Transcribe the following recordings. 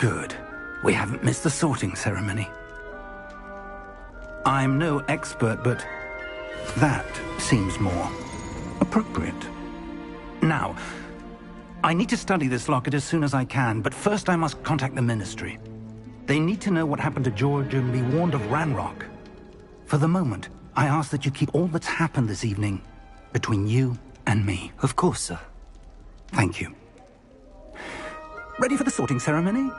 Good. We haven't missed the sorting ceremony. I'm no expert, but that seems more appropriate. Now, I need to study this locket as soon as I can, but first I must contact the Ministry. They need to know what happened to George and be warned of Ranrock. For the moment, I ask that you keep all that's happened this evening between you and me. Of course, sir. Thank you. Ready for the sorting ceremony?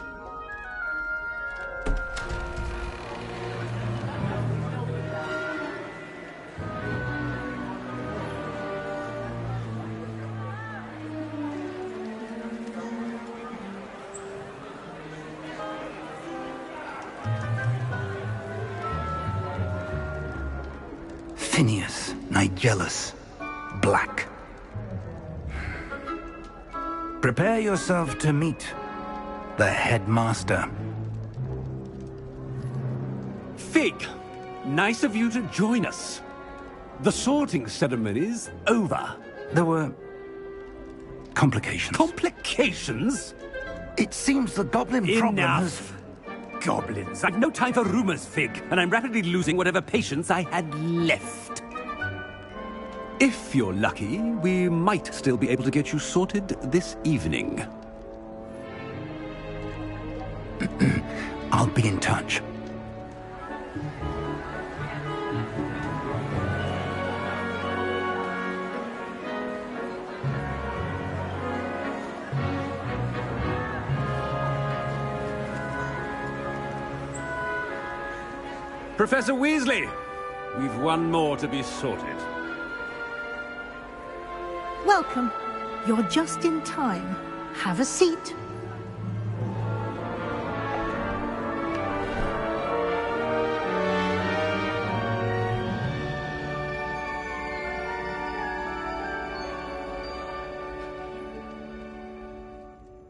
Phineas, Nigellus, Black. Prepare yourself to meet the headmaster. Fig, nice of you to join us. The sorting ceremony's over. There were complications. Complications? It seems the goblin problem has... Enough! Goblins. I've no time for rumors, Fig, and I'm rapidly losing whatever patience I had left. If you're lucky, we might still be able to get you sorted this evening. I'll be in touch. Professor Weasley, we've one more to be sorted. Welcome. You're just in time. Have a seat.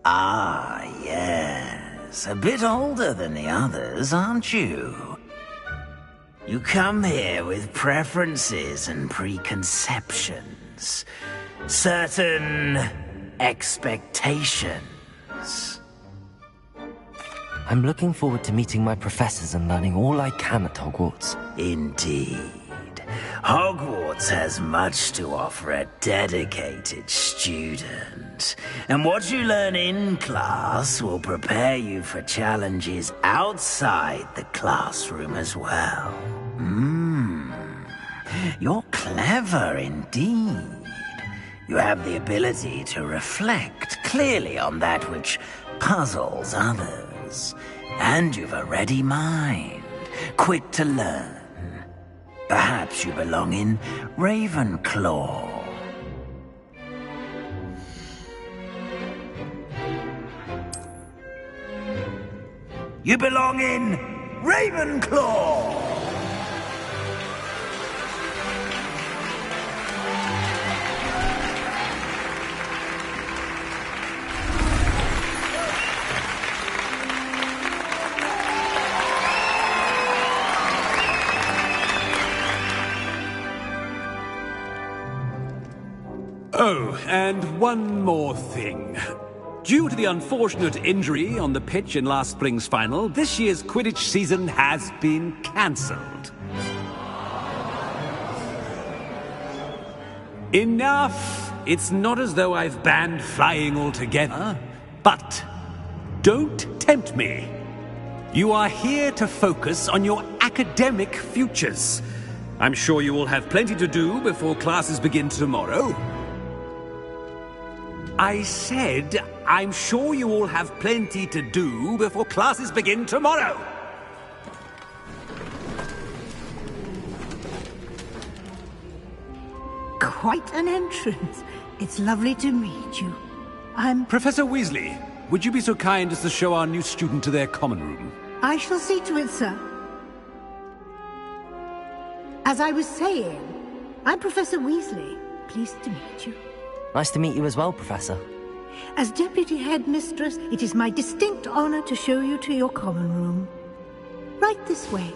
Ah, yes. A bit older than the others, aren't you? You come here with preferences and preconceptions. Certain expectations. I'm looking forward to meeting my professors and learning all I can at Hogwarts. Indeed. Hogwarts has much to offer a dedicated student. And what you learn in class will prepare you for challenges outside the classroom as well. You're clever indeed. You have the ability to reflect clearly on that which puzzles others. And you've a ready mind, quick to learn. Perhaps you belong in Ravenclaw. You belong in Ravenclaw! Oh, and one more thing. Due to the unfortunate injury on the pitch in last spring's final, this year's Quidditch season has been cancelled. Enough! It's not as though I've banned flying altogether. But don't tempt me. You are here to focus on your academic futures. I'm sure you will have plenty to do before classes begin tomorrow. I said, I'm sure you all have plenty to do before classes begin tomorrow. Quite an entrance. It's lovely to meet you. I'm... Professor Weasley, would you be so kind as to show our new student to their common room? I shall see to it, sir. As I was saying, I'm Professor Weasley. Pleased to meet you. Nice to meet you as well, Professor. As Deputy Headmistress, it is my distinct honor to show you to your common room. Right this way.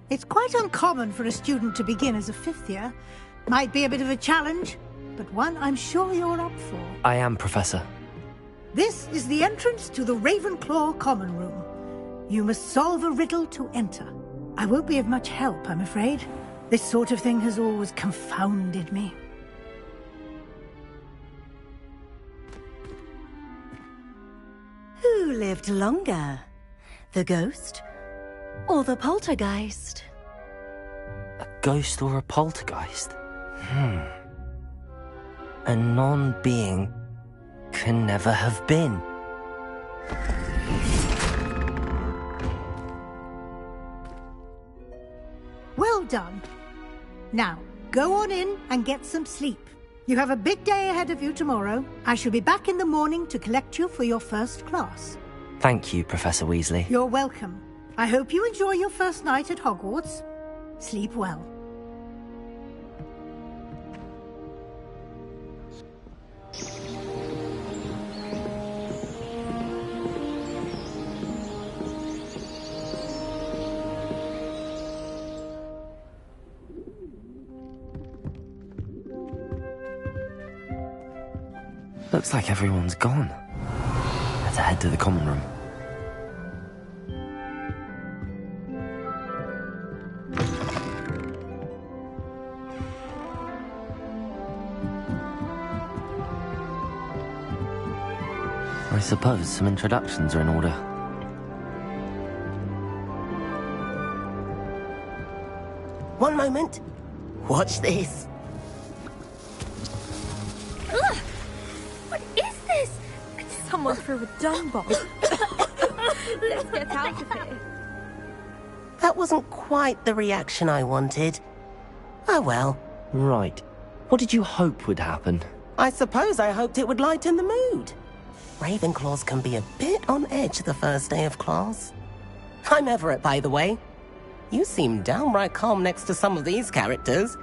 It's quite uncommon for a student to begin as a fifth year, Might be a bit of a challenge, but one I'm sure you're up for. I am, Professor. This is the entrance to the Ravenclaw Common Room. You must solve a riddle to enter. I won't be of much help, I'm afraid. This sort of thing has always confounded me. Who lived longer? The ghost or the poltergeist? A ghost or a poltergeist? A non-being can never have been. Well done. Now, go on in and get some sleep. You have a big day ahead of you tomorrow. I shall be back in the morning to collect you for your first class. Thank you, Professor Weasley. You're welcome. I hope you enjoy your first night at Hogwarts. Sleep well. Looks like everyone's gone. Better head to the common room. I suppose some introductions are in order. One moment. Watch this. Ugh! What is this? Someone threw a dung bomb. Let's get out of here. That wasn't quite the reaction I wanted. Oh well. Right. What did you hope would happen? I suppose I hoped it would lighten the mood. Ravenclaws can be a bit on edge the first day of class. I'm Everett, by the way. You seem downright calm next to some of these characters,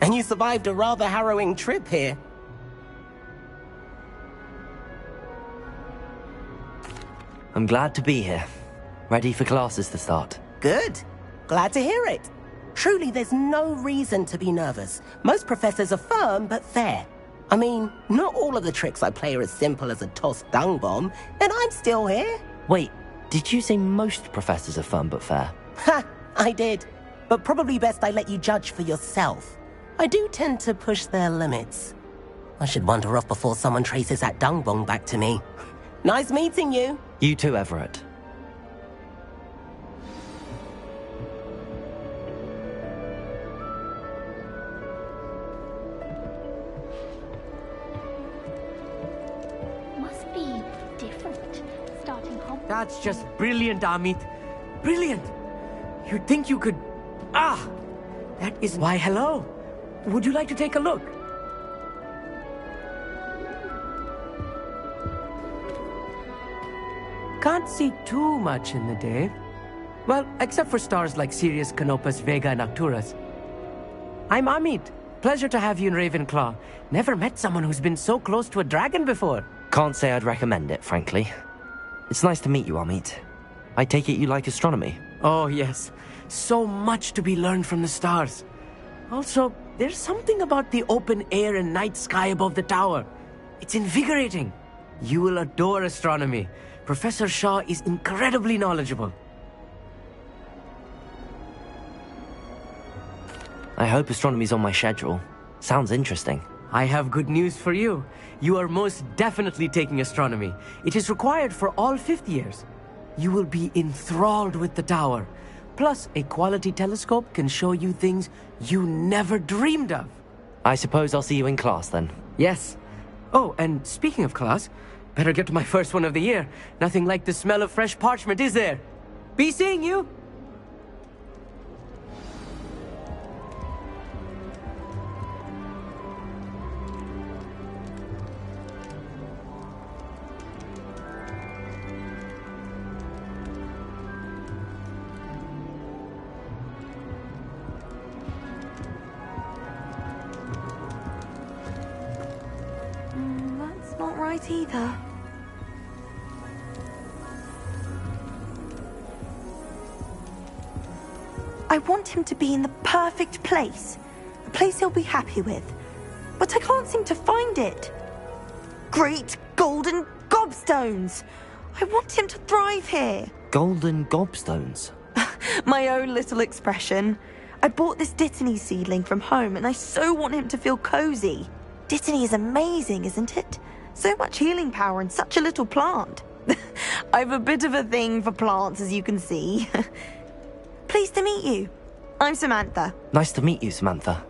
and you survived a rather harrowing trip here. I'm glad to be here. Ready for classes to start. Good. Glad to hear it. Truly, there's no reason to be nervous. Most professors are firm but fair. I mean, not all of the tricks I play are as simple as a tossed dung bomb, and I'm still here. Wait, did you say most professors are fun but fair? Ha! I did. But probably best I let you judge for yourself. I do tend to push their limits. I should wander off before someone traces that dung bomb back to me. Nice meeting you. You too, Everett. Must be different, starting home. That's just brilliant, Amit. Brilliant. You'd think you could... Ah! That is... Why, hello. Would you like to take a look? Can't see too much in the day. Well, except for stars like Sirius, Canopus, Vega, and Arcturus. I'm Amit. Pleasure to have you in Ravenclaw. Never met someone who's been so close to a dragon before. Can't say I'd recommend it, frankly. It's nice to meet you, Amit. I take it you like astronomy? Oh, yes. So much to be learned from the stars. Also, there's something about the open air and night sky above the tower. It's invigorating. You will adore astronomy. Professor Shaw is incredibly knowledgeable. I hope astronomy's on my schedule. Sounds interesting. I have good news for you. You are most definitely taking astronomy. It is required for all fifth years. You will be enthralled with the tower. Plus, a quality telescope can show you things you never dreamed of. I suppose I'll see you in class then. Yes. Oh, and speaking of class, better get to my first one of the year. Nothing like the smell of fresh parchment, is there? Be seeing you! That's not right either. I want him to be in the perfect place. a place he'll be happy with. But I can't seem to find it. Great golden gobstones! I want him to thrive here. Golden gobstones? My own little expression. I bought this Dittany seedling from home and I so want him to feel cozy. Dittany is amazing, isn't it? So much healing power in such a little plant. I've a bit of a thing for plants, as you can see. Pleased to meet you. I'm Samantha. Nice to meet you, Samantha.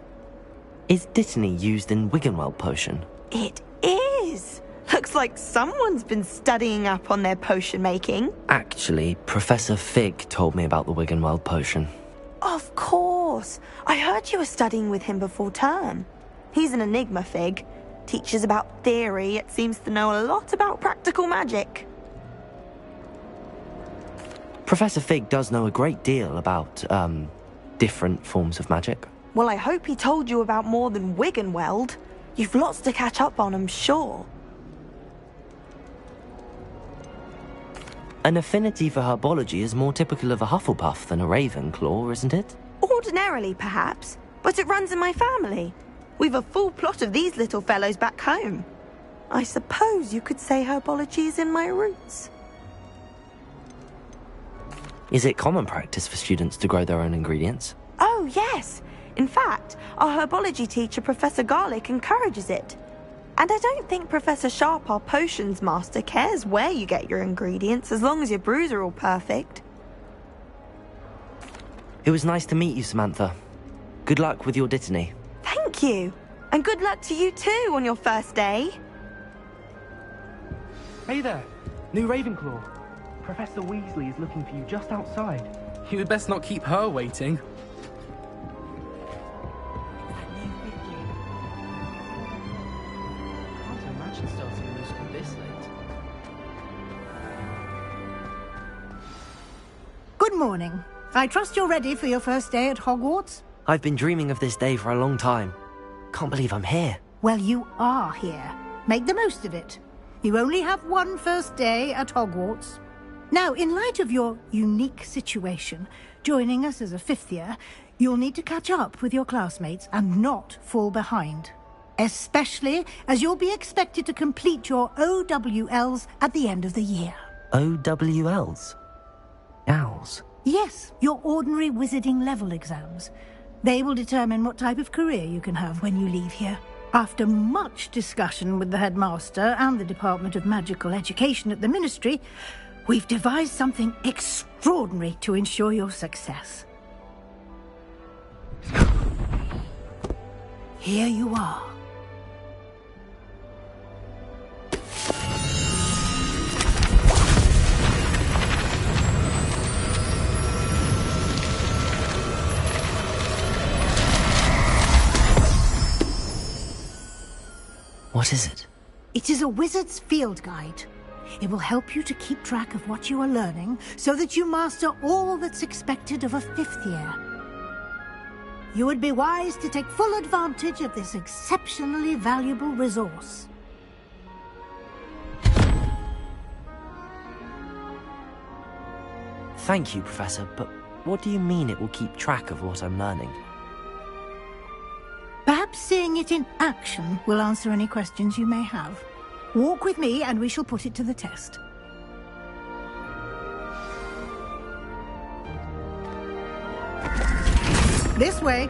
Is Dittany used in Wiggenweld potion? It is. Looks like someone's been studying up on their potion making. Actually, Professor Fig told me about the Wiggenweld potion. Of course. I heard you were studying with him before term. He's an enigma, Fig. Teaches about theory, yet seems to know a lot about practical magic. Professor Fig does know a great deal about, different forms of magic. Well, I hope he told you about more than Wiggenweld. You've lots to catch up on, I'm sure. An affinity for herbology is more typical of a Hufflepuff than a Ravenclaw, isn't it? Ordinarily, perhaps, but it runs in my family. We've a full plot of these little fellows back home. I suppose you could say herbology is in my roots. Is it common practice for students to grow their own ingredients? Oh, yes. In fact, our herbology teacher, Professor Garlick, encourages it. And I don't think Professor Sharp, our potions master, cares where you get your ingredients, as long as your brews are all perfect. It was nice to meet you, Samantha. Good luck with your Dittany. Thank you. And good luck to you too on your first day. Hey there, new Ravenclaw. Professor Weasley is looking for you just outside. You had best not keep her waiting. Can't imagine starting a new school this late. Good morning. I trust you're ready for your first day at Hogwarts? I've been dreaming of this day for a long time. Can't believe I'm here. Well, you are here. Make the most of it. You only have one first day at Hogwarts. Now, in light of your unique situation, joining us as a fifth year, you'll need to catch up with your classmates and not fall behind. Especially as you'll be expected to complete your OWLs at the end of the year. OWLs? Owls? Yes, your ordinary wizarding level exams. They will determine what type of career you can have when you leave here. After much discussion with the headmaster and the Department of Magical Education at the Ministry, we've devised something extraordinary to ensure your success. Here you are. What is it? It is a wizard's field guide. It will help you to keep track of what you are learning so that you master all that's expected of a fifth year. You would be wise to take full advantage of this exceptionally valuable resource. Thank you, Professor, but what do you mean it will keep track of what I'm learning? Perhaps seeing it in action will answer any questions you may have. Walk with me and we shall put it to the test. This way.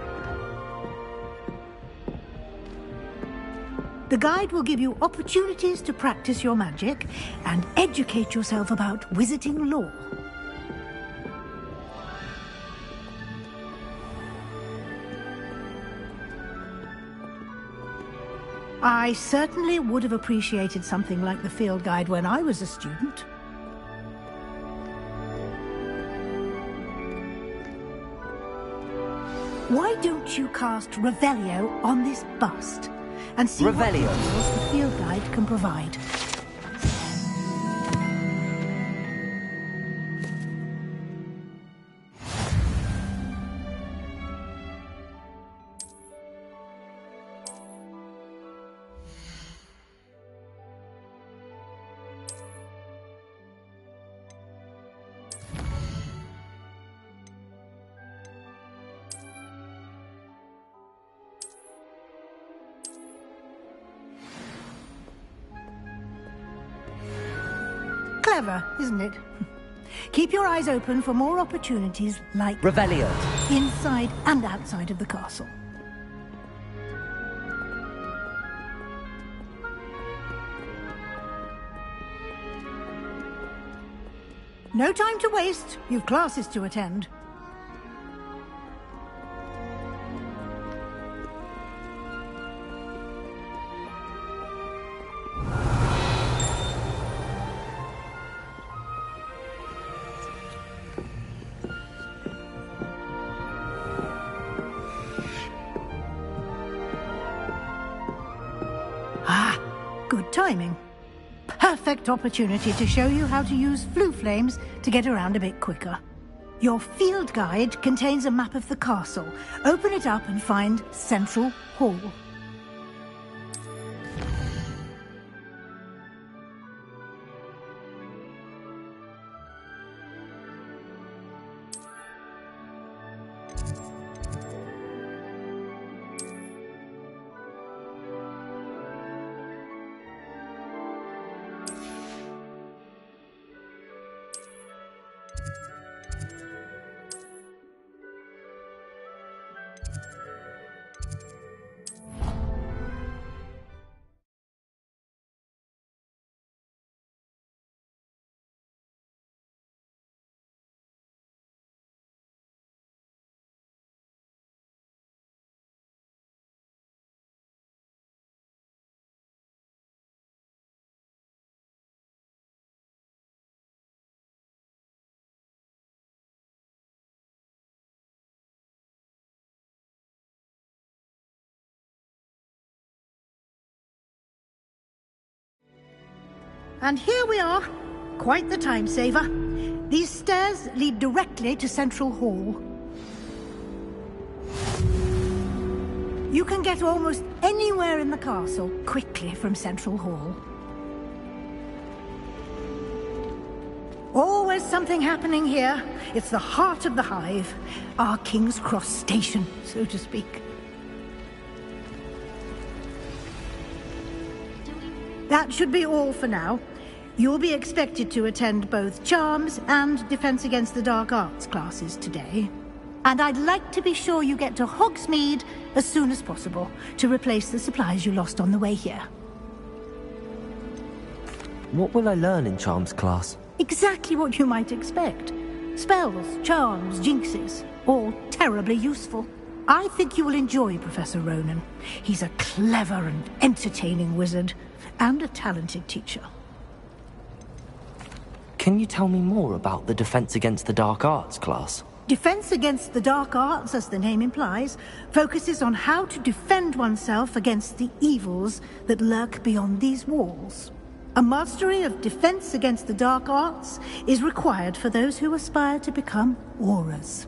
The guide will give you opportunities to practice your magic and educate yourself about wizarding lore. I certainly would have appreciated something like the field guide when I was a student. Why don't you cast Revelio on this bust and see what details the field guide can provide? Clever, isn't it? Keep your eyes open for more opportunities like Revelio. inside and outside of the castle. No time to waste. You've classes to attend. Ah, good timing. Perfect opportunity to show you how to use flue flames to get around a bit quicker. Your field guide contains a map of the castle. Open it up and find Central Hall. And here we are. Quite the time saver. These stairs lead directly to Central Hall. You can get almost anywhere in the castle quickly from Central Hall. Always something happening here. It's the heart of the hive. Our King's Cross station, so to speak. That should be all for now. You'll be expected to attend both Charms and Defense Against the Dark Arts classes today. And I'd like to be sure you get to Hogsmeade as soon as possible to replace the supplies you lost on the way here. What will I learn in Charms class? Exactly what you might expect. Spells, charms, jinxes, all terribly useful. I think you will enjoy Professor Ronan. He's a clever and entertaining wizard, and a talented teacher. Can you tell me more about the Defense Against the Dark Arts class? Defense Against the Dark Arts, as the name implies, focuses on how to defend oneself against the evils that lurk beyond these walls. A mastery of Defense Against the Dark Arts is required for those who aspire to become Aurors.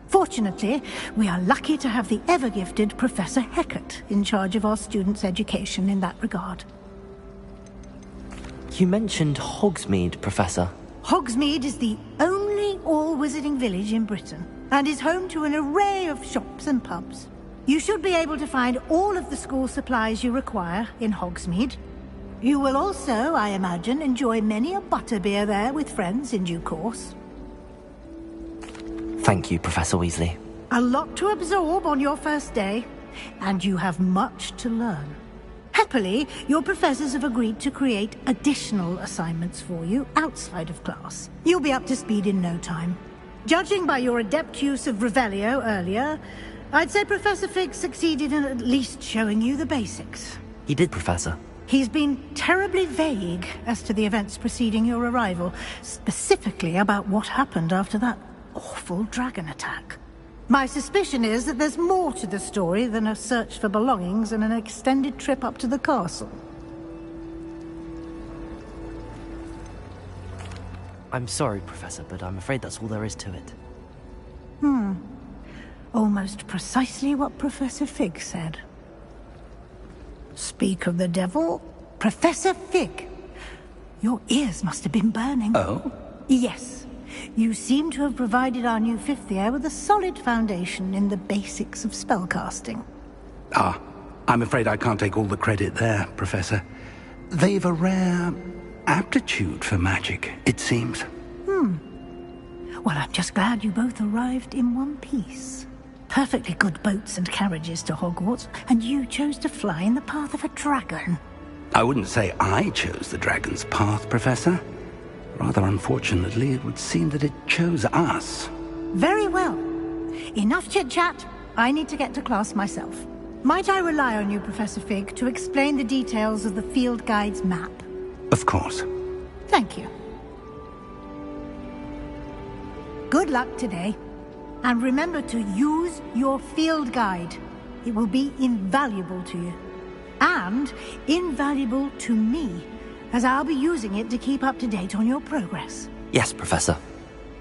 Fortunately, we are lucky to have the ever-gifted Professor Hecat in charge of our students' education in that regard. You mentioned Hogsmeade, Professor. Hogsmeade is the only all-wizarding village in Britain, and is home to an array of shops and pubs. You should be able to find all of the school supplies you require in Hogsmeade. You will also, I imagine, enjoy many a butterbeer there with friends in due course. Thank you, Professor Weasley. A lot to absorb on your first day, and you have much to learn. Happily, your professors have agreed to create additional assignments for you outside of class. You'll be up to speed in no time. Judging by your adept use of Revelio earlier, I'd say Professor Fig succeeded in at least showing you the basics. He did, Professor. He's been terribly vague as to the events preceding your arrival, specifically about what happened after that awful dragon attack. My suspicion is that there's more to the story than a search for belongings and an extended trip up to the castle. I'm sorry, Professor, but I'm afraid that's all there is to it. Almost precisely what Professor Fig said. Speak of the devil, Professor Fig. Your ears must have been burning. Oh? Yes. You seem to have provided our new fifth year with a solid foundation in the basics of spellcasting. Ah, I'm afraid I can't take all the credit there, Professor. They've a rare aptitude for magic, it seems. Well, I'm just glad you both arrived in one piece. Perfectly good boats and carriages to Hogwarts, and you chose to fly in the path of a dragon. I wouldn't say I chose the dragon's path, Professor. Rather unfortunately, it would seem that it chose us. Very well. Enough chit-chat. I need to get to class myself. Might I rely on you, Professor Fig, to explain the details of the field guide's map? Of course. Thank you. Good luck today. And remember to use your field guide. It will be invaluable to you. And invaluable to me, as I'll be using it to keep up to date on your progress. Yes, Professor.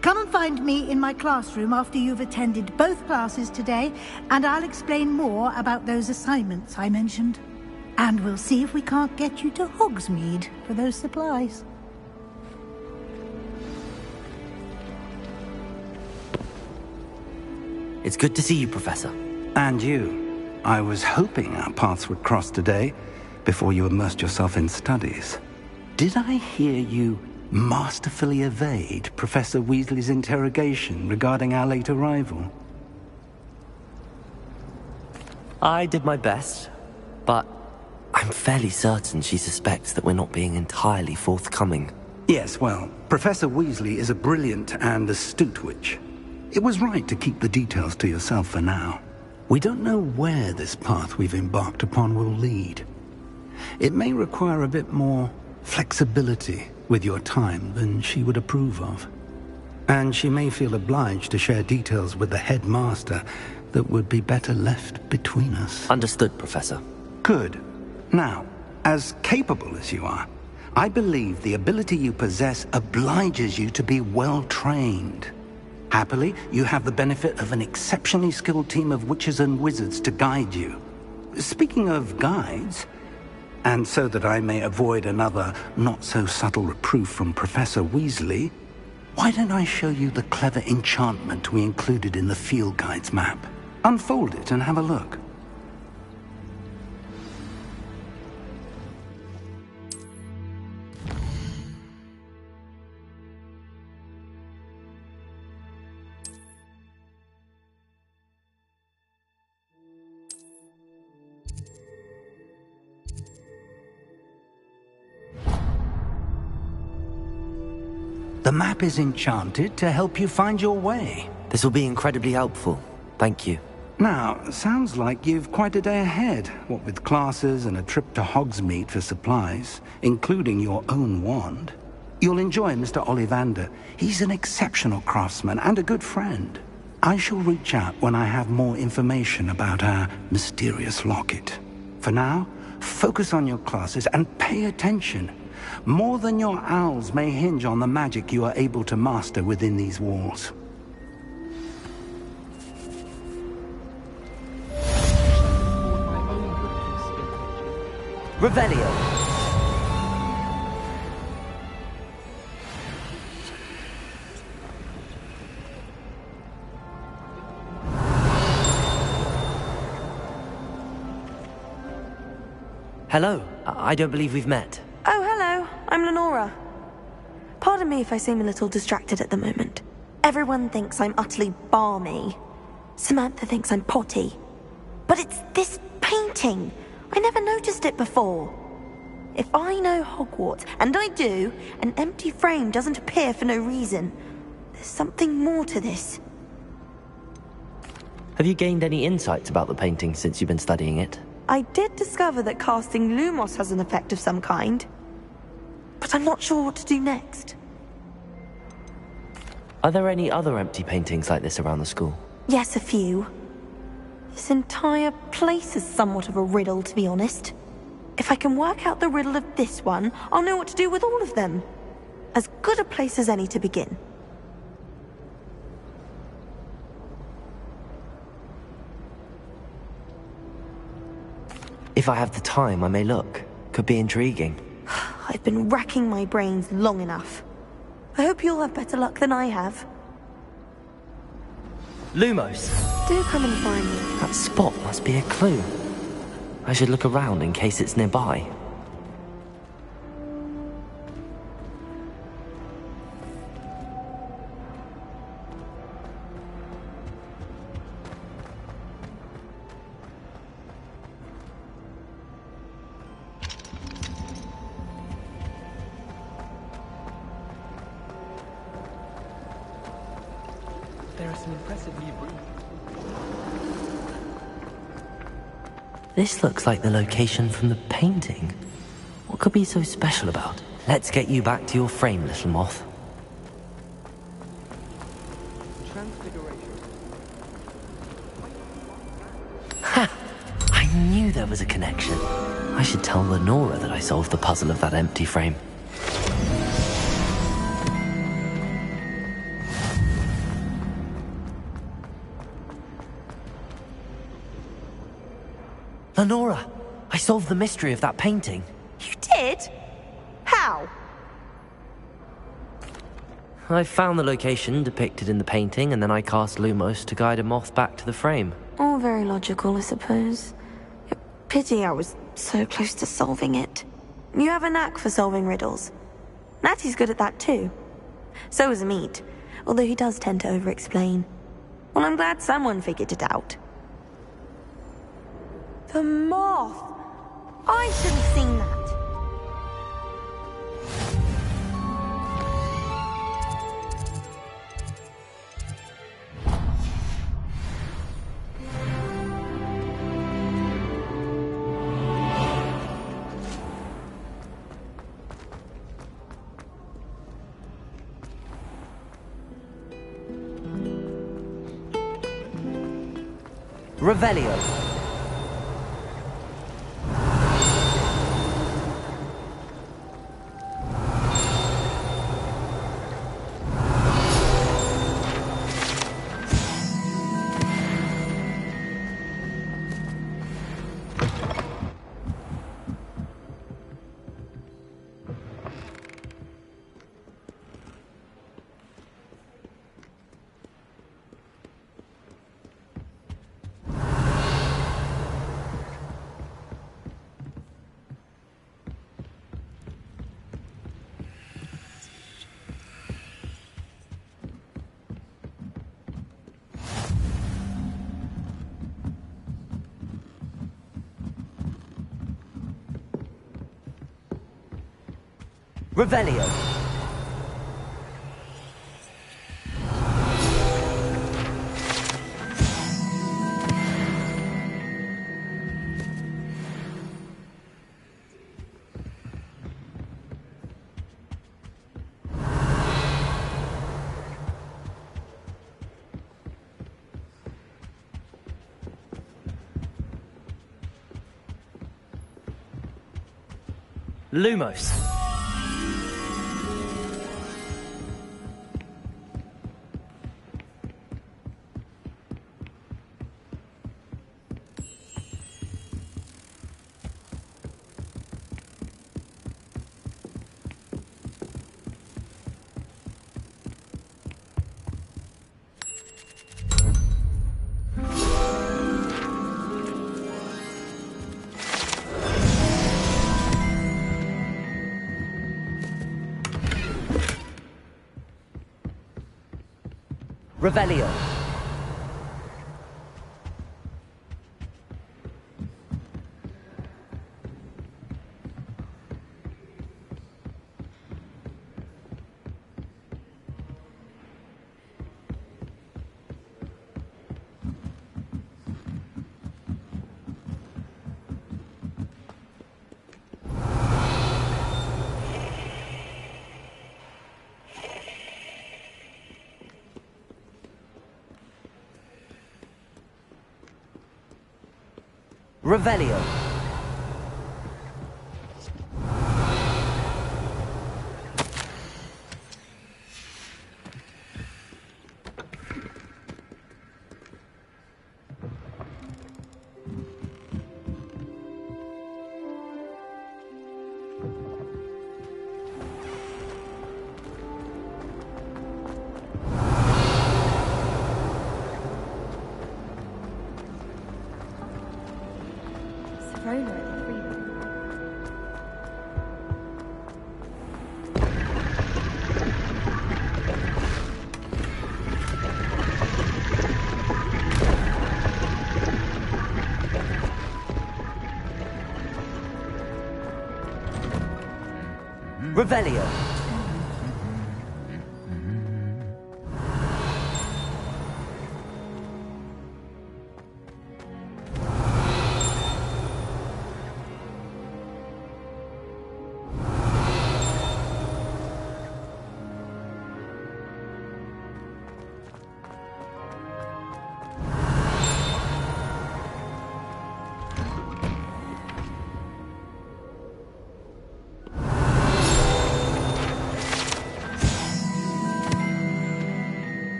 Come and find me in my classroom after you've attended both classes today, and I'll explain more about those assignments I mentioned. And we'll see if we can't get you to Hogsmeade for those supplies. It's good to see you, Professor. And you. I was hoping our paths would cross today, before you immersed yourself in studies. Did I hear you masterfully evade Professor Weasley's interrogation regarding our late arrival? I did my best, but I'm fairly certain she suspects that we're not being entirely forthcoming. Yes, well, Professor Weasley is a brilliant and astute witch. It was right to keep the details to yourself for now. We don't know where this path we've embarked upon will lead. It may require a bit more flexibility with your time than she would approve of. And she may feel obliged to share details with the headmaster that would be better left between us. Understood, Professor. Good. Now, as capable as you are, I believe the ability you possess obliges you to be well trained. Happily, you have the benefit of an exceptionally skilled team of witches and wizards to guide you. Speaking of guides, and so that I may avoid another not-so-subtle reproof from Professor Weasley, why don't I show you the clever enchantment we included in the field guide's map? Unfold it and have a look. The map is enchanted to help you find your way. This will be incredibly helpful. Thank you. Now, sounds like you've quite a day ahead, what with classes and a trip to Hogsmeade for supplies, including your own wand. You'll enjoy Mr. Ollivander. He's an exceptional craftsman and a good friend. I shall reach out when I have more information about our mysterious locket. For now, focus on your classes and pay attention. More than your owls may hinge on the magic you are able to master within these walls. Revelio. Hello. I don't believe we've met. Oh, hello. I'm Lenora. Pardon me if I seem a little distracted at the moment. Everyone thinks I'm utterly balmy. Samantha thinks I'm potty. But it's this painting. I never noticed it before. If I know Hogwarts, and I do, an empty frame doesn't appear for no reason. There's something more to this. Have you gained any insights about the painting since you've been studying it? I did discover that casting Lumos has an effect of some kind. But I'm not sure what to do next. Are there any other empty paintings like this around the school? Yes, a few. This entire place is somewhat of a riddle, to be honest. If I can work out the riddle of this one, I'll know what to do with all of them. As good a place as any to begin. If I have the time, I may look. Could be intriguing. I've been racking my brains long enough. I hope you'll have better luck than I have. Lumos! Do come and find me. That spot must be a clue. I should look around in case it's nearby. There are some impressive new rooms. This looks like the location from the painting. What could be so special about it? Let's get you back to your frame, little moth. Ha! I knew there was a connection. I should tell Lenora that I solved the puzzle of that empty frame. Lenora, I solved the mystery of that painting. You did? How? I found the location depicted in the painting, and then I cast Lumos to guide a moth back to the frame. All very logical, I suppose. Pity I was so close to solving it. You have a knack for solving riddles. Natty's good at that too. So is Amit, although he does tend to over-explain. Well, I'm glad someone figured it out. The moth! I should have seen that. Revelio. Revelio. Lumos. Revelio. Revelio. Revelio.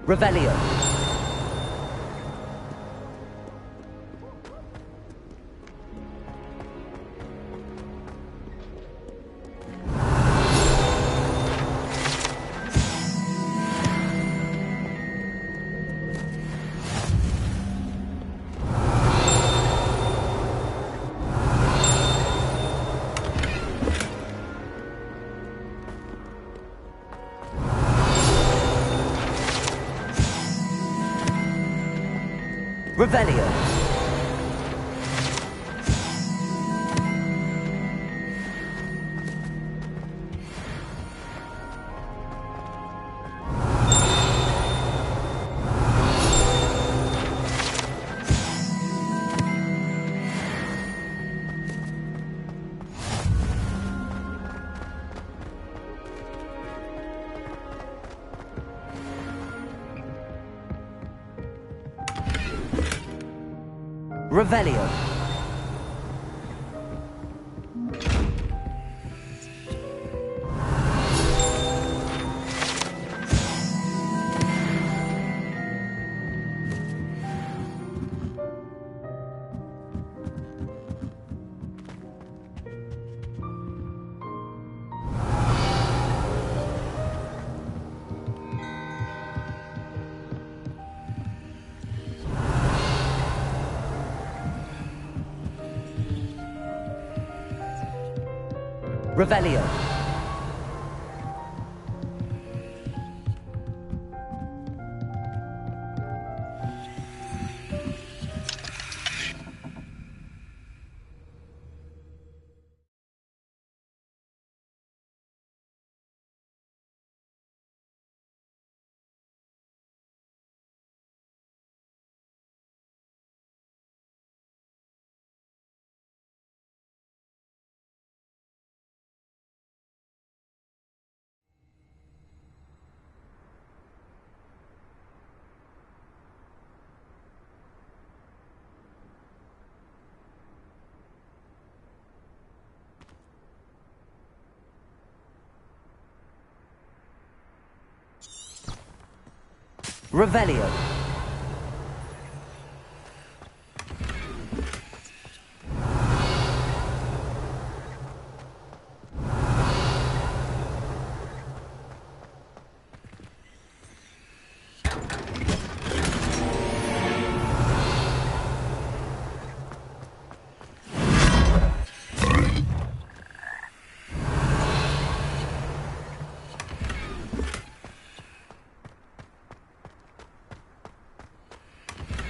Revelio. Revelio. Revelio. Revelio. Revelio.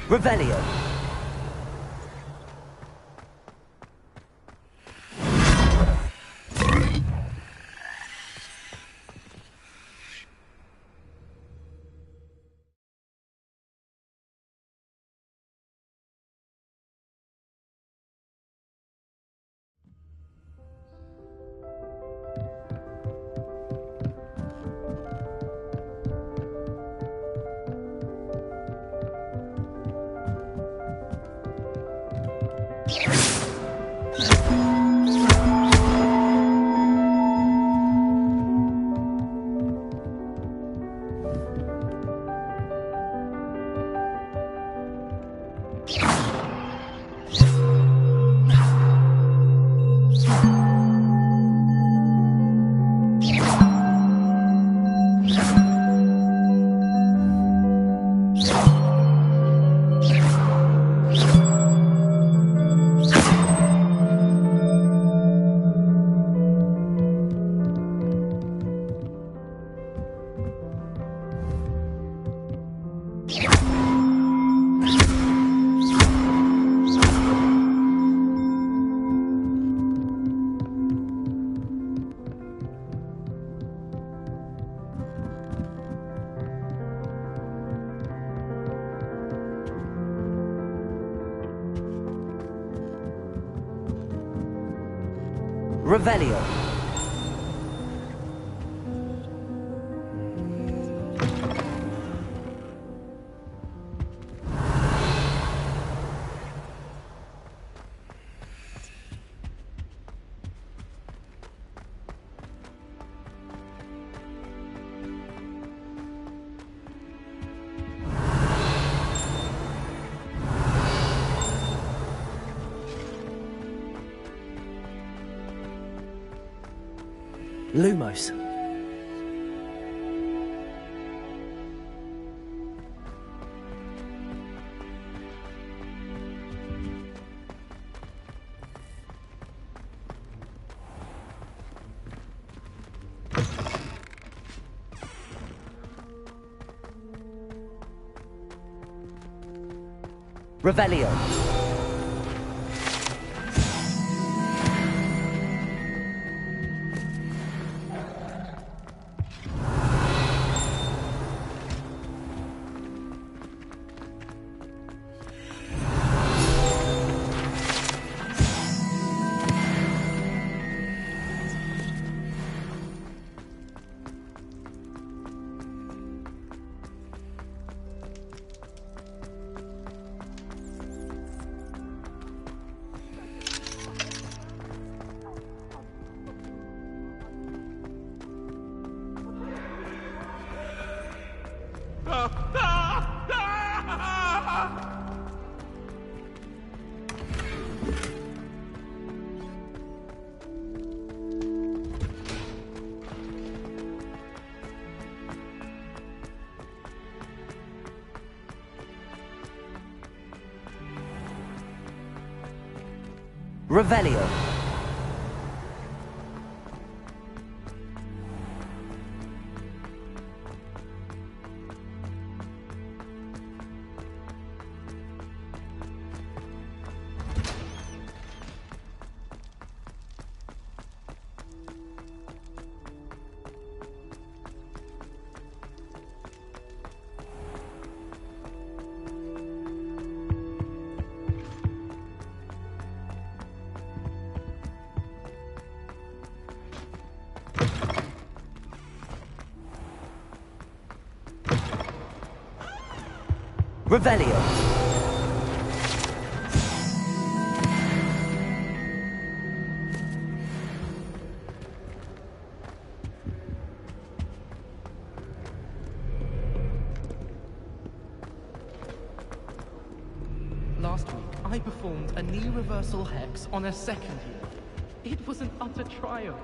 Revelio. Revelio. Lumos. Revelio. Revelio. Revelio. Last week, I performed a knee reversal hex on a second year. It was an utter triumph.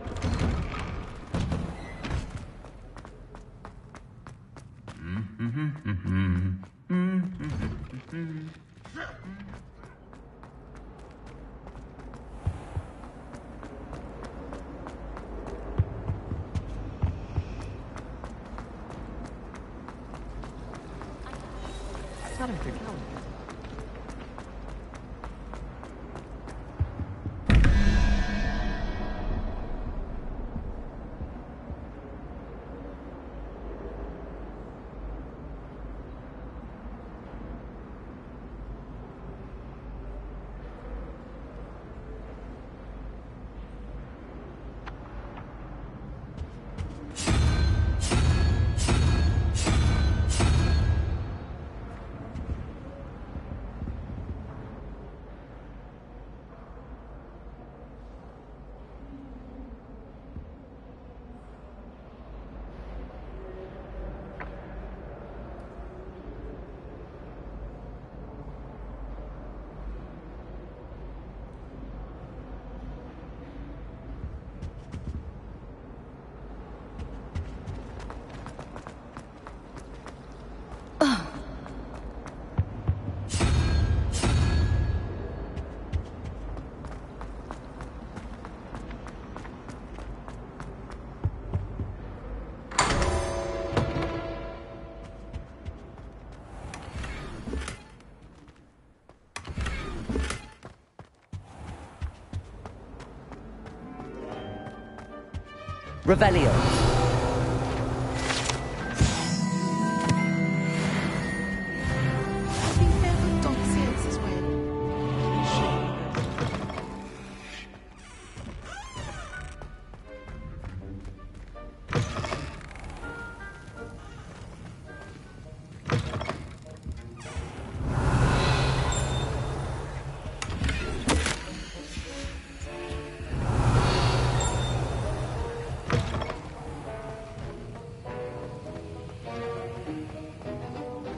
Revelio.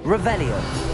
Revelio.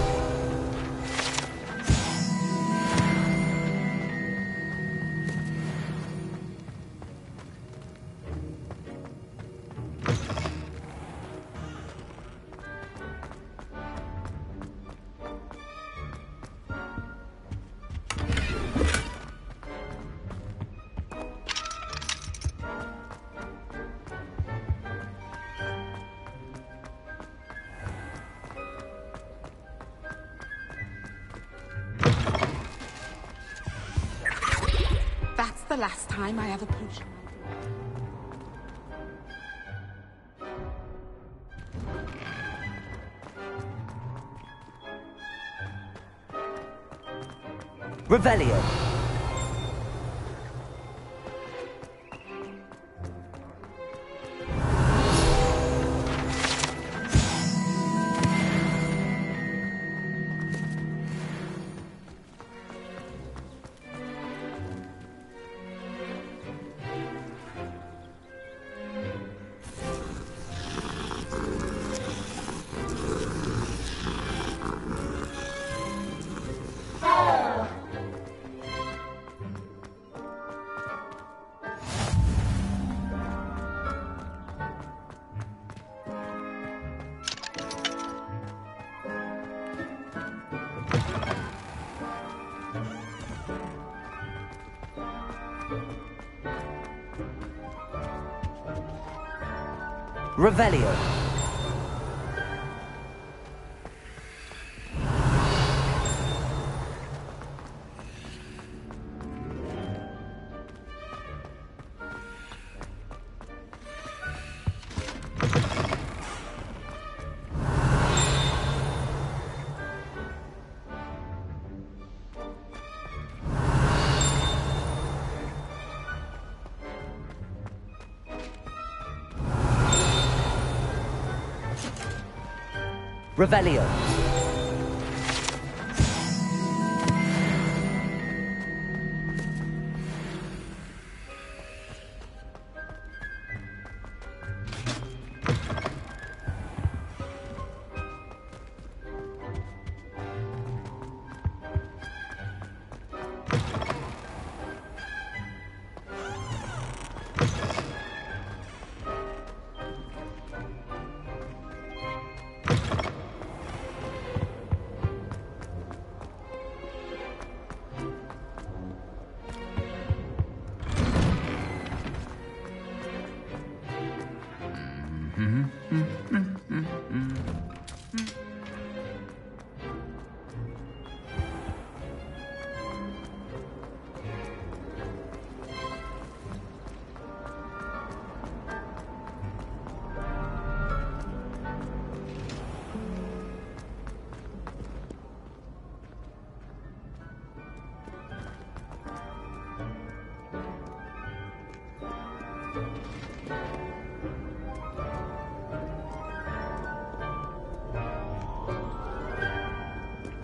the last time I have a potion. Revelio. Revelio. Revelio.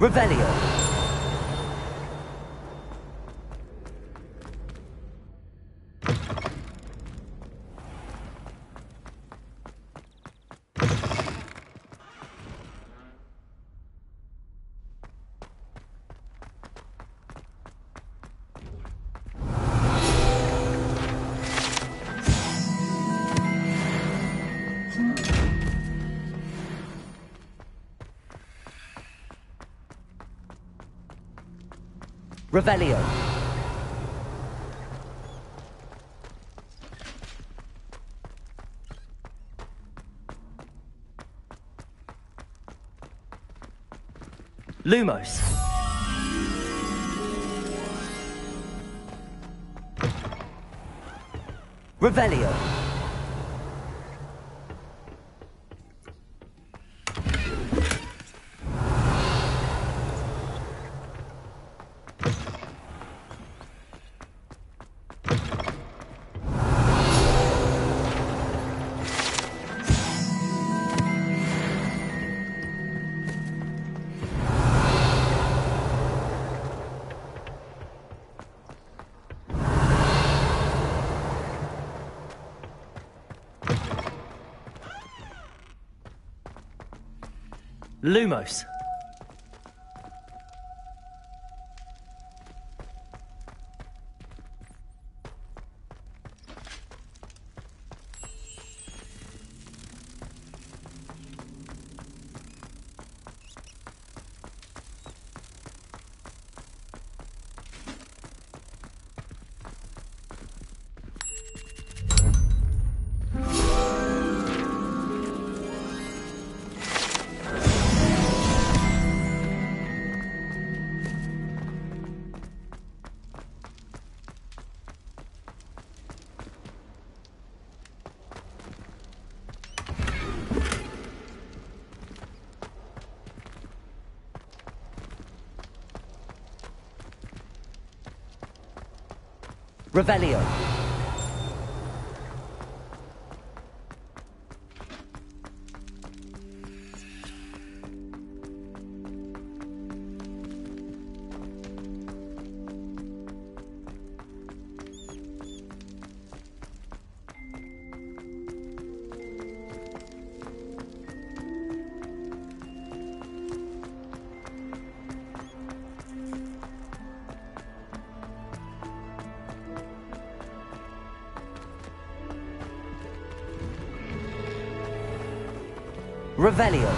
Revelio. Revelio. Lumos. Revelio. Lumos. Revelio. Revelio.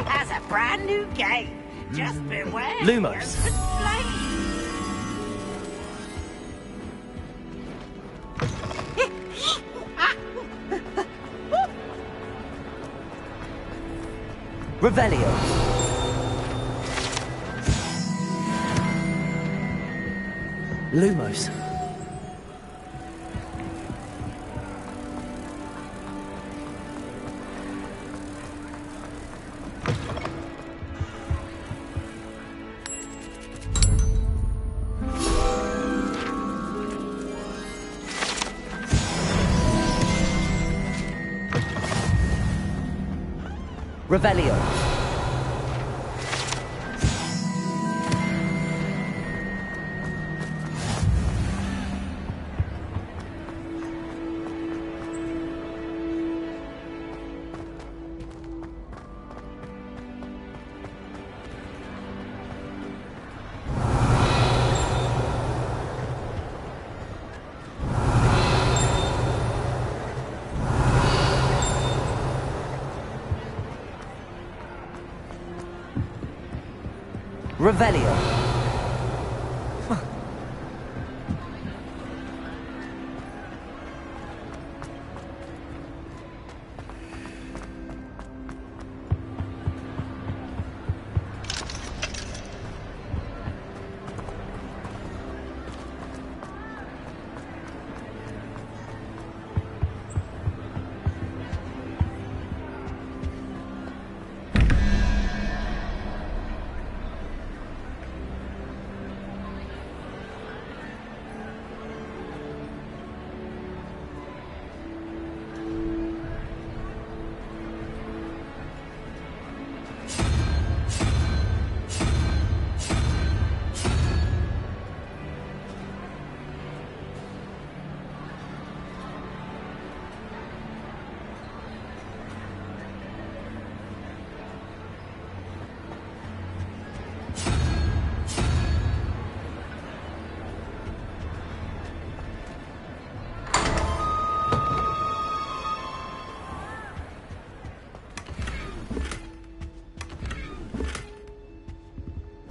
Has a brand new game. Just beware. Lumos. Revelio. Lumos. Revelio. Revelio.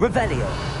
Revelio.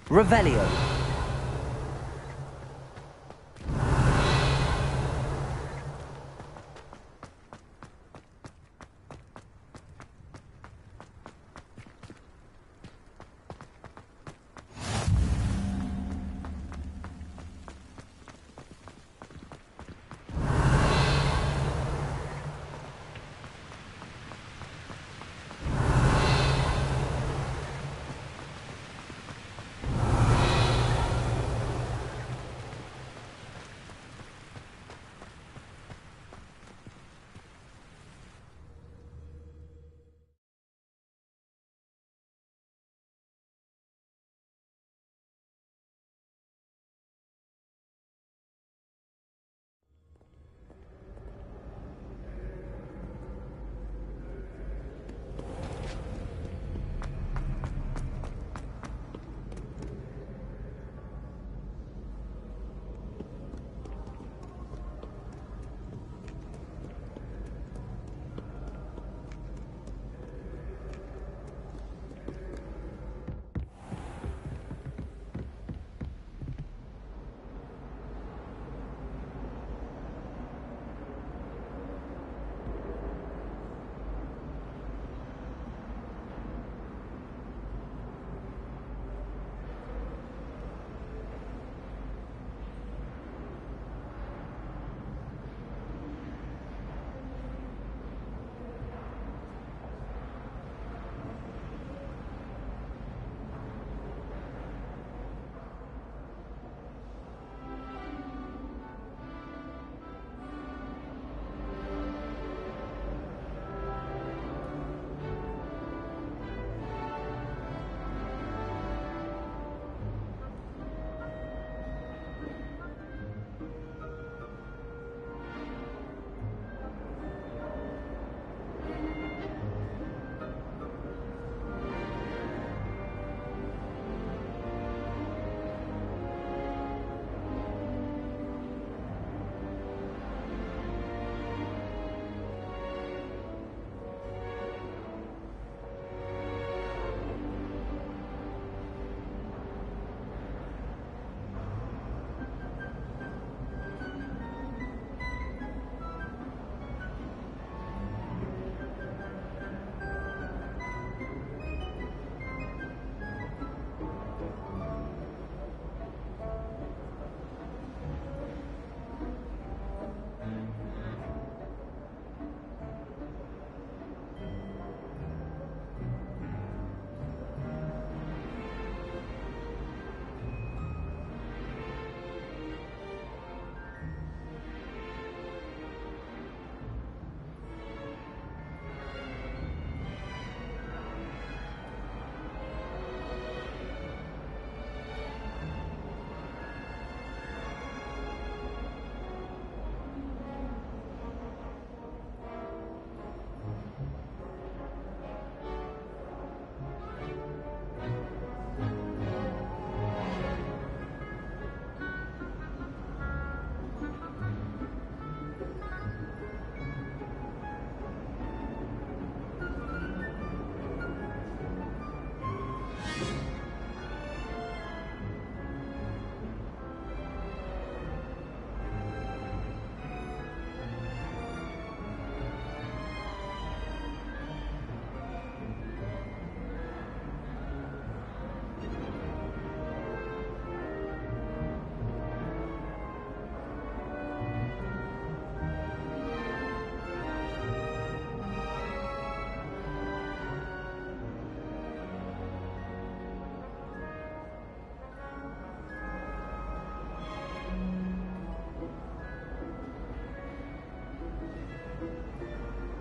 Revelio.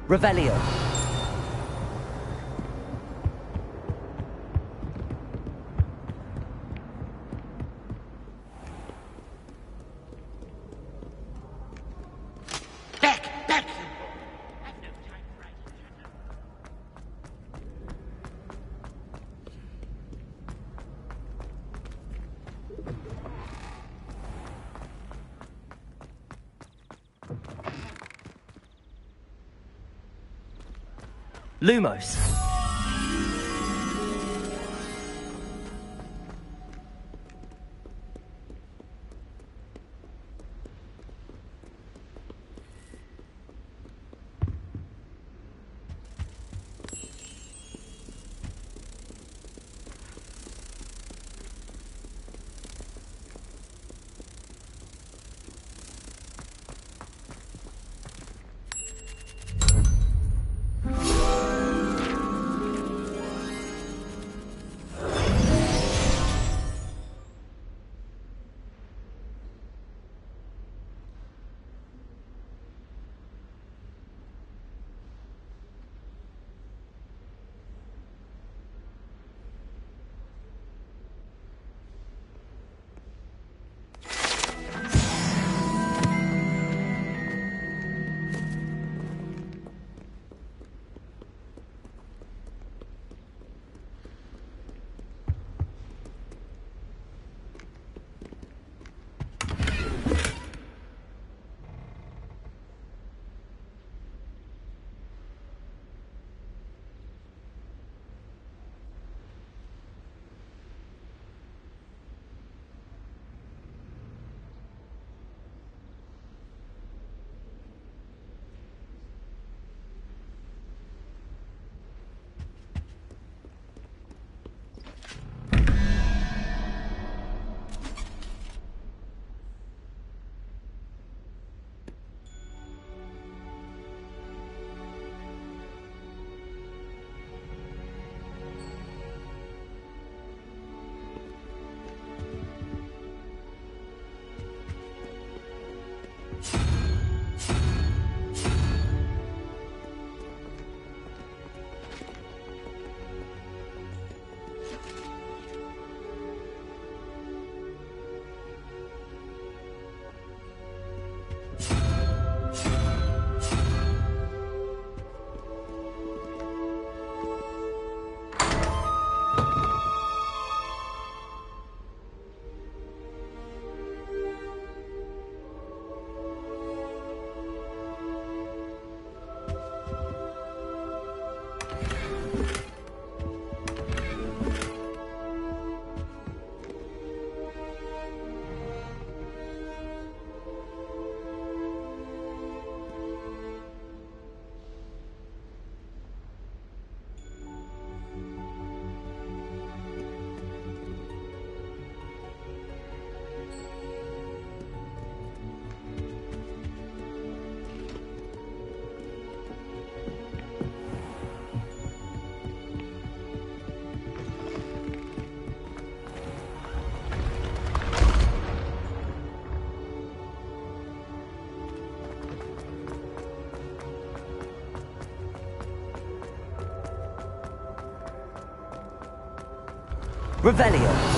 Revelio. Back! Lumos. Revelio.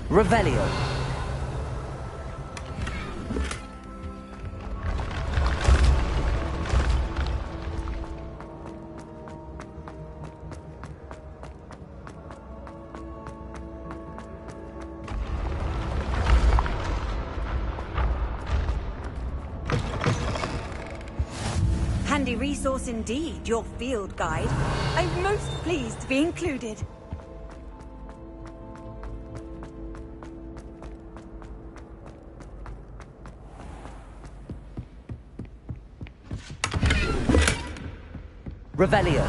Revelio. Handy resource indeed, your field guide. I'm most pleased to be included. Revelio.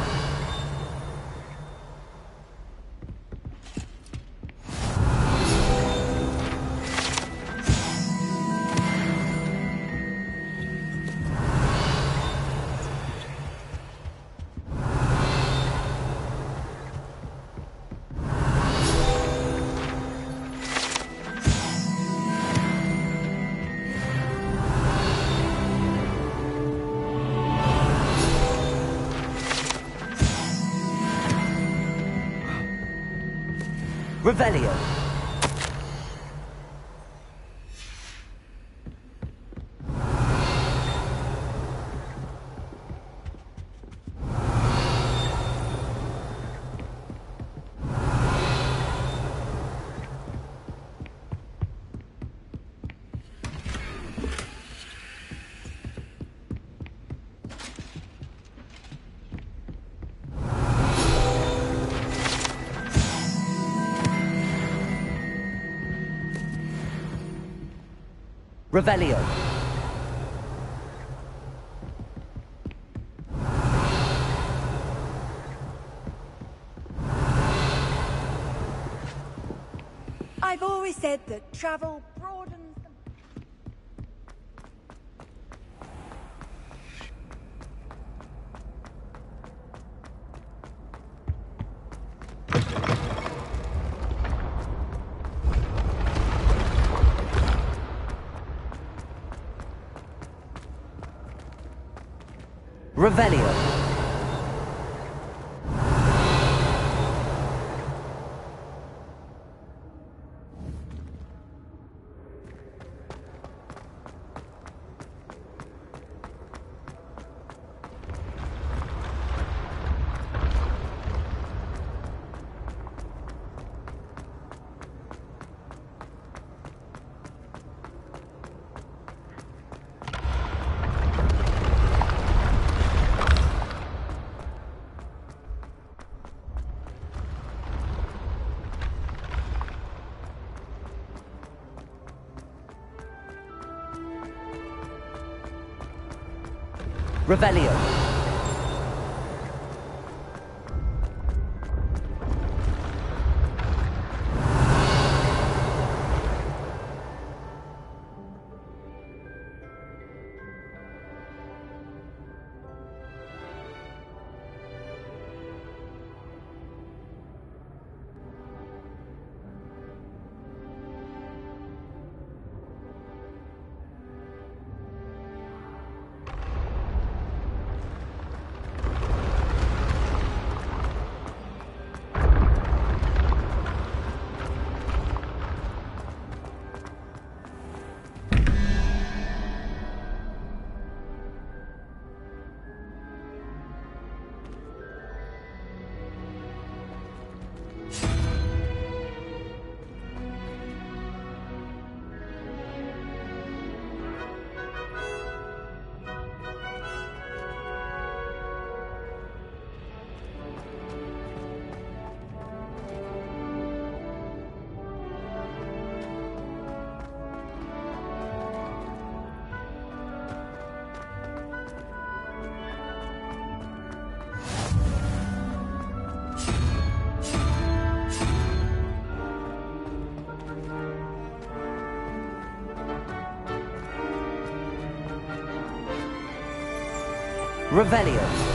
Revelio. Revelio. I've always said that travel broadens the... Revelio. Revelio. Revelio.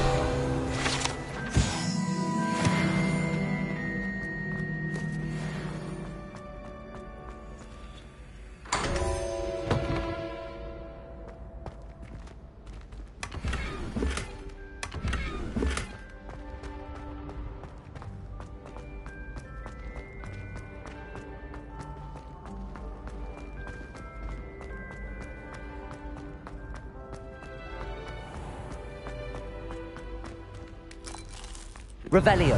Revelio.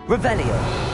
Revelio.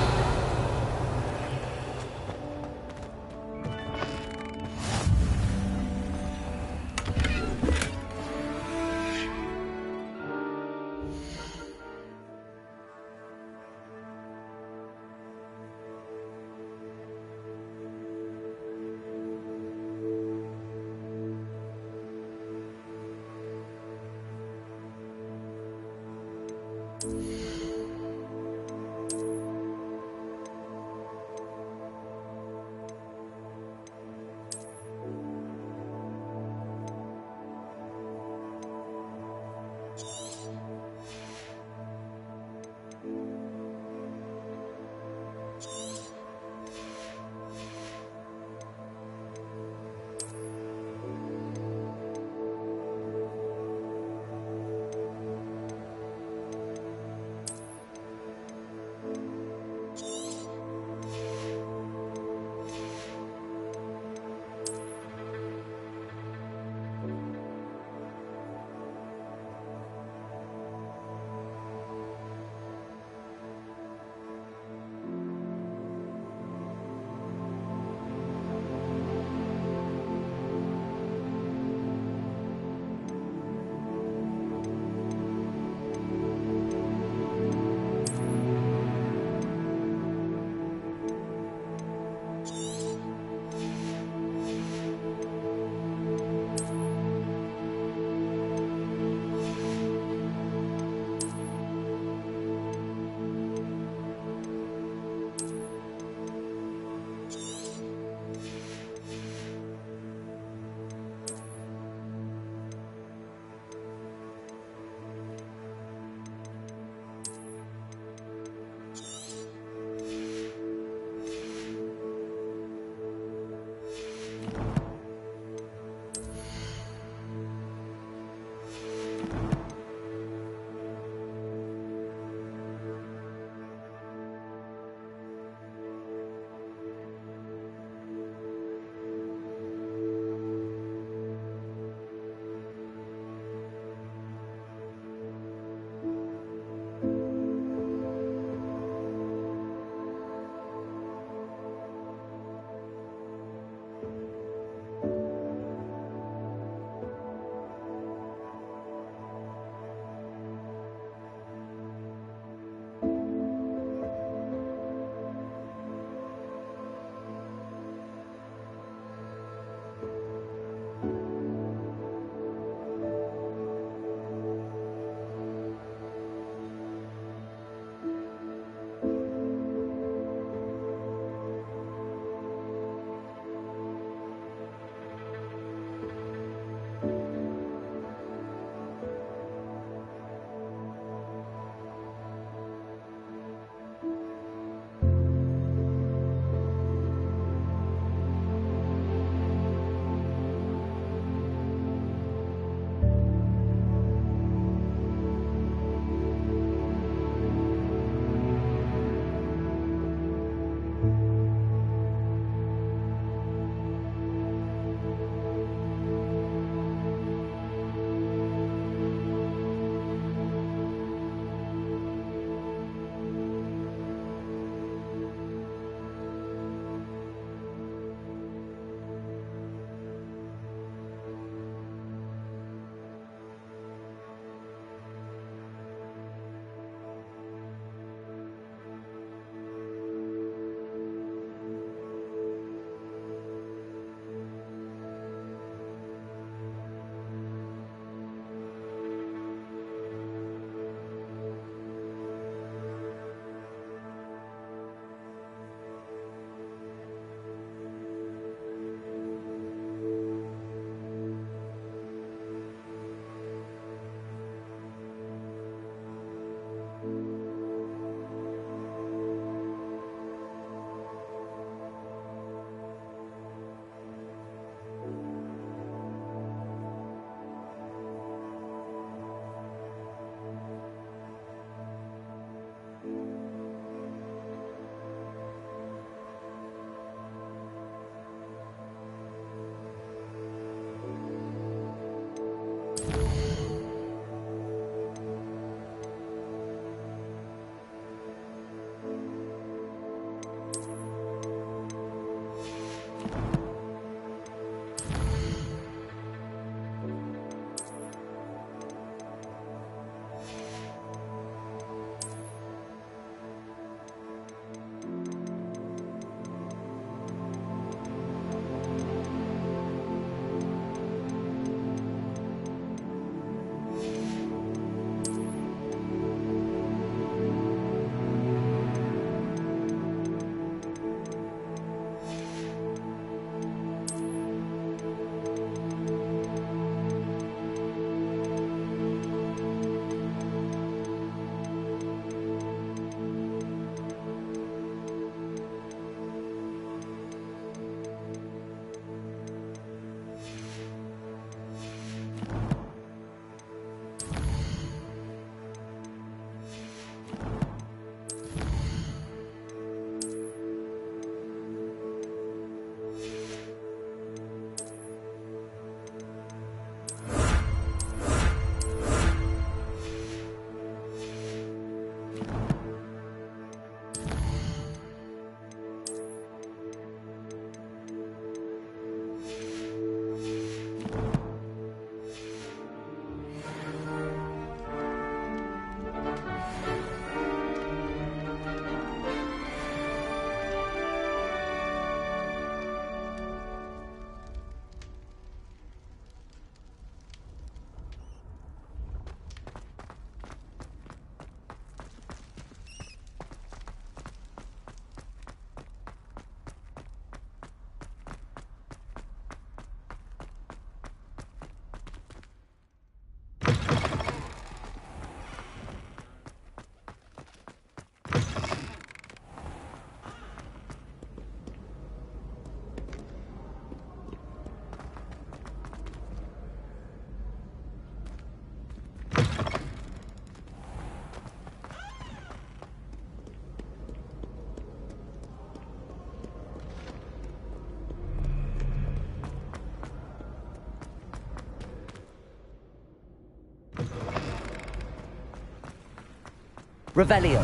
Revelio.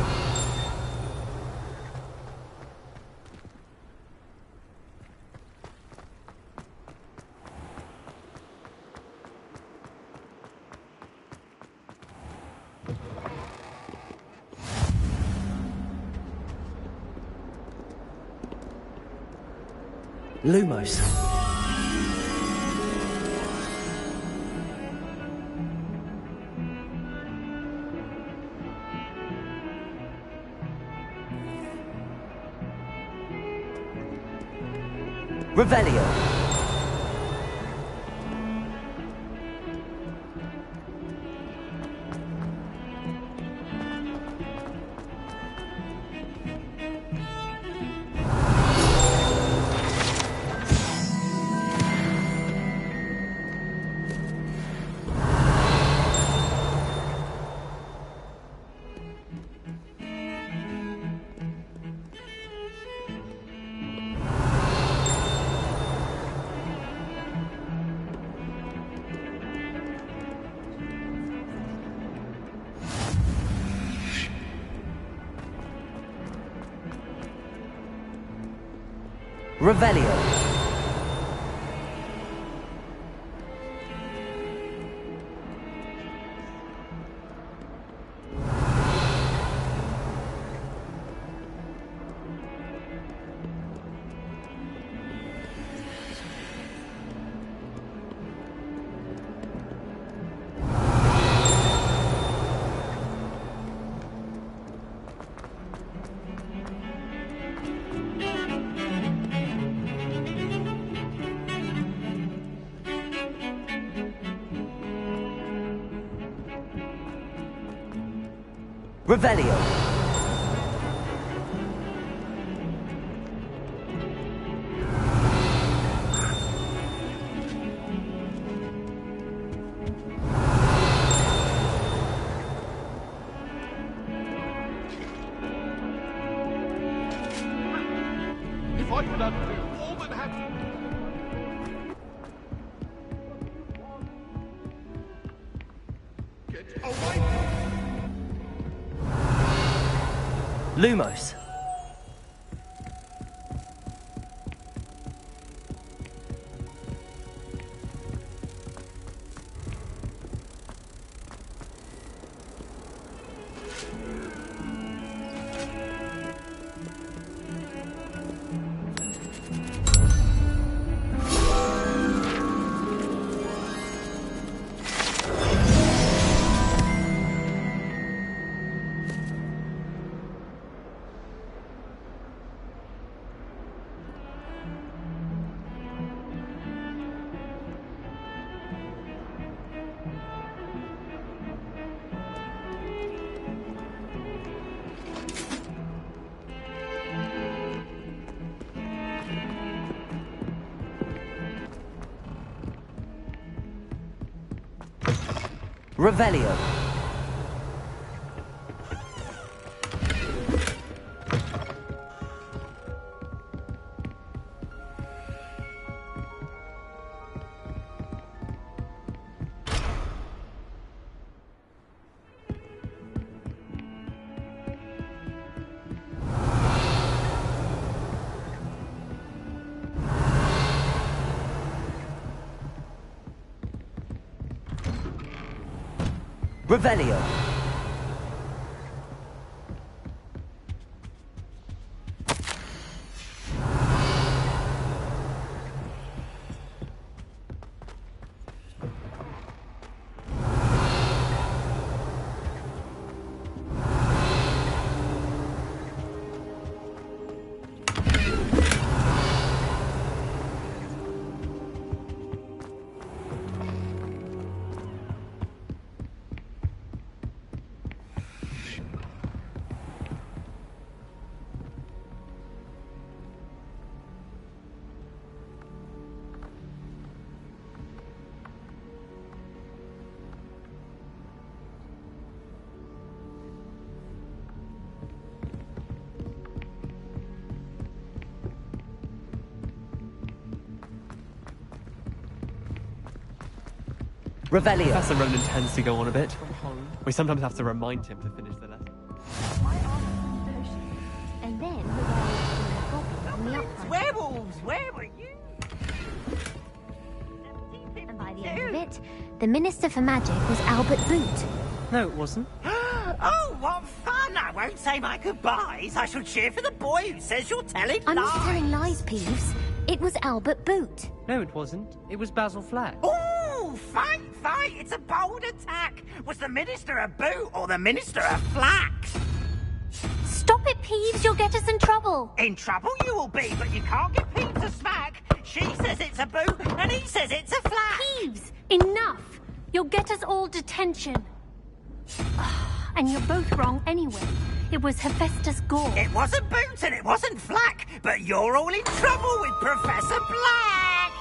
Lumos. Revelio. Revelio. Revelio. If I could undo all that happened. Get away! Lumos. Revelio. Revelio. Revelio. Professor Ronan tends to go on a bit. We sometimes have to remind him to finish the lesson. And then the werewolves and the goblins in the upright. Werewolves, where were you? And by the end of it, the Minister for Magic was Albert Boot. No, it wasn't. Oh, what fun! I won't say my goodbyes. I shall cheer for the boy who says you're telling I'm lies. not telling lies, Peeves. It was Albert Boot. No, it wasn't. It was Basil Flack. Ooh, fight! It's a bold attack. Was the Minister a boot or the Minister a flack? Stop it, Peeves. You'll get us in trouble. In trouble you will be, but you can't get Peeves a smack. She says it's a boot, and he says it's a flack. Peeves, enough. You'll get us all detention. And you're both wrong anyway. It was Hephaestus Gore. It wasn't boot and it wasn't flack, but you're all in trouble with Professor Black.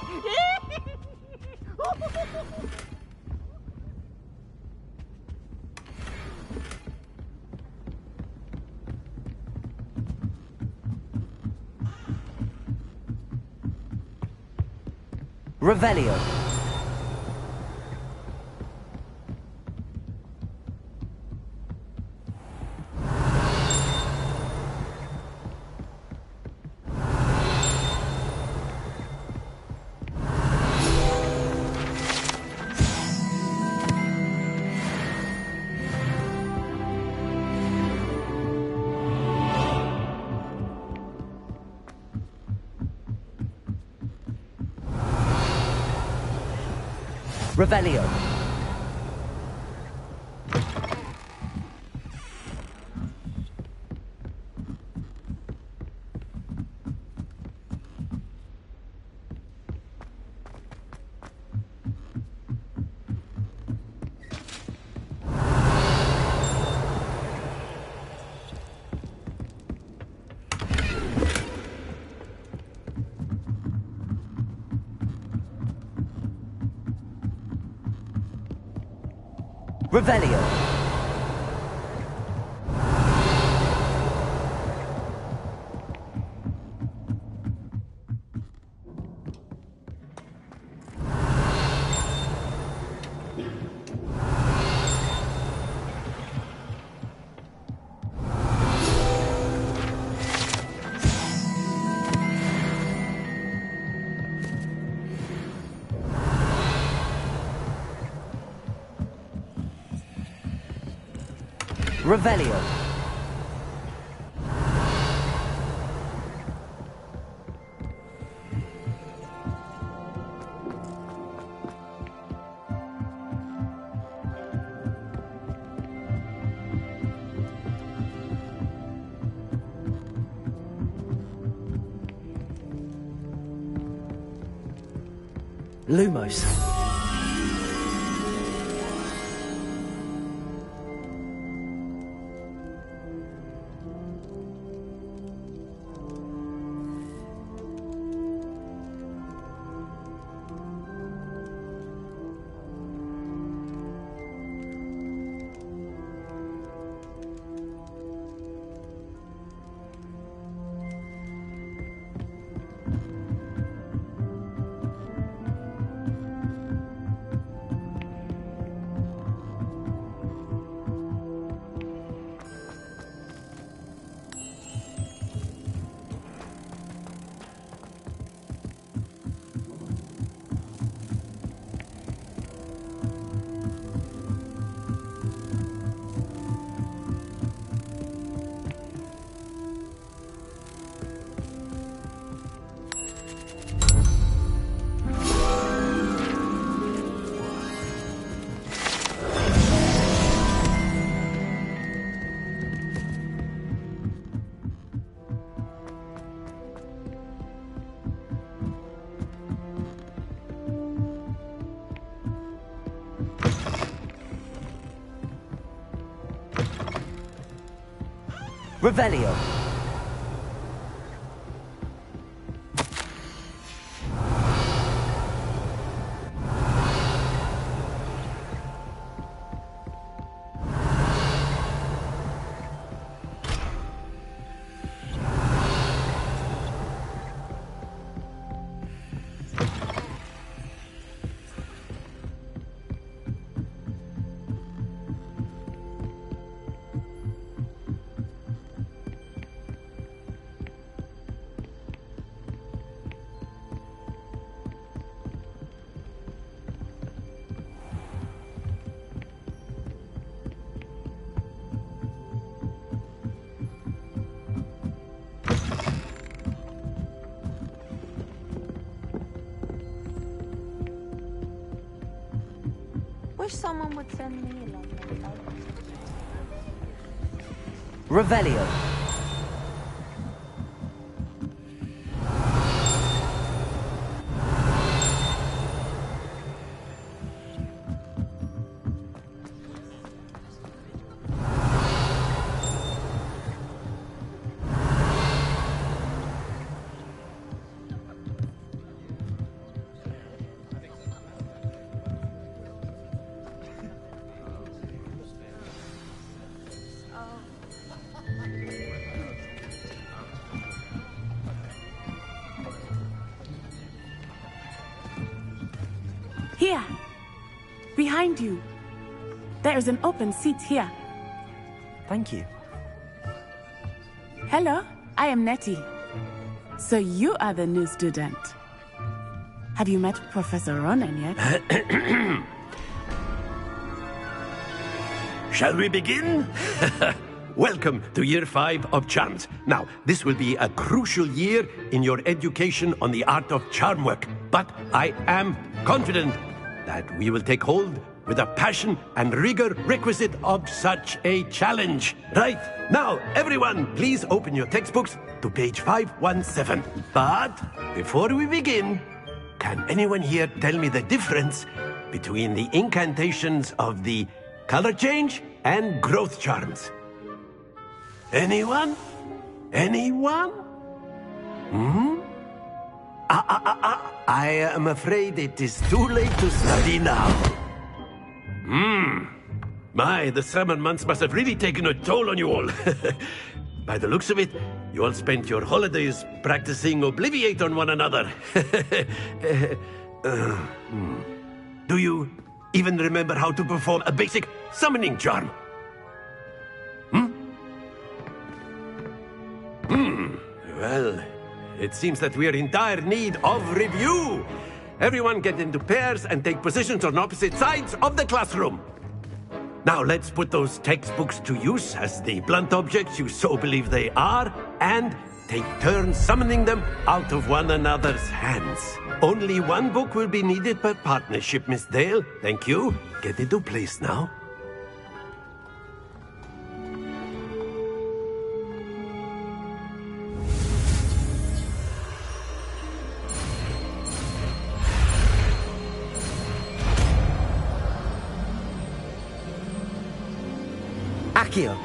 Revelio. Revelio. Revelio. Revelio. Lumos. Revelio. someone would send me a love letter. Revelio. Here. Behind you. There is an open seat here. Thank you. Hello, I am Nettie. So you are the new student. Have you met Professor Ronan yet? Shall we begin? Welcome to Year 5 of Charms. Now, this will be a crucial year in your education on the art of charm work. But I am confident that we will take hold with the passion and rigor requisite of such a challenge. Right, now, everyone, please open your textbooks to page 517. But before we begin, can anyone here tell me the difference between the incantations of the color change and growth charms? Anyone? Anyone? I am afraid it is too late to study now. My, the summer months must have really taken a toll on you all. By the looks of it, you all spent your holidays practicing Obliviate on one another. Do you even remember how to perform a basic summoning charm? Well, it seems that we are in dire need of review. Everyone get into pairs and take positions on opposite sides of the classroom. Now let's put those textbooks to use as the blunt objects you so believe they are, and take turns summoning them out of one another's hands. Only one book will be needed per partnership, Miss Dale. Thank you. Get into place now. Accio.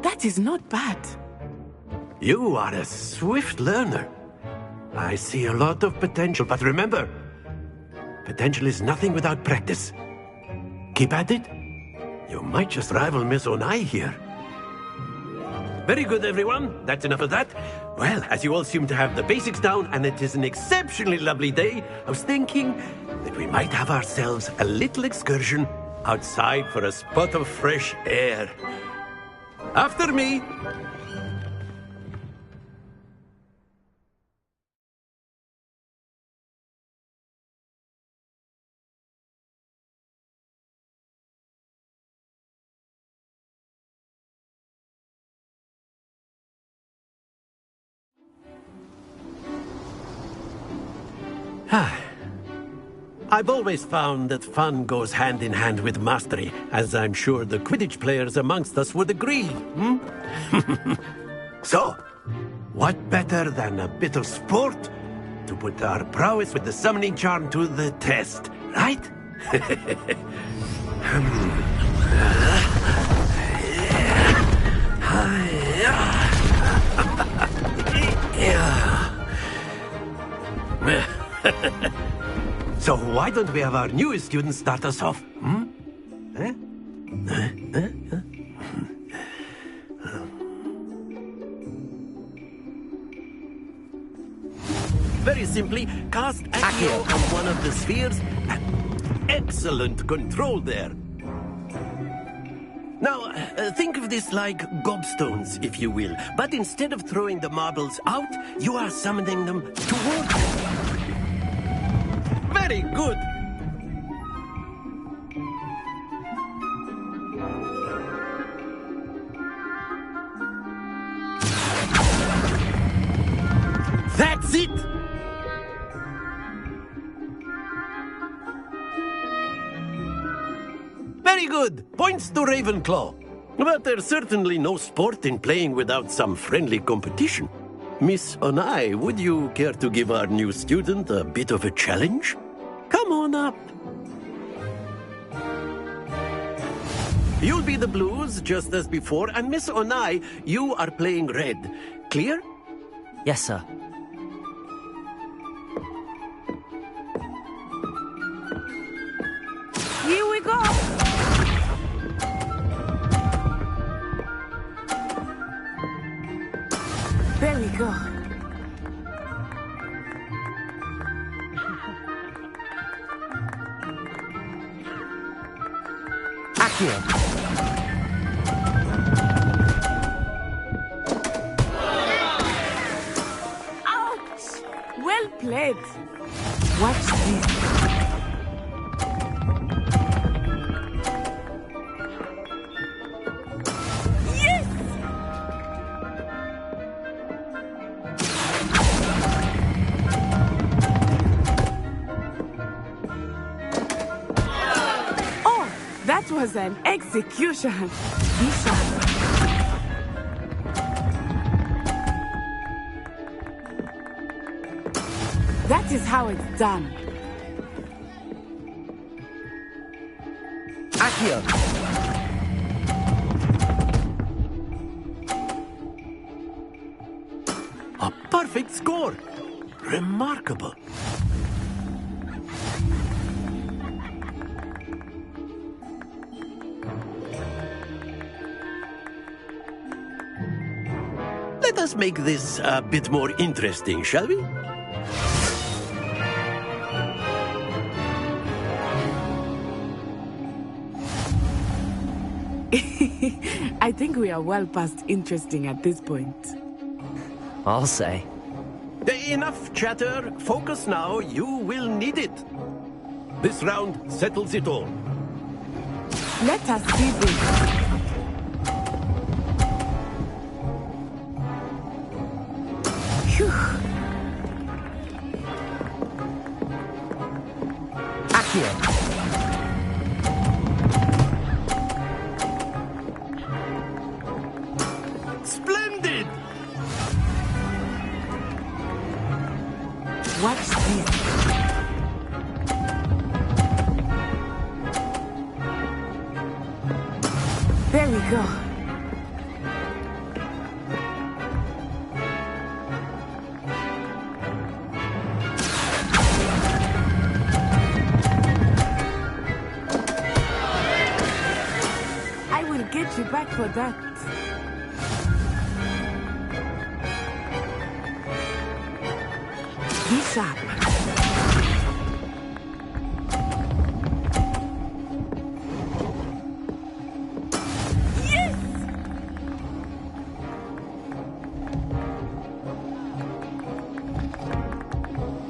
That is not bad. You are a swift learner. I see a lot of potential, but remember, potential is nothing without practice. Keep at it. You might just rival Miss Onai here. Very good, everyone. That's enough of that. Well, as you all seem to have the basics down, and it is an exceptionally lovely day, I was thinking that we might have ourselves a little excursion outside for a spot of fresh air. After me. I've always found that fun goes hand in hand with mastery, as I'm sure the Quidditch players amongst us would agree. So, what better than a bit of sport to put our prowess with the summoning charm to the test, right? So why don't we have our newest student start us off? Very simply, cast Accio on one of the spheres. Excellent control there. Now, think of this like gobstones, if you will. But instead of throwing the marbles out, you are summoning them toward you. Very good. That's it! Very good. Points to Ravenclaw. But there's certainly no sport in playing without some friendly competition. Miss Onai, would you care to give our new student a bit of a challenge? Come on up. You'll be the blues, just as before, and Miss Onai, you are playing red. Clear? Yes, sir. Here we go! There we go. Accio. Ouch! Well played. Watch this. That was an execution. Be sharp. That is how it's done. Accio. A perfect score. Remarkable. Let us make this a bit more interesting, shall we? I think we are well past interesting at this point. I'll say. Enough chatter. Focus now. You will need it. This round settles it all. Let us see this. Accio. Splendid! Watch this. There we go. I will get you back for that. Be sharp. Yes!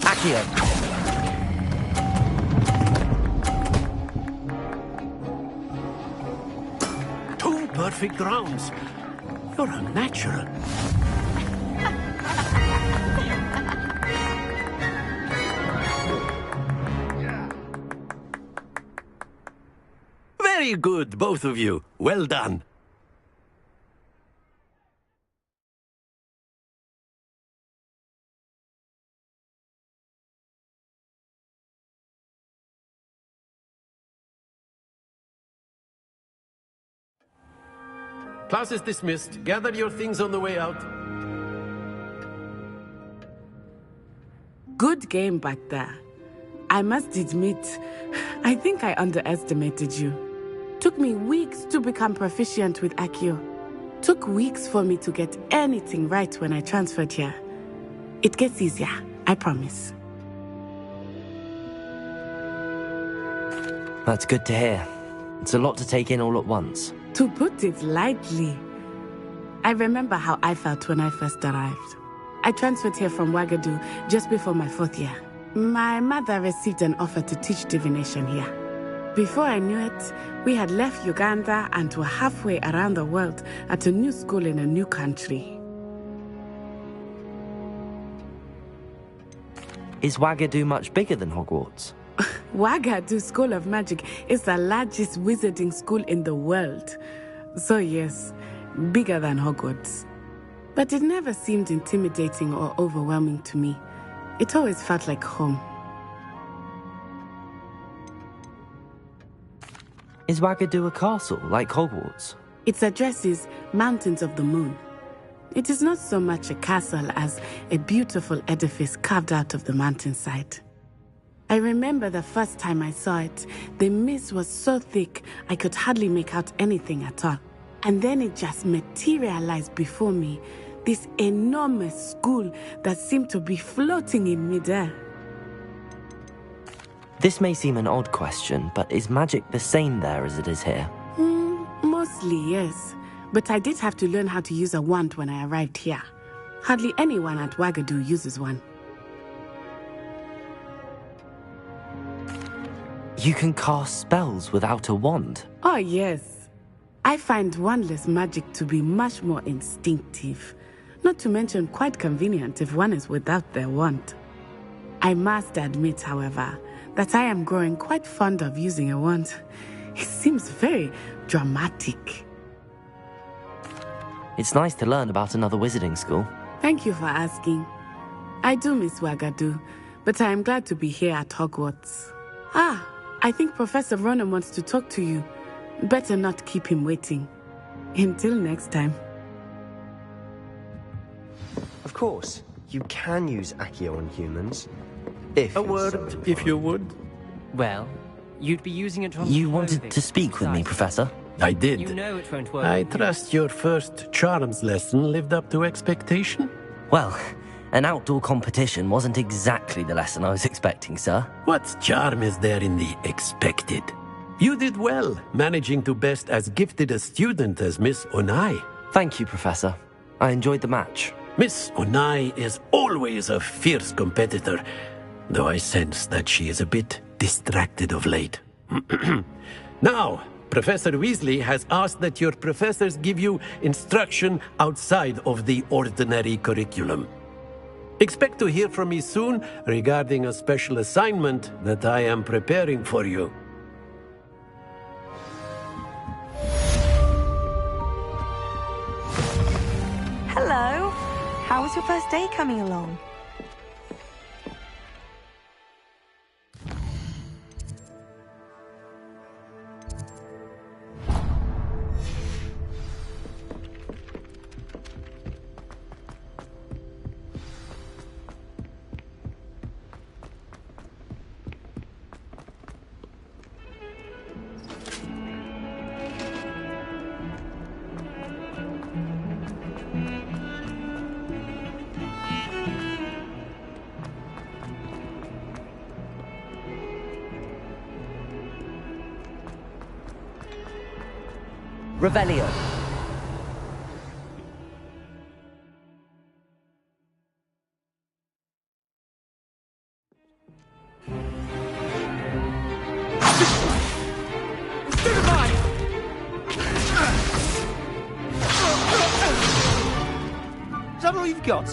Accio. Two perfect rounds. You're a natural. Very good, both of you. Well done. Class is dismissed. Gather your things on the way out. Good game back there. I must admit, I think I underestimated you. Took me weeks to become proficient with Accio. Took weeks for me to get anything right when I transferred here. It gets easier, I promise. That's good to hear. It's a lot to take in all at once. To put it lightly, I remember how I felt when I first arrived. I transferred here from Wagadu just before my 4th year. My mother received an offer to teach divination here. Before I knew it, we had left Uganda and were halfway around the world at a new school in a new country. Is Wagadu much bigger than Hogwarts? Wagadu School of Magic is the largest wizarding school in the world. So yes, bigger than Hogwarts. But it never seemed intimidating or overwhelming to me. It always felt like home. Is Wagadu a castle, like Hogwarts? Its address is Mountains of the Moon. It is not so much a castle as a beautiful edifice carved out of the mountainside. I remember the first time I saw it, the mist was so thick I could hardly make out anything at all. And then it just materialized before me, this enormous school that seemed to be floating in midair. This may seem an odd question, but is magic the same there as it is here? Mostly, yes. But I did have to learn how to use a wand when I arrived here. Hardly anyone at Wagadu uses one. You can cast spells without a wand? Oh, yes. I find wandless magic to be much more instinctive. Not to mention quite convenient if one is without their wand. I must admit, however, that I am growing quite fond of using a wand. It seems very dramatic. It's nice to learn about another wizarding school. Thank you for asking. I do miss Wagadu, but I am glad to be here at Hogwarts. I think Professor Ronan wants to talk to you. Better not keep him waiting. Until next time. Of course, you can use Accio on humans. If a word, if you would. Well, you'd be using it on You wanted to speak with me, Professor? I did. You know it won't work. I trust your first charms lesson lived up to expectation? Well, an outdoor competition wasn't exactly the lesson I was expecting, sir. What charm is there in the expected? You did well, managing to best as gifted a student as Miss Onai. Thank you, Professor. I enjoyed the match. Miss Onai is always a fierce competitor, though I sense that she is a bit distracted of late. Now, Professor Weasley has asked that your professors give you instruction outside of the ordinary curriculum. Expect to hear from me soon regarding a special assignment that I am preparing for you. Hello. How was your first day coming along? Revelio. Is that all you've got?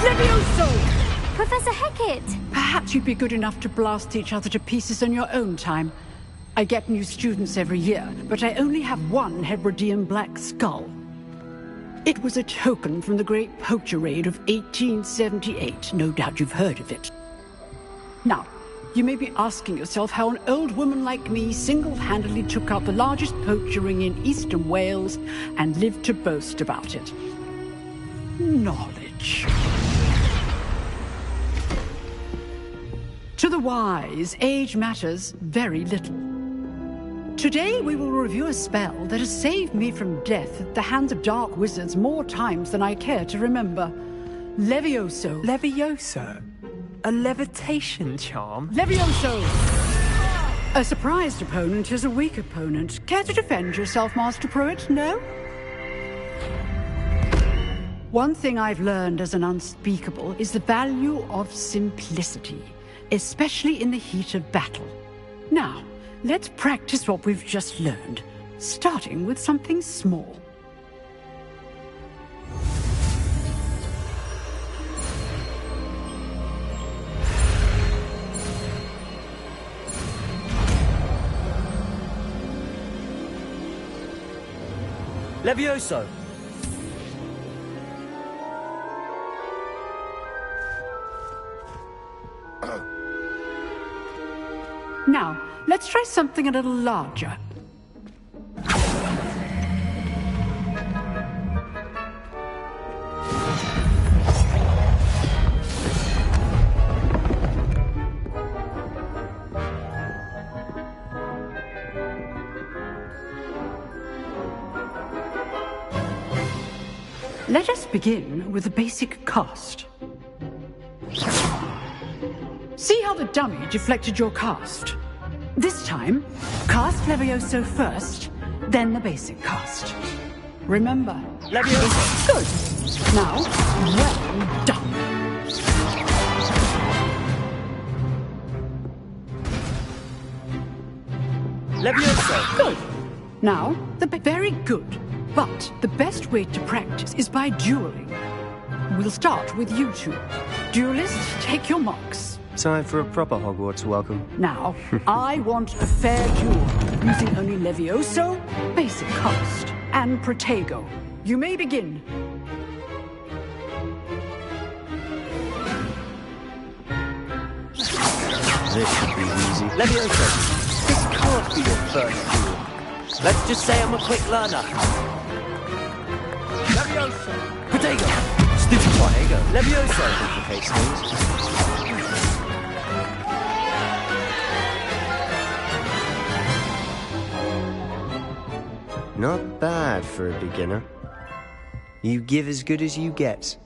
Levioso! Professor Hecat! Perhaps you'd be good enough to blast each other to pieces on your own time. I get new students every year, but I only have one Hebridean black skull. It was a token from the Great Poacher Raid of 1878. No doubt you've heard of it. Now, you may be asking yourself how an old woman like me single-handedly took out the largest poacher ring in eastern Wales and lived to boast about it. Knowledge. To the wise, age matters very little. Today we will review a spell that has saved me from death at the hands of dark wizards more times than I care to remember. Levioso. Levioso? A levitation charm? Levioso! A surprised opponent is a weak opponent. Care to defend yourself, Master Pruitt? No? One thing I've learned as an unspeakable is the value of simplicity, especially in the heat of battle. Now, let's practice what we've just learned, starting with something small. Levioso! Now, let's try something a little larger. Let us begin with the basic cast. See how the dummy deflected your cast? This time, cast Levioso first, then the basic cast. Remember, Levioso. Good. Now, well done. Levioso! Good. Now, very good. But the best way to practice is by dueling. We'll start with you two. Duelists, take your marks. Time for a proper Hogwarts welcome. Now, I want a fair duel, using only Levioso, basic cast, and Protego. You may begin. This should be easy. Levioso, this can't be your first duel. Let's just say I'm a quick learner. Levioso! Protego! Stupid Protego! Levioso! Complicates things. Not bad for a beginner. You give as good as you get.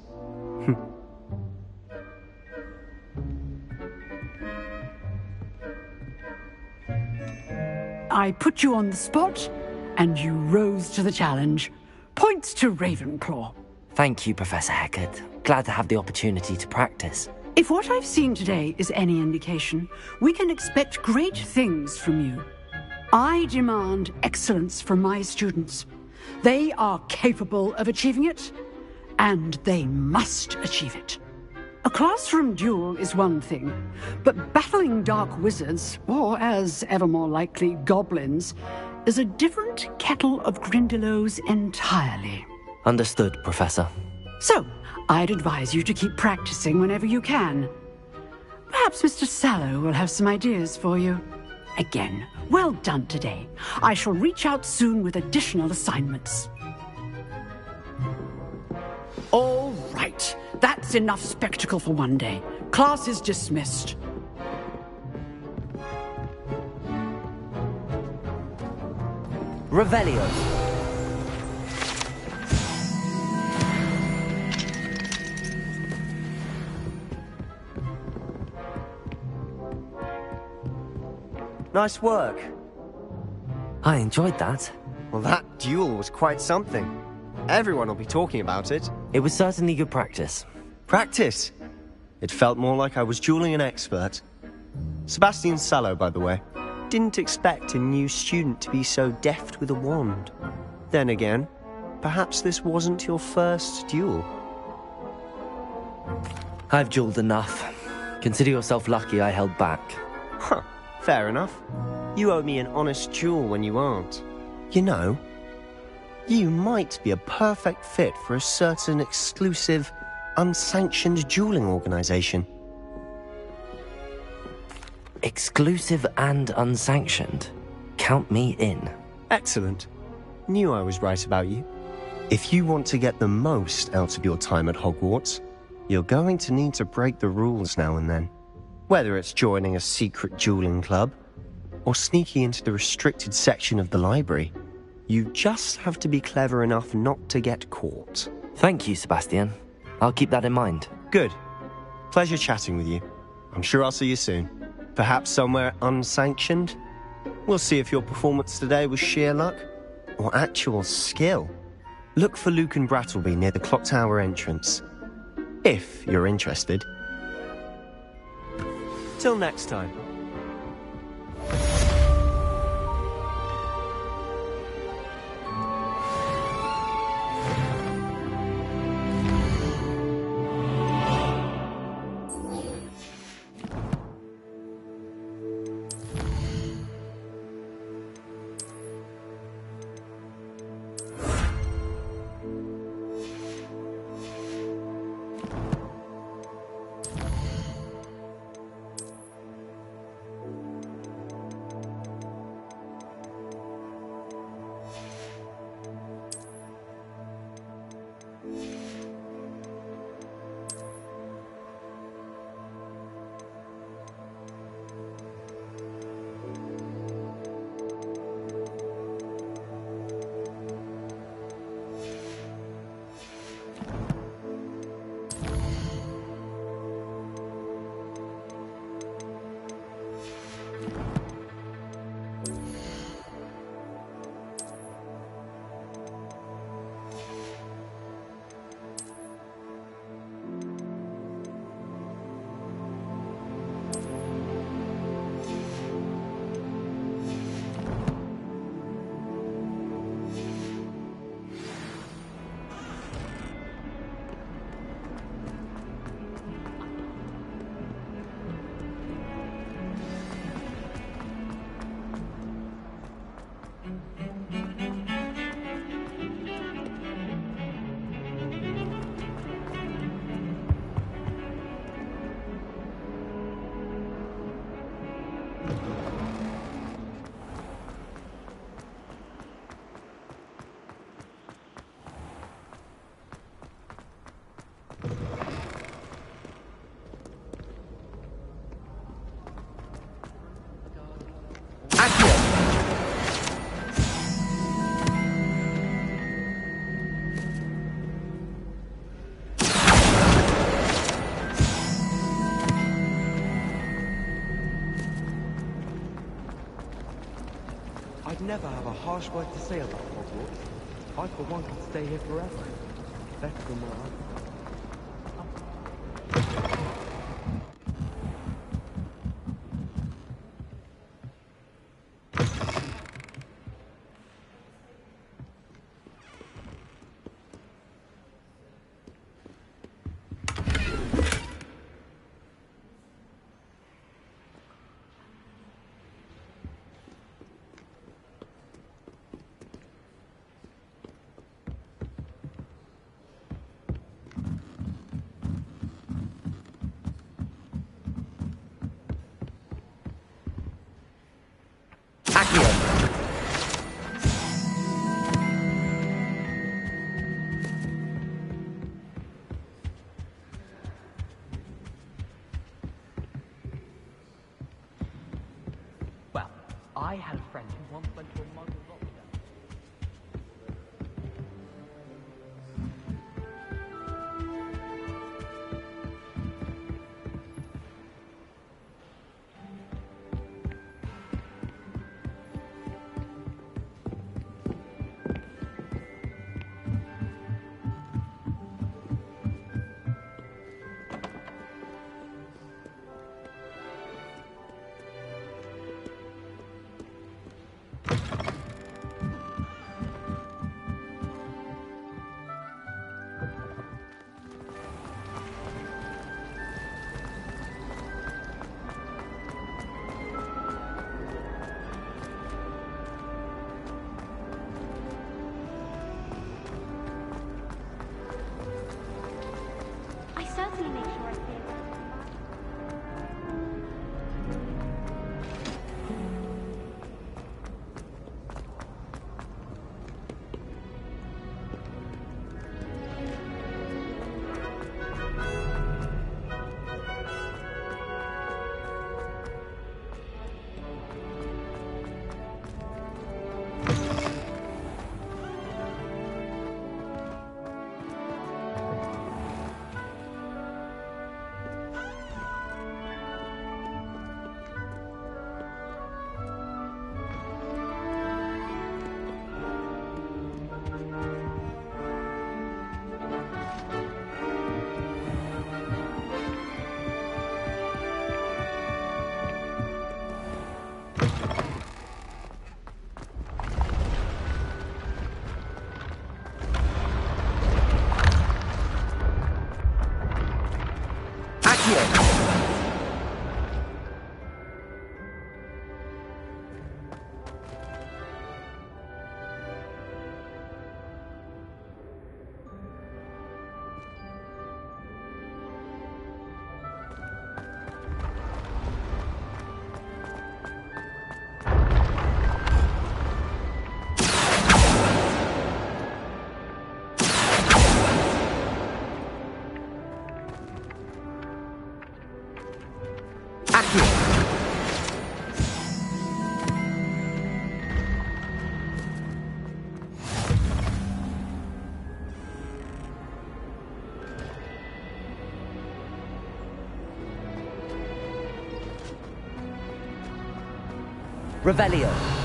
I put you on the spot, and you rose to the challenge. Points to Ravenclaw. Thank you, Professor Hecat. Glad to have the opportunity to practice. If what I've seen today is any indication, we can expect great things from you. I demand excellence from my students. They are capable of achieving it, and they must achieve it. A classroom duel is one thing, but battling dark wizards, or as ever more likely, goblins, is a different kettle of Grindylows entirely. Understood, Professor. So, I'd advise you to keep practicing whenever you can. Perhaps Mr. Sallow will have some ideas for you. Again, well done today. I shall reach out soon with additional assignments. All right. That's enough spectacle for one day. Class is dismissed. Revelio. Nice work. I enjoyed that. Well, that duel was quite something. Everyone will be talking about it. It was certainly good practice. Practice? It felt more like I was dueling an expert. Sebastian Sallow, by the way. Didn't expect a new student to be so deft with a wand. Then again, perhaps this wasn't your first duel. I've dueled enough. Consider yourself lucky I held back. Huh, fair enough. You owe me an honest duel when you aren't. You know, you might be a perfect fit for a certain exclusive, unsanctioned dueling organization. Exclusive and unsanctioned? Count me in. Excellent. Knew I was right about you. If you want to get the most out of your time at Hogwarts, you're going to need to break the rules now and then. Whether it's joining a secret dueling club, or sneaking into the restricted section of the library, you just have to be clever enough not to get caught. Thank you, Sebastian. I'll keep that in mind. Good. Pleasure chatting with you. I'm sure I'll see you soon. Perhaps somewhere unsanctioned? We'll see if your performance today was sheer luck or actual skill. Look for Luke and Brattleby near the clock tower entrance, if you're interested. Till next time. I'd never have a harsh word to say about Hogwarts. I, for one, could stay here forever. Better than where I'm. Well, I had a friend who once went to a muggle lockdown. I certainly make sure I stay away. Revelio.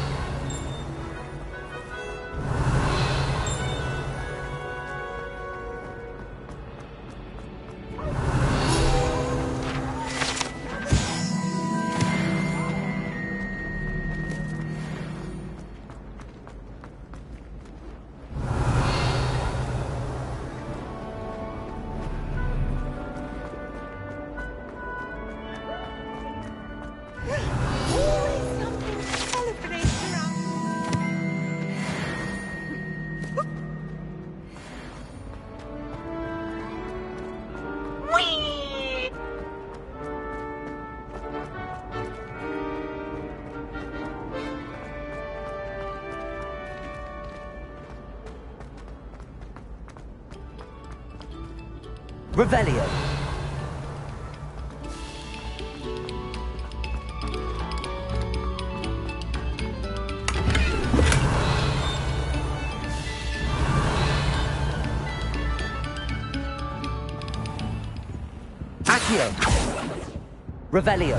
Revelio. Accio. Revelio.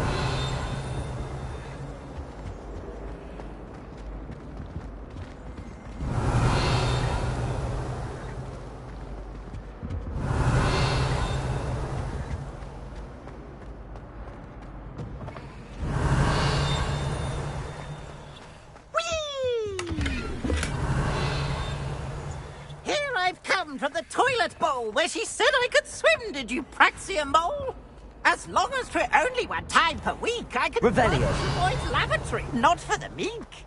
from the toilet bowl where she said I could swim, did you praxia mole? As long as for only one time per week, I could Revelio. work the boys' lavatory, not for the meek.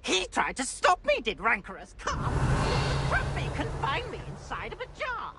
He tried to stop me, did rancorous calf. Trap me, confine me inside of a jar.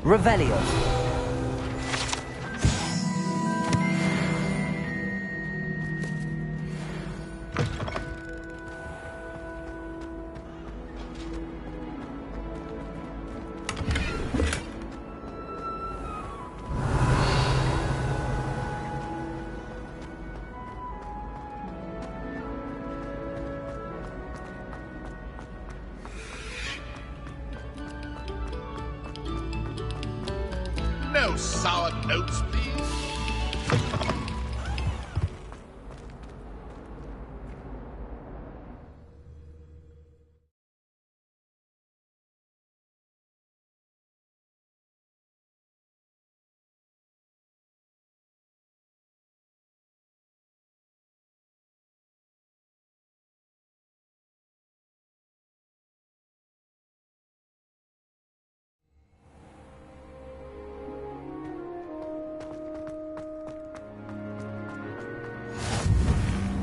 Revelio. No sour notes, please.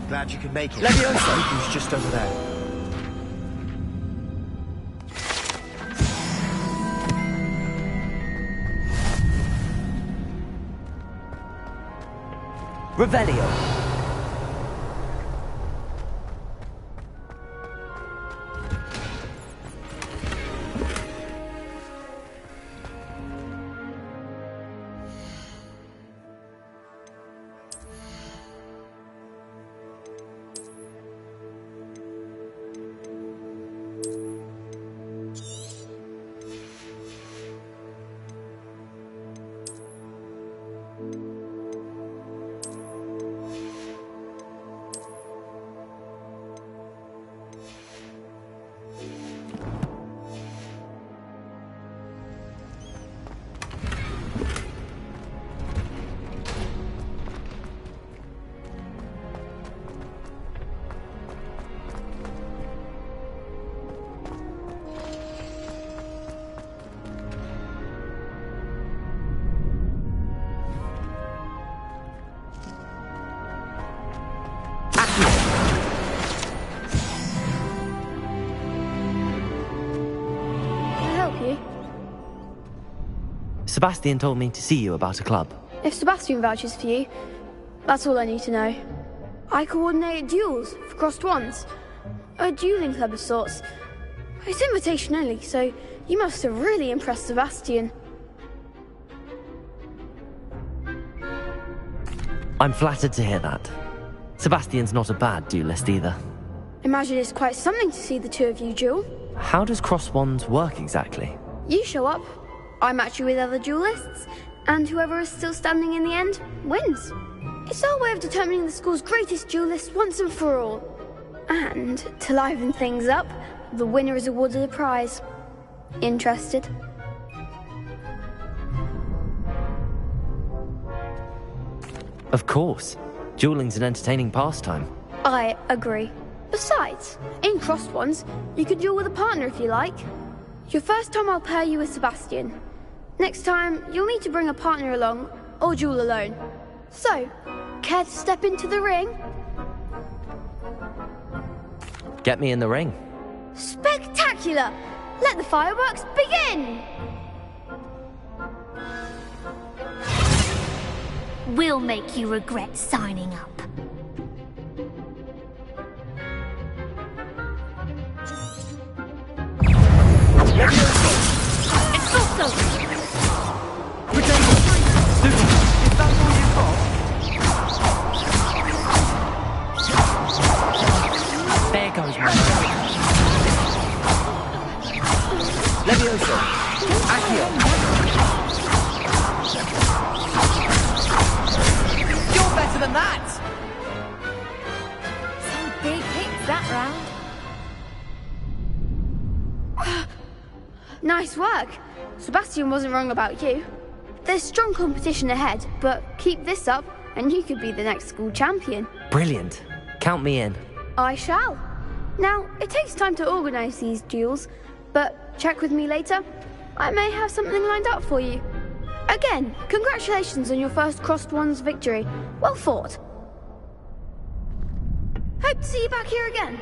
Glad you could make it. Leviosa! Who's just over there? Revelio. Sebastian told me to see you about a club. If Sebastian vouches for you, that's all I need to know. I coordinate duels for crossed wands. A dueling club of sorts. It's invitation only, so you must have really impressed Sebastian. I'm flattered to hear that. Sebastian's not a bad duelist either. Imagine it's quite something to see the two of you duel. How does cross wands work exactly? You show up, I match you with other duelists, and whoever is still standing in the end wins. It's our way of determining the school's greatest duelist once and for all. And, to liven things up, the winner is awarded a prize. Interested? Of course. Dueling's an entertaining pastime. I agree. Besides, in crossed ones, you could duel with a partner if you like. Your first time I'll pair you with Sebastian. Next time, you'll need to bring a partner along, or duel alone. So, care to step into the ring? Get me in the ring. Spectacular! Let the fireworks begin! We'll make you regret signing up. It's also... Pretend Super, is that all you've got? There goes my Levioso. Accio. You're better than that! Some big hits that round. Nice work. Sebastian wasn't wrong about you. There's strong competition ahead, but keep this up and you could be the next school champion. Brilliant. Count me in. I shall. Now, it takes time to organise these duels, but check with me later. I may have something lined up for you. Again, congratulations on your first Crossed Ones victory. Well fought. Hope to see you back here again.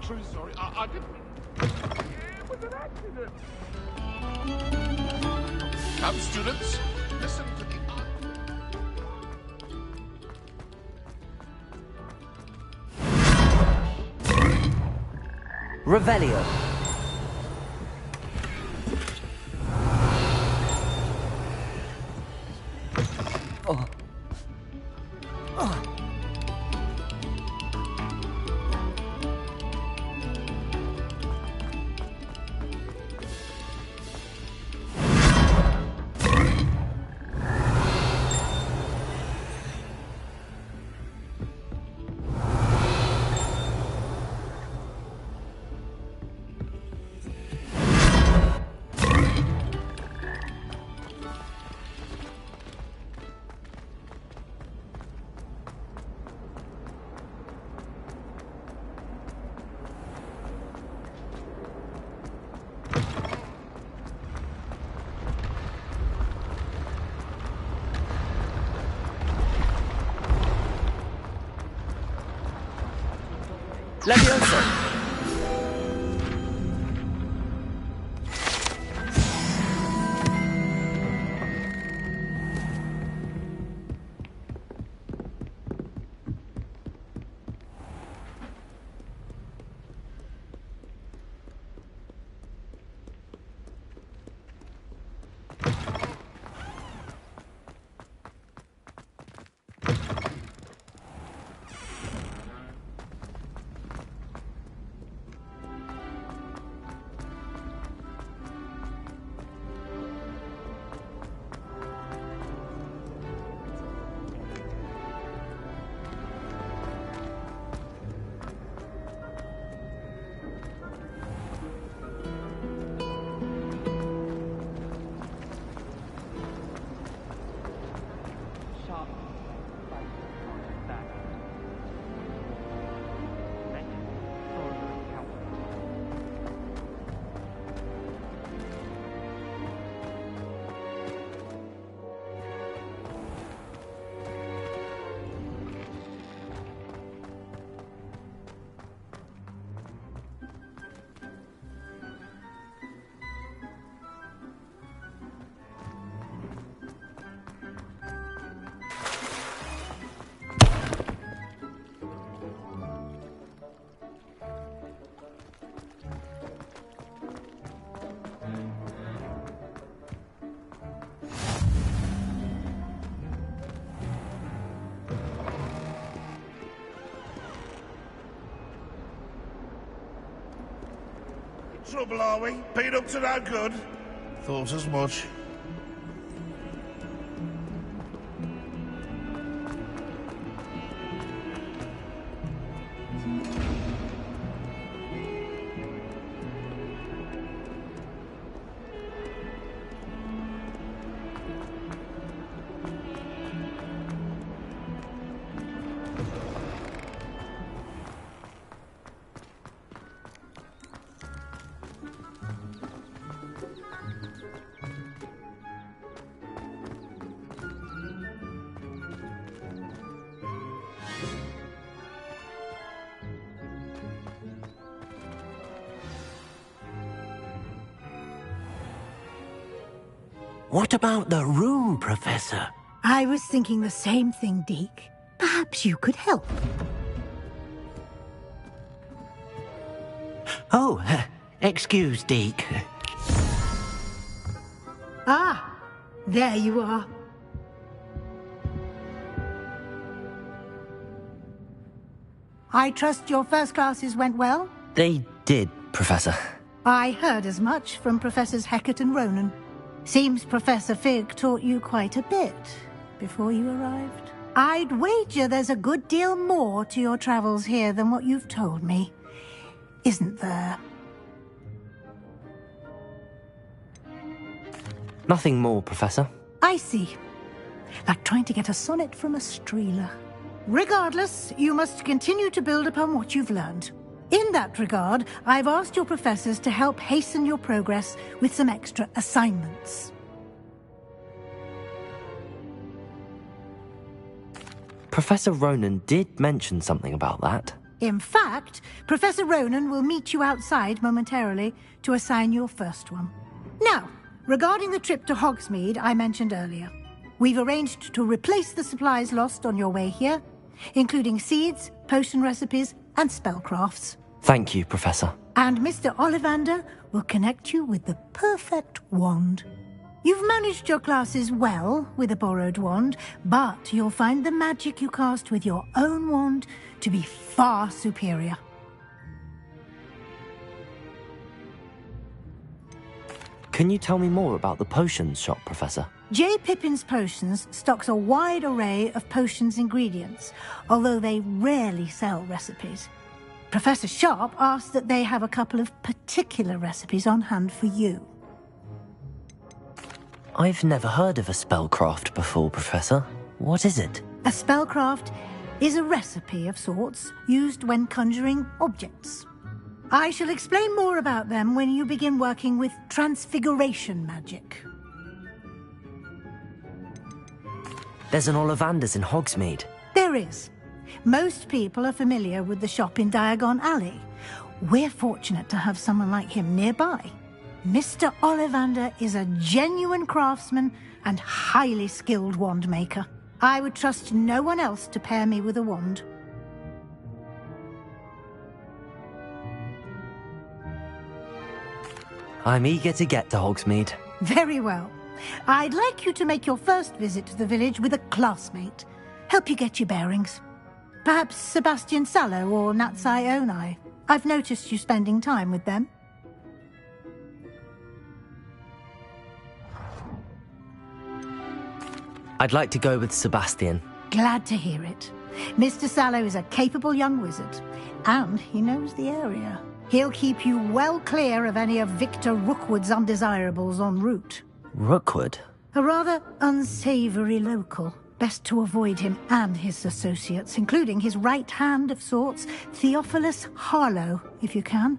truly sorry. I didn't... It was an accident. Come, students. Listen to the... Revelio. Oh. Oh. Levioso! Trouble, are we? Been up to no good? Thought as much. What about the room, Professor? I was thinking the same thing, Deke. Perhaps you could help. Oh, excuse, Deke. Ah, there you are. I trust your first classes went well? They did, Professor. I heard as much from Professors Hecat and Ronan. Seems Professor Fig taught you quite a bit before you arrived. I'd wager there's a good deal more to your travels here than what you've told me. Isn't there? Nothing more, Professor. I see. Like trying to get a sonnet from a streeler. Regardless, you must continue to build upon what you've learned. In that regard, I've asked your professors to help hasten your progress with some extra assignments. Professor Ronan did mention something about that. In fact, Professor Ronan will meet you outside momentarily to assign your first one. Now, regarding the trip to Hogsmeade I mentioned earlier, we've arranged to replace the supplies lost on your way here, including seeds, potion recipes, and spellcrafts. Thank you, Professor. And Mr. Ollivander will connect you with the perfect wand. You've managed your classes well with a borrowed wand, but you'll find the magic you cast with your own wand to be far superior. Can you tell me more about the potions shop, Professor? J. Pippin's Potions stocks a wide array of potions ingredients, although they rarely sell recipes. Professor Sharp asked that they have a couple of particular recipes on hand for you. I've never heard of a spellcraft before, Professor. What is it? A spellcraft is a recipe of sorts used when conjuring objects. I shall explain more about them when you begin working with transfiguration magic. There's an Ollivander's in Hogsmeade. There is. Most people are familiar with the shop in Diagon Alley. We're fortunate to have someone like him nearby. Mr. Ollivander is a genuine craftsman and highly skilled wand maker. I would trust no one else to pair me with a wand. I'm eager to get to Hogsmeade. Very well. I'd like you to make your first visit to the village with a classmate. Help you get your bearings. Perhaps Sebastian Sallow or Natsai Onai. I've noticed you spending time with them. I'd like to go with Sebastian. Glad to hear it. Mr. Sallow is a capable young wizard, and he knows the area. He'll keep you well clear of any of Victor Rookwood's undesirables en route. Rookwood? A rather unsavory local. Best to avoid him and his associates, including his right hand of sorts, Theophilus Harlow, if you can.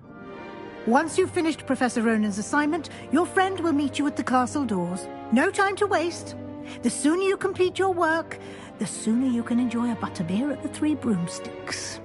Once you've finished Professor Ronan's assignment, your friend will meet you at the castle doors. No time to waste. The sooner you complete your work, the sooner you can enjoy a butterbeer at the Three Broomsticks.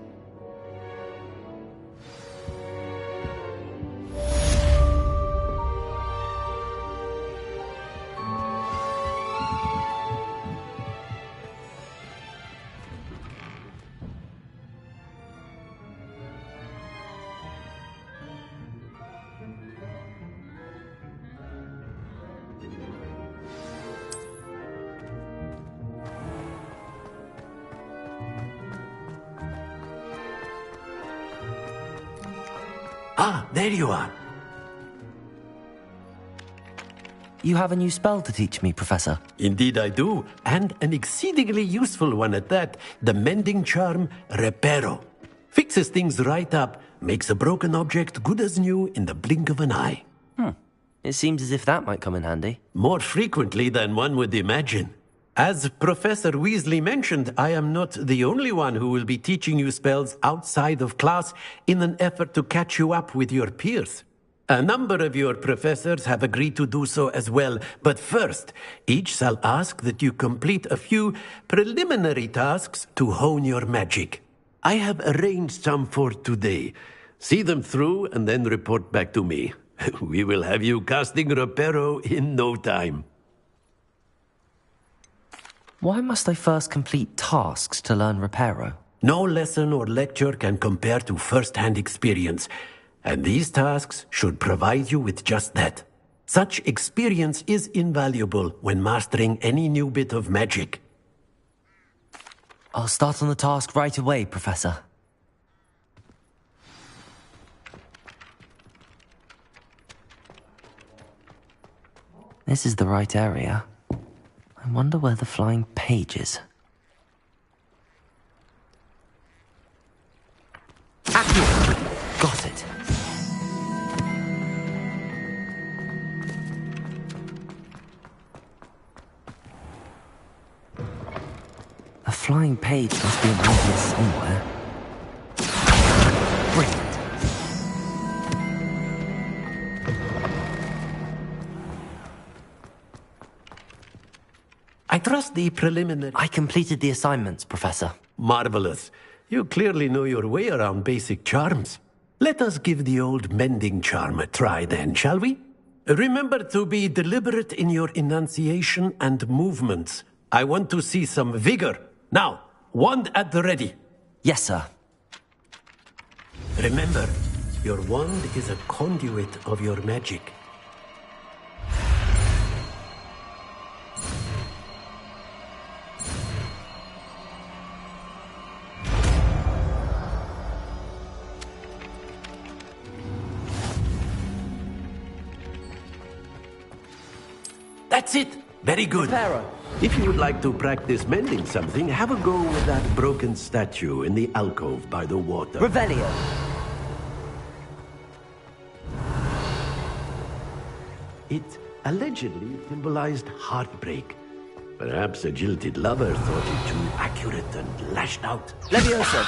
Ah, there you are. You have a new spell to teach me, Professor. Indeed I do, and an exceedingly useful one at that. The mending charm, Reparo. Fixes things right up, makes a broken object good as new in the blink of an eye. It seems as if that might come in handy. More frequently than one would imagine. As Professor Weasley mentioned, I am not the only one who will be teaching you spells outside of class in an effort to catch you up with your peers. A number of your professors have agreed to do so as well, but first, each shall ask that you complete a few preliminary tasks to hone your magic. I have arranged some for today. See them through and then report back to me. We will have you casting Reparo in no time. Why must I first complete tasks to learn Reparo? No lesson or lecture can compare to first-hand experience, and these tasks should provide you with just that. Such experience is invaluable when mastering any new bit of magic. I'll start on the task right away, Professor. This is the right area. I wonder where the flying page is. Got it. A flying page must be around here somewhere. Brilliant. I trust the preliminary... I completed the assignments, Professor. Marvelous. You clearly know your way around basic charms. Let us give the old mending charm a try then, shall we? Remember to be deliberate in your enunciation and movements. I want to see some vigor. Now, wand at the ready. Yes, sir. Remember, your wand is a conduit of your magic. That's it! Very good. If you would like to practice mending something, have a go with that broken statue in the alcove by the water. Revelio. It allegedly symbolized heartbreak. Perhaps a jilted lover thought it too accurate and lashed out. Levioso.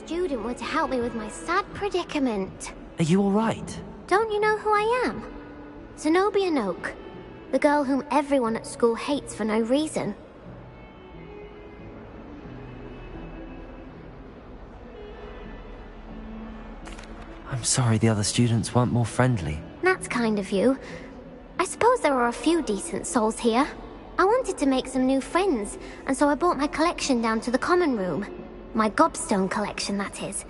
Student were to help me with my sad predicament. Are you all right? Don't you know who I am? Zenobia Noak, the girl whom everyone at school hates for no reason. I'm sorry the other students weren't more friendly. That's kind of you. I suppose there are a few decent souls here. I wanted to make some new friends, and so I brought my collection down to the common room. My gobstone collection, that is.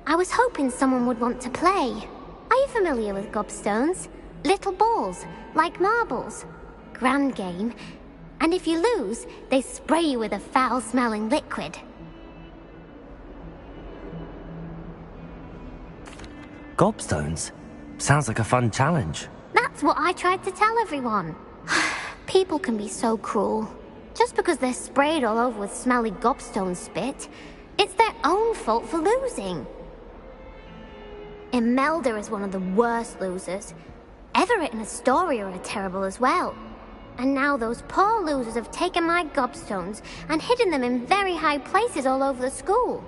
I was hoping someone would want to play. Are you familiar with gobstones? Little balls, like marbles. Grand game. And if you lose, they spray you with a foul-smelling liquid. Gobstones? Sounds like a fun challenge. That's what I tried to tell everyone. People can be so cruel. Just because they're sprayed all over with smelly gobstone spit, it's their own fault for losing. Imelda is one of the worst losers. Everett and Astoria are terrible as well. And now those poor losers have taken my gobstones and hidden them in very high places all over the school.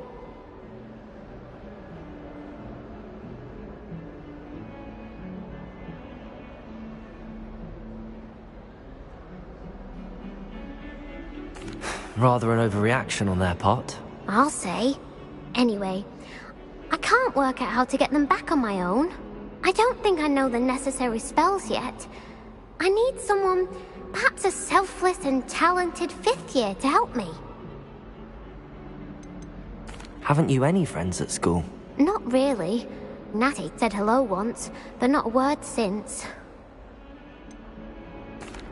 Rather an overreaction on their part. I'll say. Anyway, I can't work out how to get them back on my own. I don't think I know the necessary spells yet. I need someone, perhaps a selfless and talented 5th year to help me. Haven't you any friends at school? Not really. Natty said hello once, but not a word since.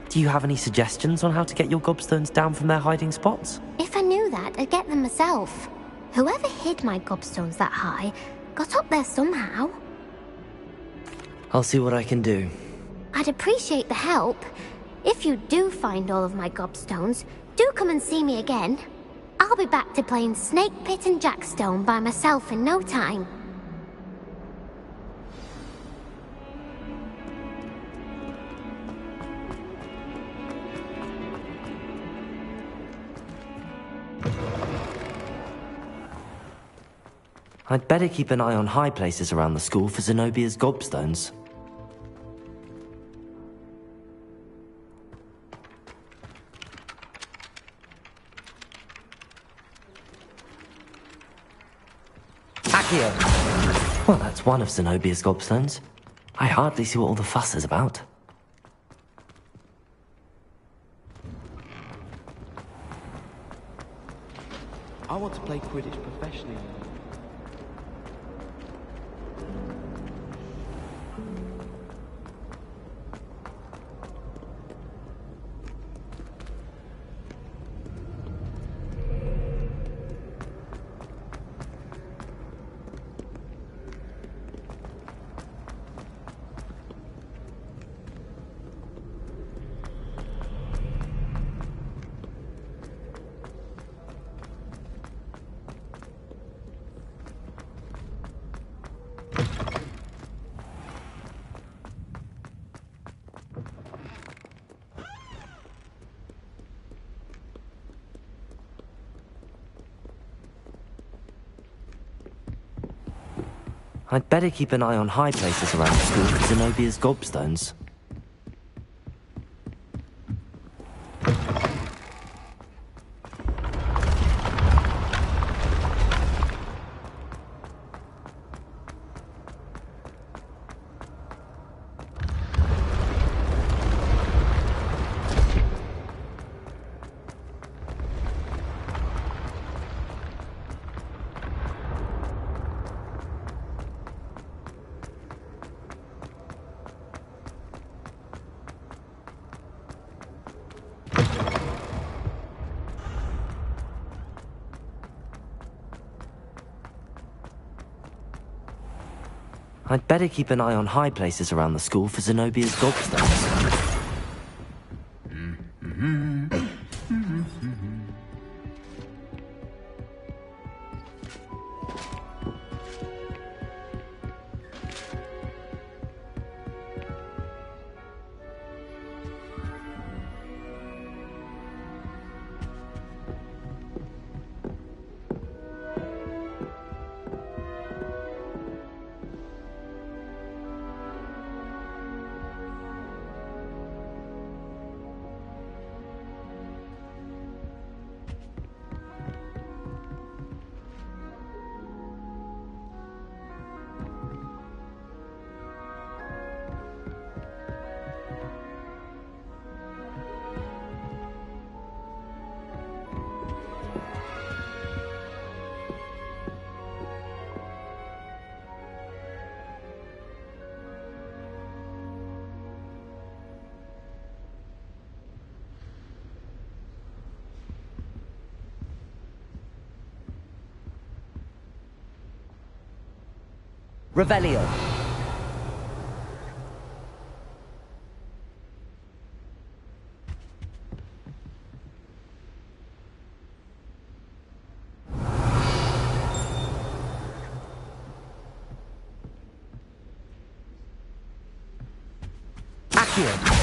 Do you have any suggestions on how to get your gobstones down from their hiding spots? If I knew that, I'd get them myself. Whoever hid my gobstones that high got up there somehow. I'll see what I can do. I'd appreciate the help. If you do find all of my gobstones, do come and see me again. I'll be back to playing Snake Pit and Jackstone by myself in no time. I'd better keep an eye on high places around the school for Zenobia's gobstones. Accio! Well, that's one of Zenobia's gobstones. I hardly see what all the fuss is about. I want to play Quidditch professionally. I'd better keep an eye on high places around the school for Zenobia's gobstones. I'd better keep an eye on high places around the school for Zenobia's gobstones. Revelio. Accio.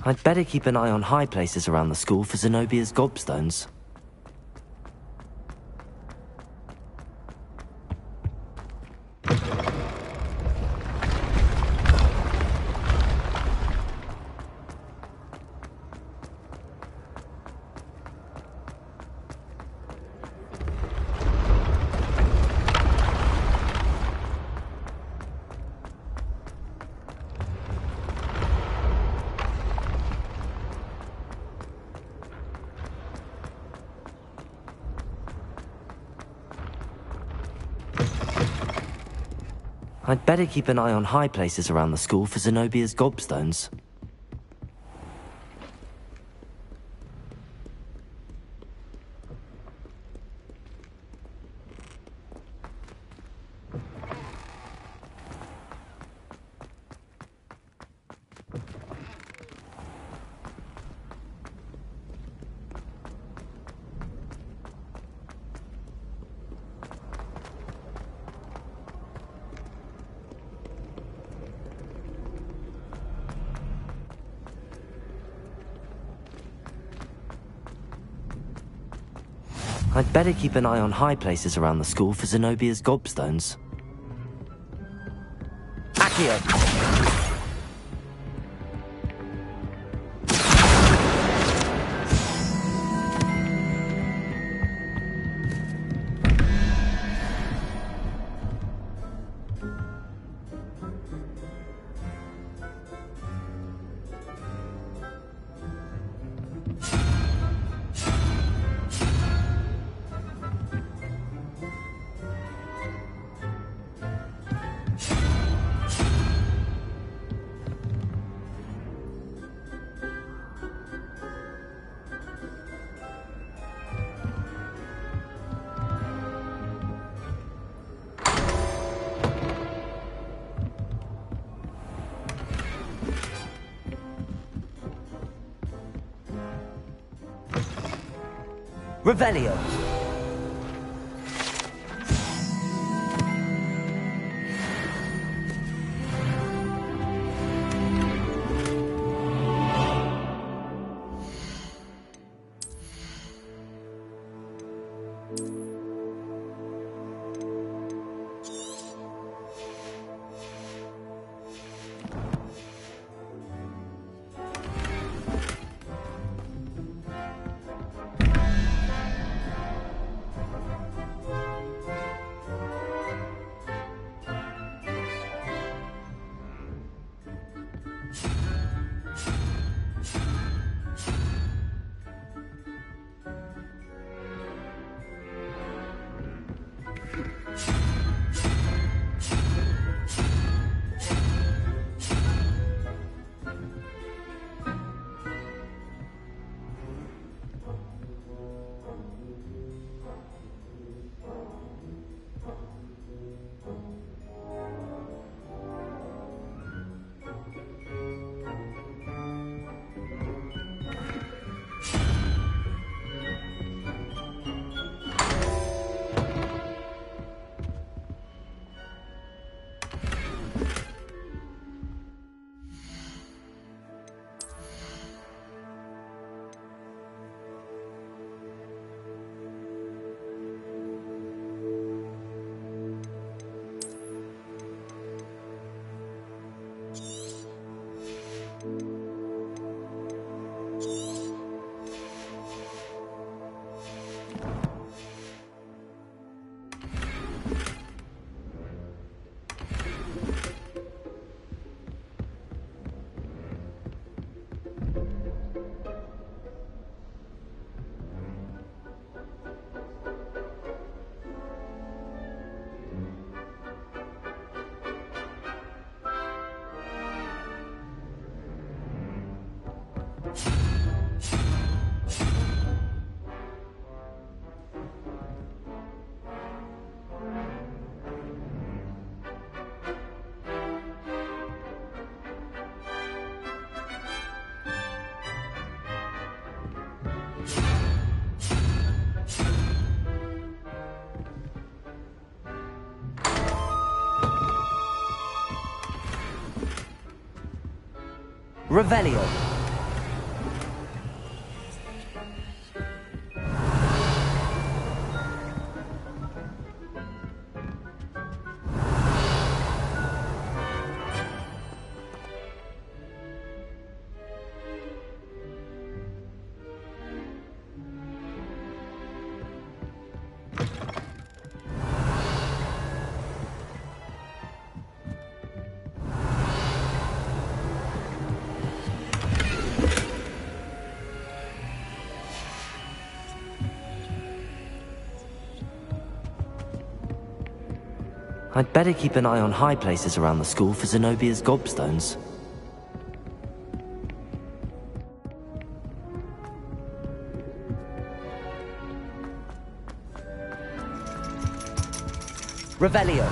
I'd better keep an eye on high places around the school for Zenobia's gobstones. I'd better keep an eye on high places around the school for Zenobia's gobstones. I'd better keep an eye on high places around the school for Zenobia's gobstones. Accio! Revelio. Revelio. I'd better keep an eye on high places around the school for Zenobia's gobstones. Revelio.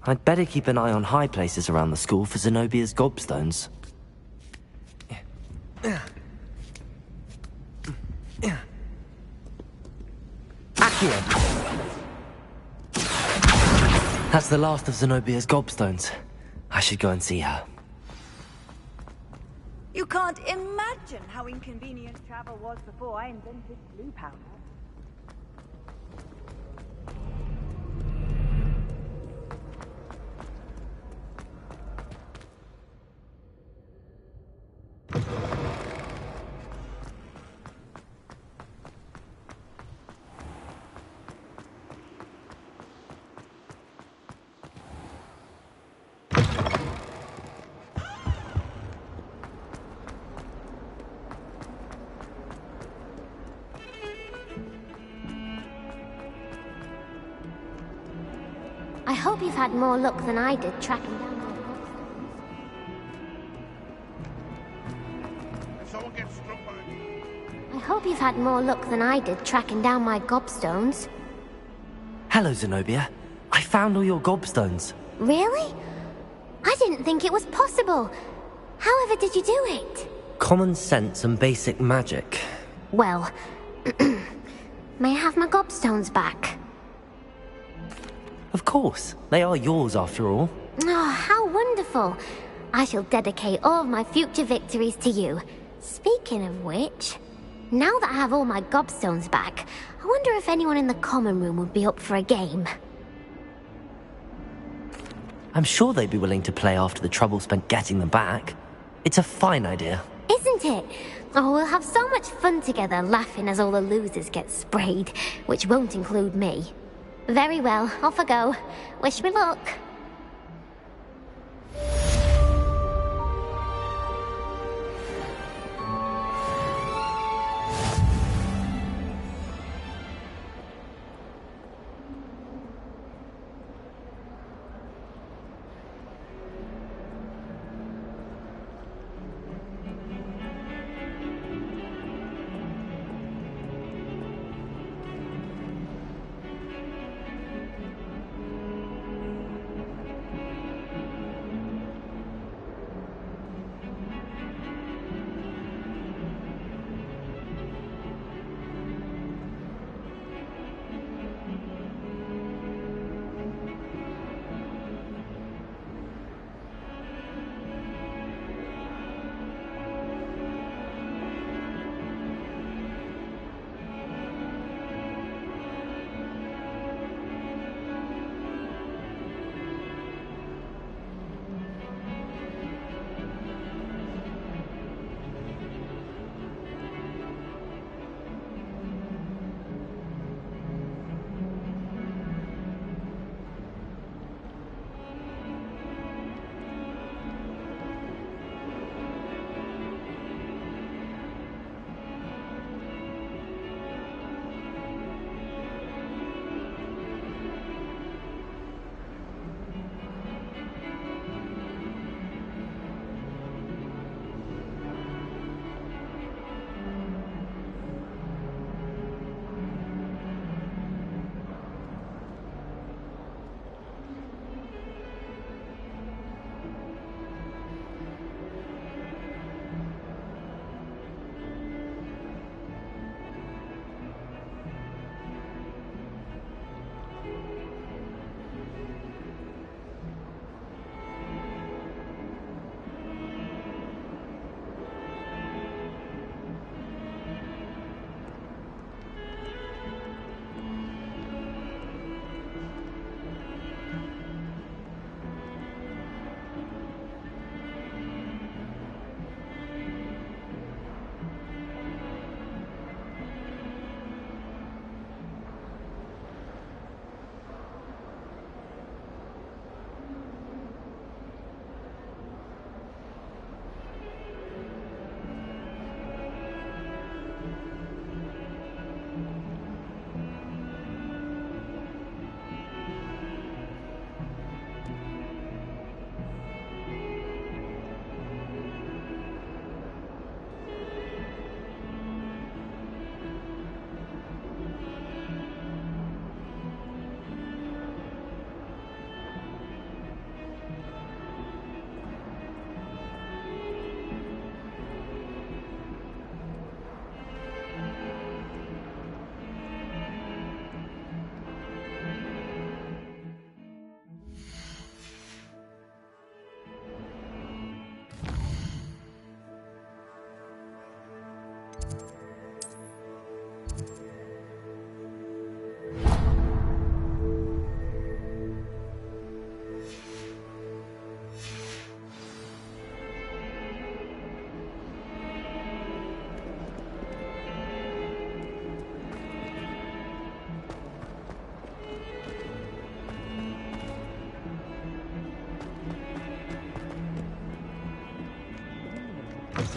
I'd better keep an eye on high places around the school for Zenobia's gobstones. Accio! That's the last of Zenobia's gobstones. I should go and see her. You can't imagine how inconvenient travel was before I invented blue powder. I hope you've had more luck than I did tracking down Someone gets struck by... I hope you've had more luck than I did tracking down my gobstones. Hello, Zenobia. I found all your gobstones. Really? I didn't think it was possible. However did you do it? Common sense and basic magic. Well, may I have my gobstones back? Of course. They are yours after all. Oh, how wonderful. I shall dedicate all of my future victories to you. Speaking of which, now that I have all my gobstones back, I wonder if anyone in the common room would be up for a game. I'm sure they'd be willing to play after the trouble spent getting them back. It's a fine idea. Isn't it? Oh, we'll have so much fun together laughing as all the losers get sprayed, which won't include me. Very well, off I go. Wish me luck.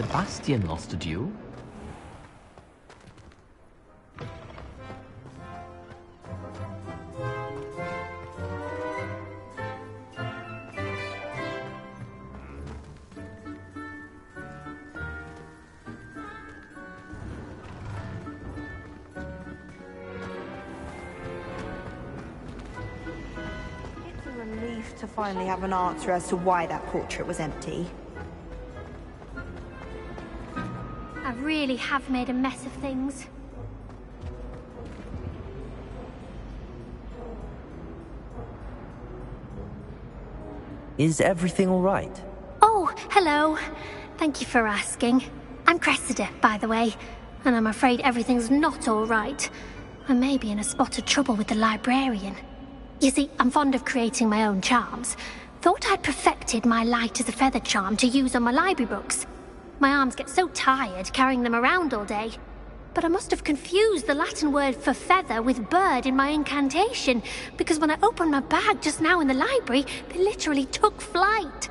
Sebastian lost a duel? It's a relief to finally have an answer as to why that portrait was empty. I really have made a mess of things. Is everything all right? Oh, hello. Thank you for asking. I'm Cressida, by the way, and I'm afraid everything's not all right. I may be in a spot of trouble with the librarian. You see, I'm fond of creating my own charms. Thought I'd perfected my light as a feather charm to use on my library books. My arms get so tired carrying them around all day. But I must have confused the Latin word for feather with bird in my incantation, because when I opened my bag just now in the library, they literally took flight.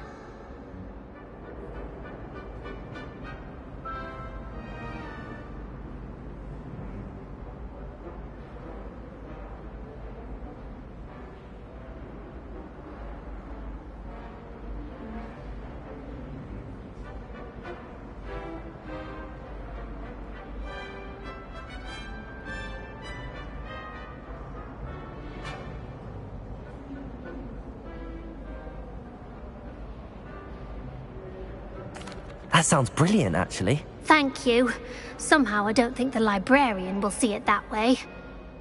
That sounds brilliant, actually. Thank you. Somehow I don't think the librarian will see it that way.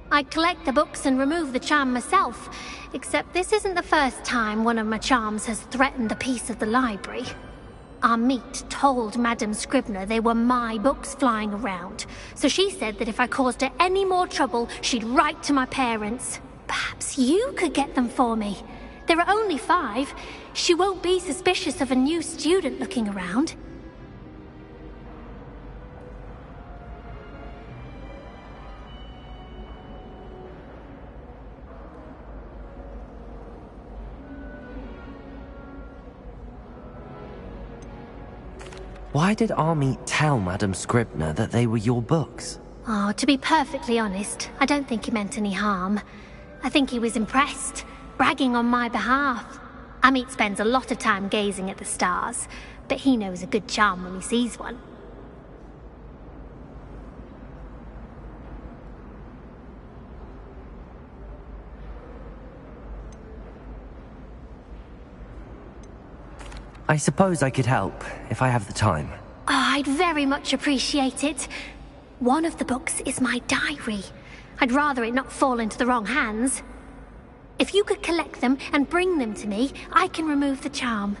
I collect the books and remove the charm myself, except this isn't the first time one of my charms has threatened the peace of the library. Our meet told Madame Scribner they were my books flying around, so she said that if I caused her any more trouble, she'd write to my parents. Perhaps you could get them for me. There are only 5. She won't be suspicious of a new student looking around. Why did Army tell Madame Scribner that they were your books? Oh, to be perfectly honest, I don't think he meant any harm. I think he was impressed, bragging on my behalf. Amit spends a lot of time gazing at the stars, but he knows a good charm when he sees one. I suppose I could help, if I have the time. Oh, I'd very much appreciate it. One of the books is my diary. I'd rather it not fall into the wrong hands. If you could collect them and bring them to me, I can remove the charm.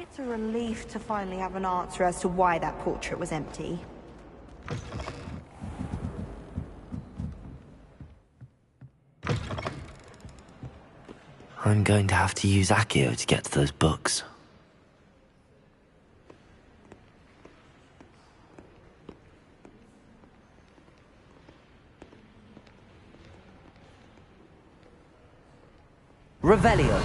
It's a relief to finally have an answer as to why that portrait was empty. I'm going to have to use Accio to get to those books. Revelio.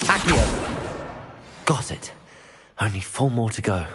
Accio. Got it. Only 4 more to go.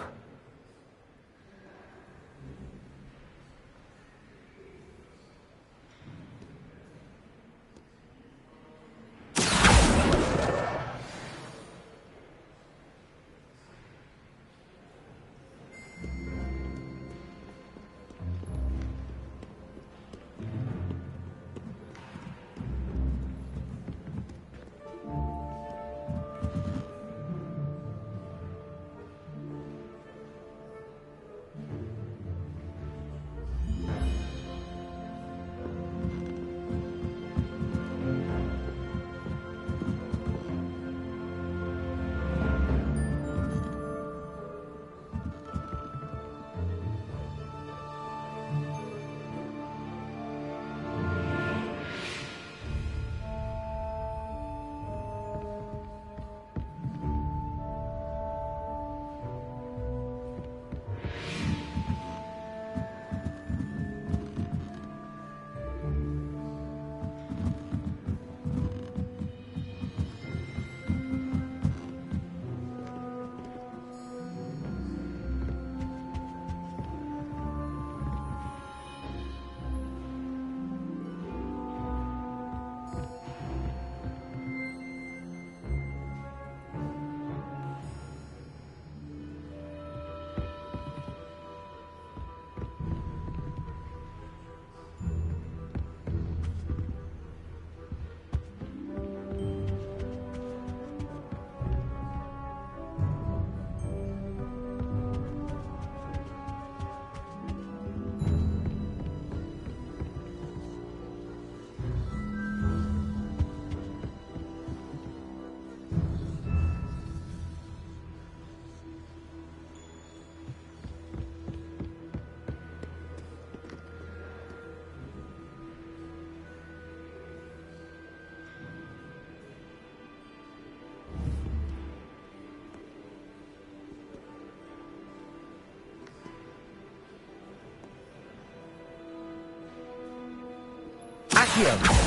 Accio!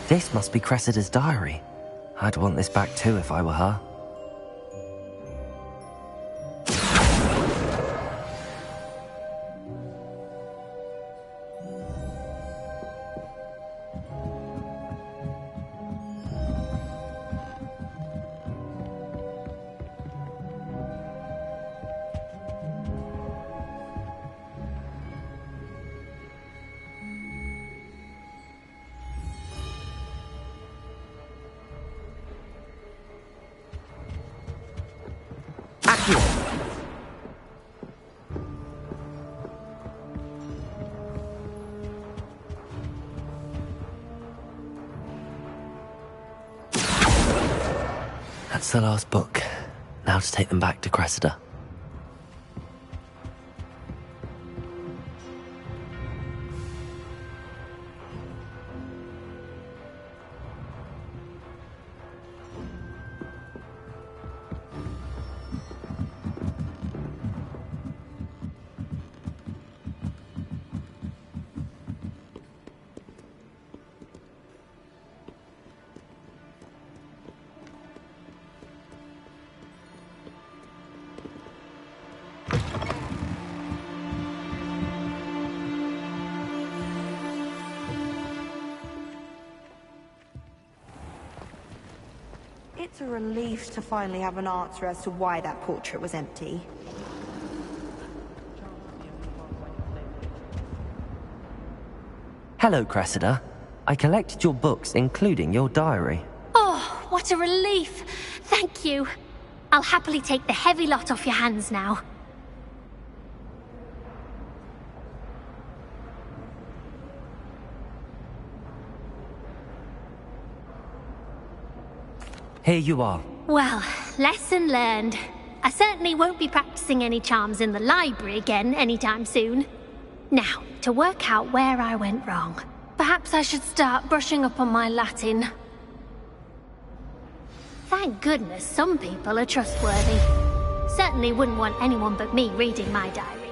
This must be Cressida's diary. I'd want this back too if I were her. That's the last book. Now to take them back to Cressida. It's a relief to finally have an answer as to why that portrait was empty. Hello, Cressida. I collected your books, including your diary. Oh, what a relief! Thank you. I'll happily take the heavy lot off your hands now. Here you are. Well, lesson learned. I certainly won't be practicing any charms in the library again anytime soon. Now, to work out where I went wrong. Perhaps I should start brushing up on my Latin. Thank goodness some people are trustworthy. Certainly wouldn't want anyone but me reading my diary.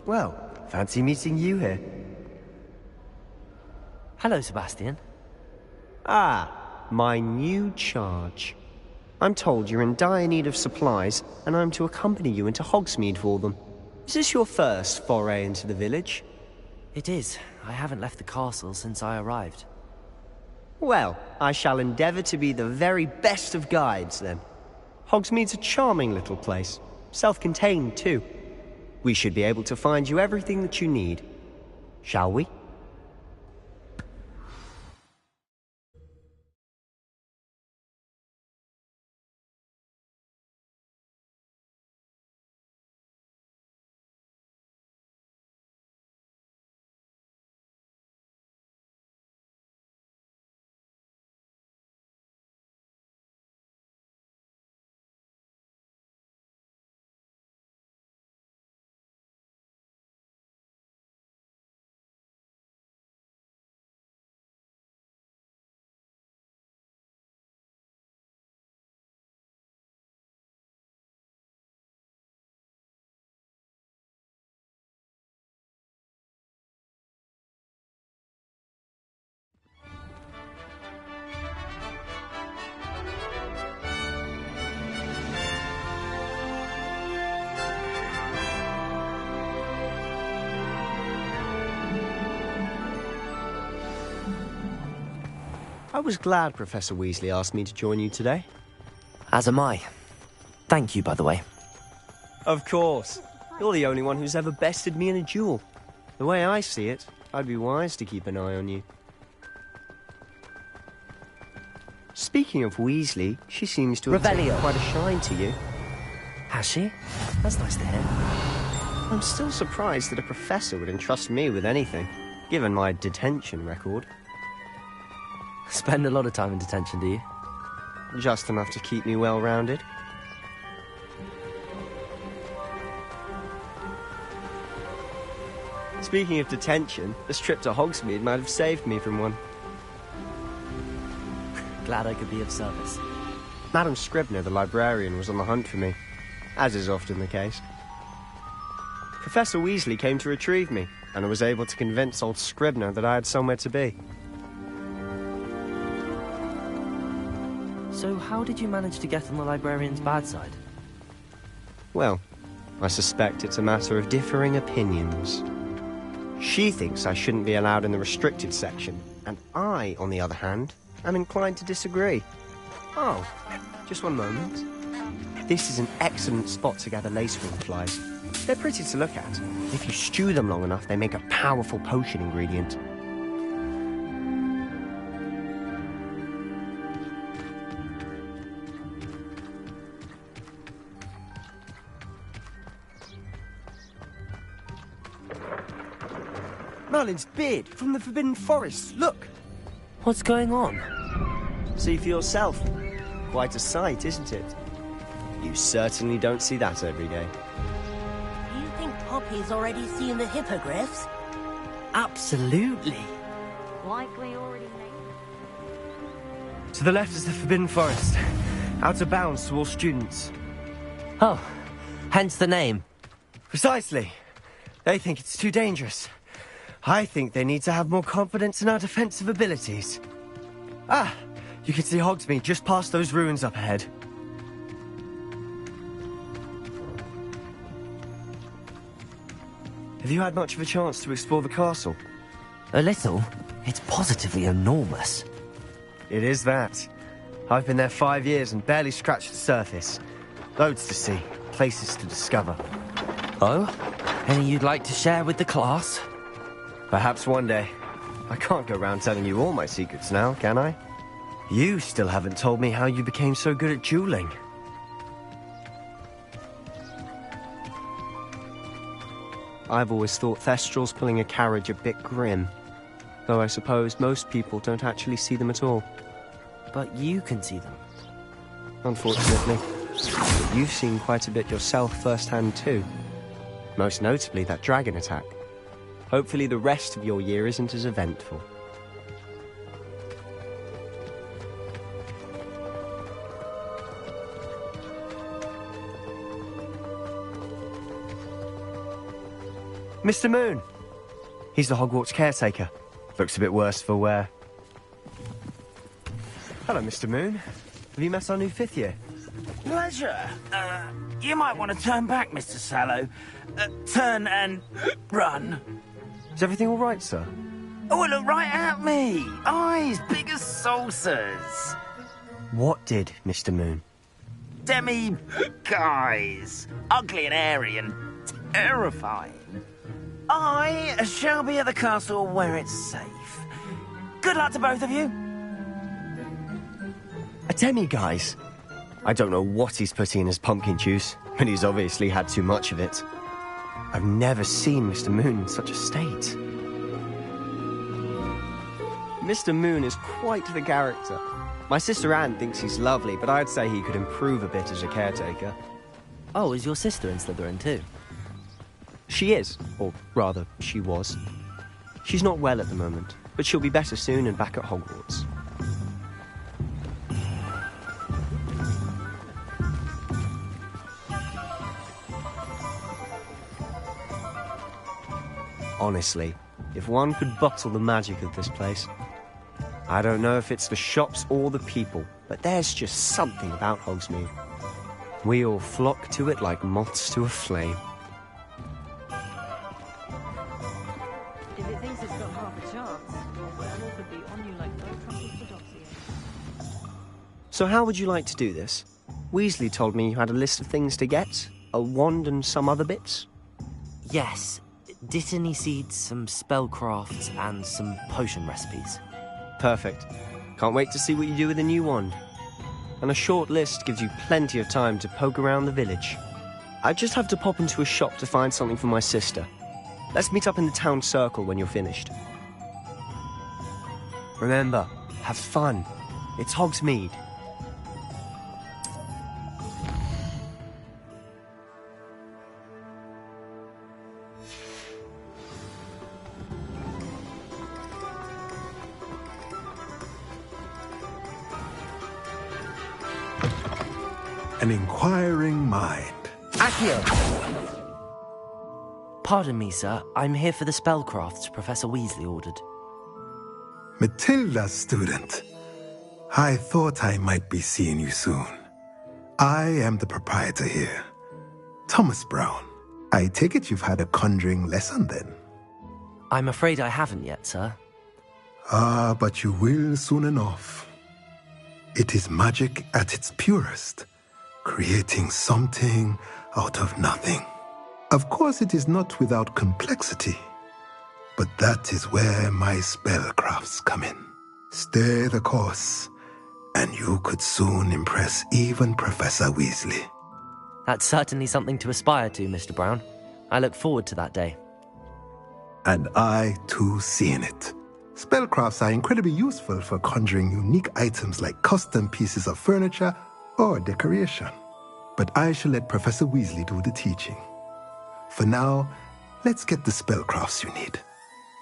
Well, fancy meeting you here. Hello, Sebastian. Ah, my new charge. I'm told you're in dire need of supplies, and I'm to accompany you into Hogsmeade for them. Is this your first foray into the village? It is. I haven't left the castle since I arrived. Well, I shall endeavour to be the very best of guides, then. Hogsmeade's a charming little place. Self-contained, too. We should be able to find you everything that you need. Shall we? I was glad Professor Weasley asked me to join you today. As am I. Thank you, by the way. Of course. You're the only one who's ever bested me in a duel. The way I see it, I'd be wise to keep an eye on you. Speaking of Weasley, she seems to have taken quite a shine to you. Has she? That's nice to hear. I'm still surprised that a professor would entrust me with anything, given my detention record. Spend a lot of time in detention, do you? Just enough to keep me well-rounded. Speaking of detention, this trip to Hogsmeade might have saved me from one. Glad I could be of service. Madam Scribner, the librarian, was on the hunt for me, as is often the case. Professor Weasley came to retrieve me, and I was able to convince old Scribner that I had somewhere to be. So how did you manage to get on the librarian's bad side? Well, I suspect it's a matter of differing opinions. She thinks I shouldn't be allowed in the restricted section, and I, on the other hand, am inclined to disagree. Oh, just one moment. This is an excellent spot to gather lacewing flies. They're pretty to look at. If you stew them long enough, they make a powerful potion ingredient. Merlin's beard from the Forbidden Forest, look! What's going on? See for yourself. Quite a sight, isn't it? You certainly don't see that every day. Do you think Poppy's already seen the hippogriffs? Absolutely. Likely already To the left is the Forbidden Forest. Out of bounds to all students. Oh, hence the name. Precisely. They think it's too dangerous. I think they need to have more confidence in our defensive abilities. Ah, you can see Hogsmeade just past those ruins up ahead. Have you had much of a chance to explore the castle? A little. It's positively enormous. It is that. I've been there 5 years and barely scratched the surface. Loads to see, places to discover. Oh? Any you'd like to share with the class? Perhaps one day. I can't go around telling you all my secrets now, can I? You still haven't told me how you became so good at dueling. I've always thought Thestrals pulling a carriage a bit grim. Though I suppose most people don't actually see them at all. But you can see them. Unfortunately. But you've seen quite a bit yourself firsthand too. Most notably that dragon attack. Hopefully the rest of your year isn't as eventful. Mr. Moon! He's the Hogwarts caretaker. Looks a bit worse for wear. Hello, Mr. Moon. Have you met our new 5th year? Pleasure. You might want to turn back, Mr. Sallow. Turn and run. Is everything all right, sir? Oh, look right at me. Eyes big as saucers. What did, Mr. Moon? Guys. Ugly and hairy and terrifying. I shall be at the castle where it's safe. Good luck to both of you. A demi-guise? I don't know what he's putting in his pumpkin juice, but he's obviously had too much of it. I've never seen Mr. Moon in such a state. Mr. Moon is quite the character. My sister Anne thinks he's lovely, but I'd say he could improve a bit as a caretaker. Oh, is your sister in Slytherin too? She is, or rather, she was. She's not well at the moment, but she'll be better soon and back at Hogwarts. Honestly, if one could bottle the magic of this place. I don't know if it's the shops or the people, but there's just something about Hogsmeade. We all flock to it like moths to a flame. If it thinks it's got half a chance, your werewolf could be on you like no truffles to dogs. So how would you like to do this? Weasley told me you had a list of things to get, a wand and some other bits. Yes. Dittany seeds, some spellcrafts, and some potion recipes. Perfect. Can't wait to see what you do with the new wand. And a short list gives you plenty of time to poke around the village. I just have to pop into a shop to find something for my sister. Let's meet up in the town circle when you're finished. Remember, have fun. It's Hogsmeade. An inquiring mind. Accio! Pardon me, sir. I'm here for the spellcrafts Professor Weasley ordered. Matilda, student. I thought I might be seeing you soon. I am the proprietor here, Thomas Brown. I take it you've had a conjuring lesson then? I'm afraid I haven't yet, sir. Ah, but you will soon enough. It is magic at its purest. Creating something out of nothing. Of course, it is not without complexity, but that is where my spellcrafts come in. Stay the course, and you could soon impress even Professor Weasley. That's certainly something to aspire to, Mr. Brown. I look forward to that day. And I, too, seeing it. Spellcrafts are incredibly useful for conjuring unique items like custom pieces of furniture or decoration. But I shall let Professor Weasley do the teaching. For now, let's get the spellcrafts you need.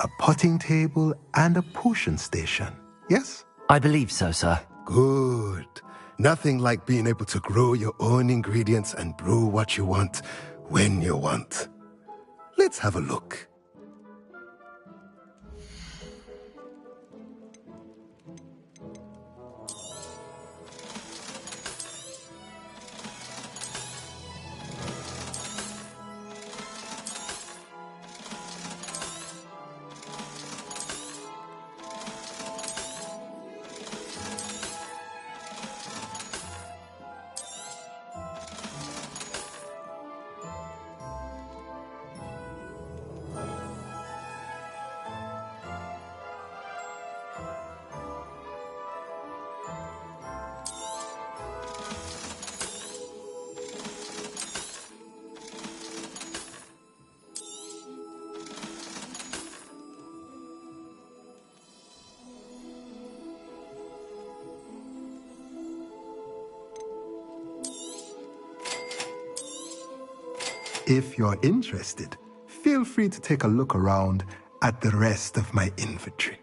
A potting table and a potion station, yes? I believe so, sir. Good. Nothing like being able to grow your own ingredients and brew what you want, when you want. Let's have a look. If you're interested, feel free to take a look around at the rest of my inventory.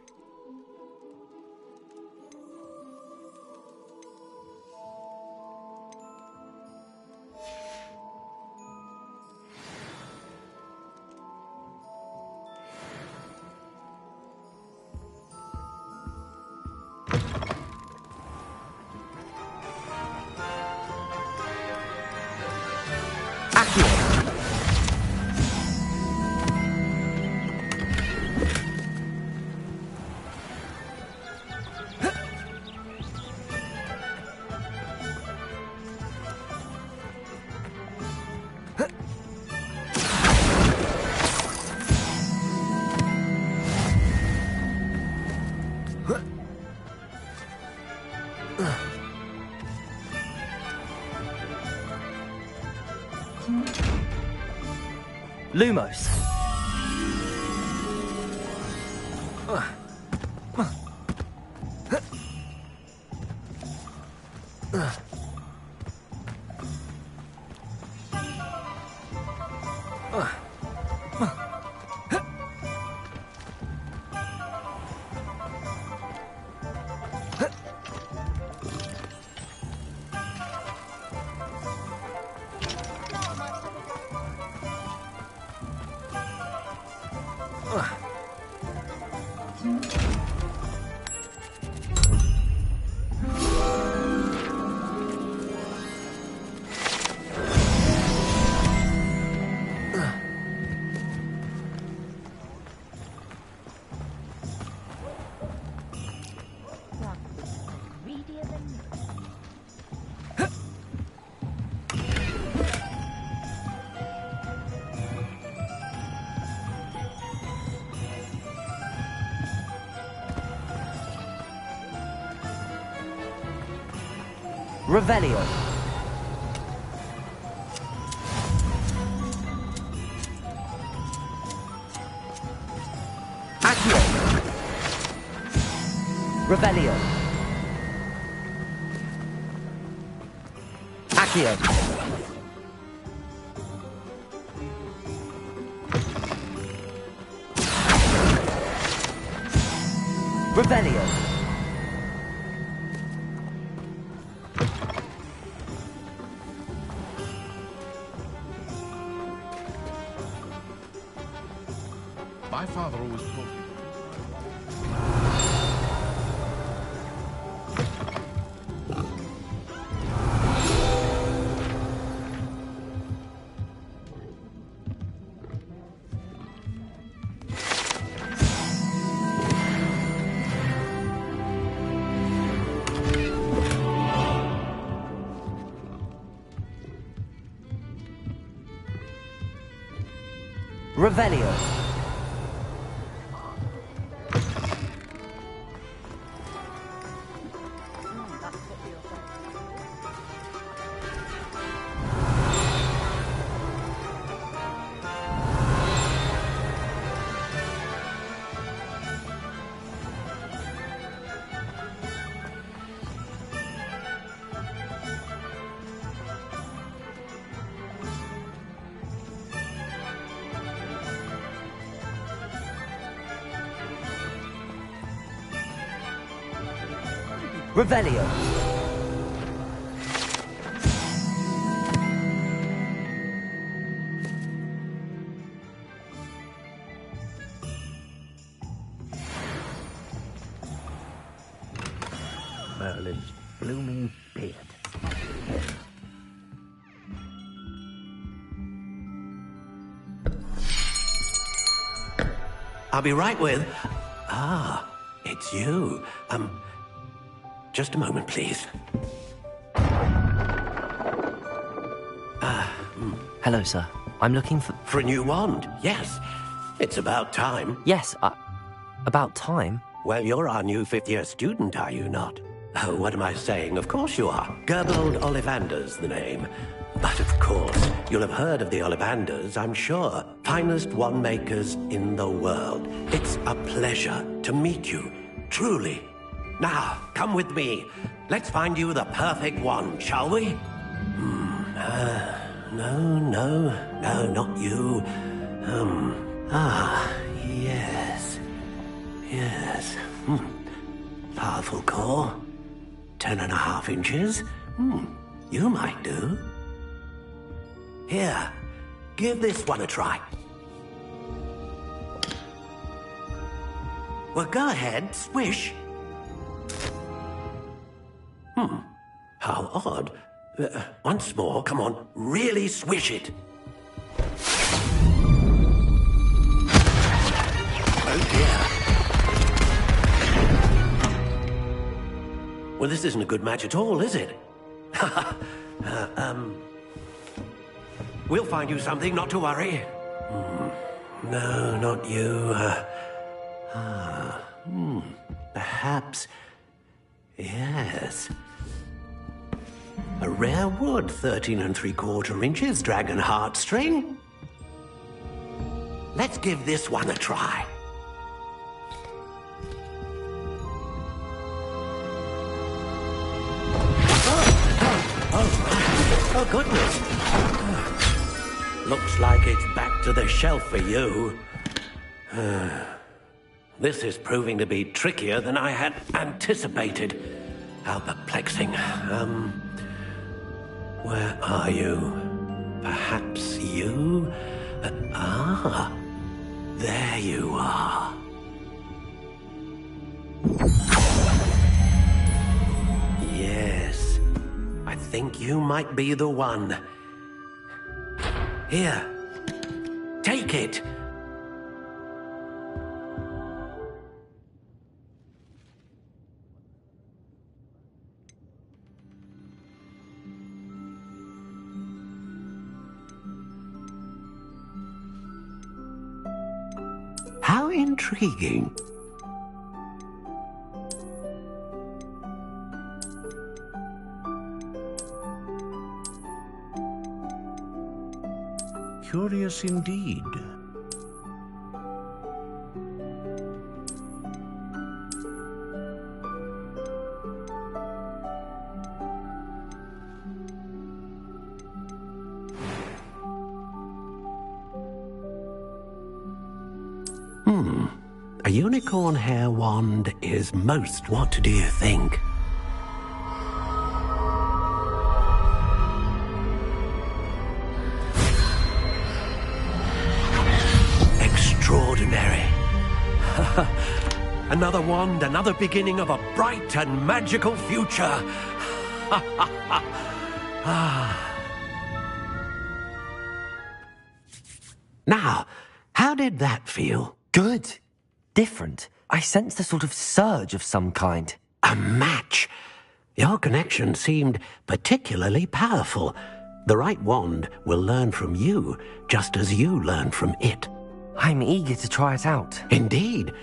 Lumos. Revelio. Accio. Revelio. Accio. Revelio. My father always told me. Revelio. Revelio. Merlin's blooming beard. I'll be right with... Ah, it's you. Just a moment, please. Hello, sir. I'm looking for... For a new wand, yes. It's about time. Yes, about time? Well, you're our new fifth-year student, are you not? Oh, what am I saying? Of course you are. Gerbold Ollivander's the name. But of course, you'll have heard of the Ollivanders, I'm sure. Finest wand makers in the world. It's a pleasure to meet you, truly. Now, come with me. Let's find you the perfect wand, shall we? No, not you. Yes. Powerful core. 10.5 inches. You might do. Here, give this one a try. Well, go ahead, swish. How odd. Once more, come on, really swish it. Oh dear. Well, this isn't a good match at all, is it? We'll find you something, not to worry. No, not you. Perhaps... Yes. A rare wood, 13 3/4 inches, dragon heartstring. let's give this one a try. Oh, goodness. Looks like it's back to the shelf for you. This is proving to be trickier than I had anticipated. How perplexing. Where are you? Perhaps you? There you are. Yes, I think you might be the one. Here, take it. How intriguing. Curious indeed. A unicorn hair wand is most. What do you think? Extraordinary. Another wand, another beginning of a bright and magical future. Now, how did that feel? Good. Different. I sensed a sort of surge of some kind. A match. Your connection seemed particularly powerful. The right wand will learn from you, just as you learn from it. I'm eager to try it out. Indeed.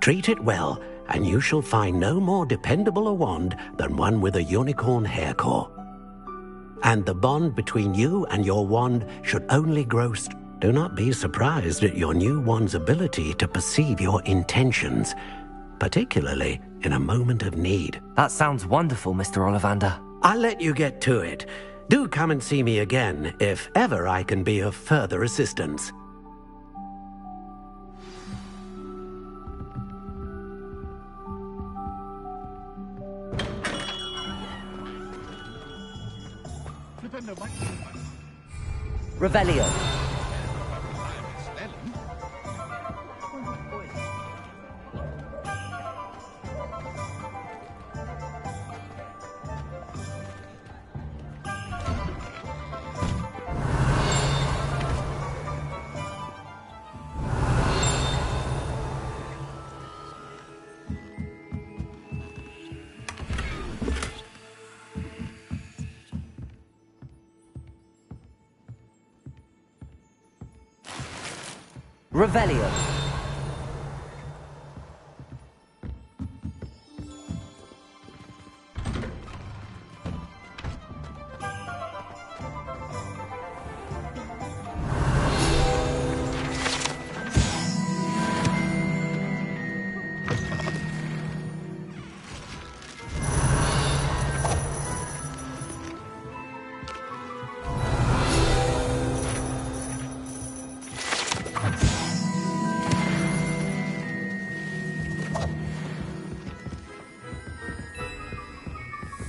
Treat it well, and you shall find no more dependable a wand than one with a unicorn hair core. And the bond between you and your wand should only grow Do not be surprised at your new wand's ability to perceive your intentions, particularly in a moment of need. That sounds wonderful, Mr. Ollivander. I'll let you get to it. Do come and see me again if ever I can be of further assistance. Revelio. Revelio.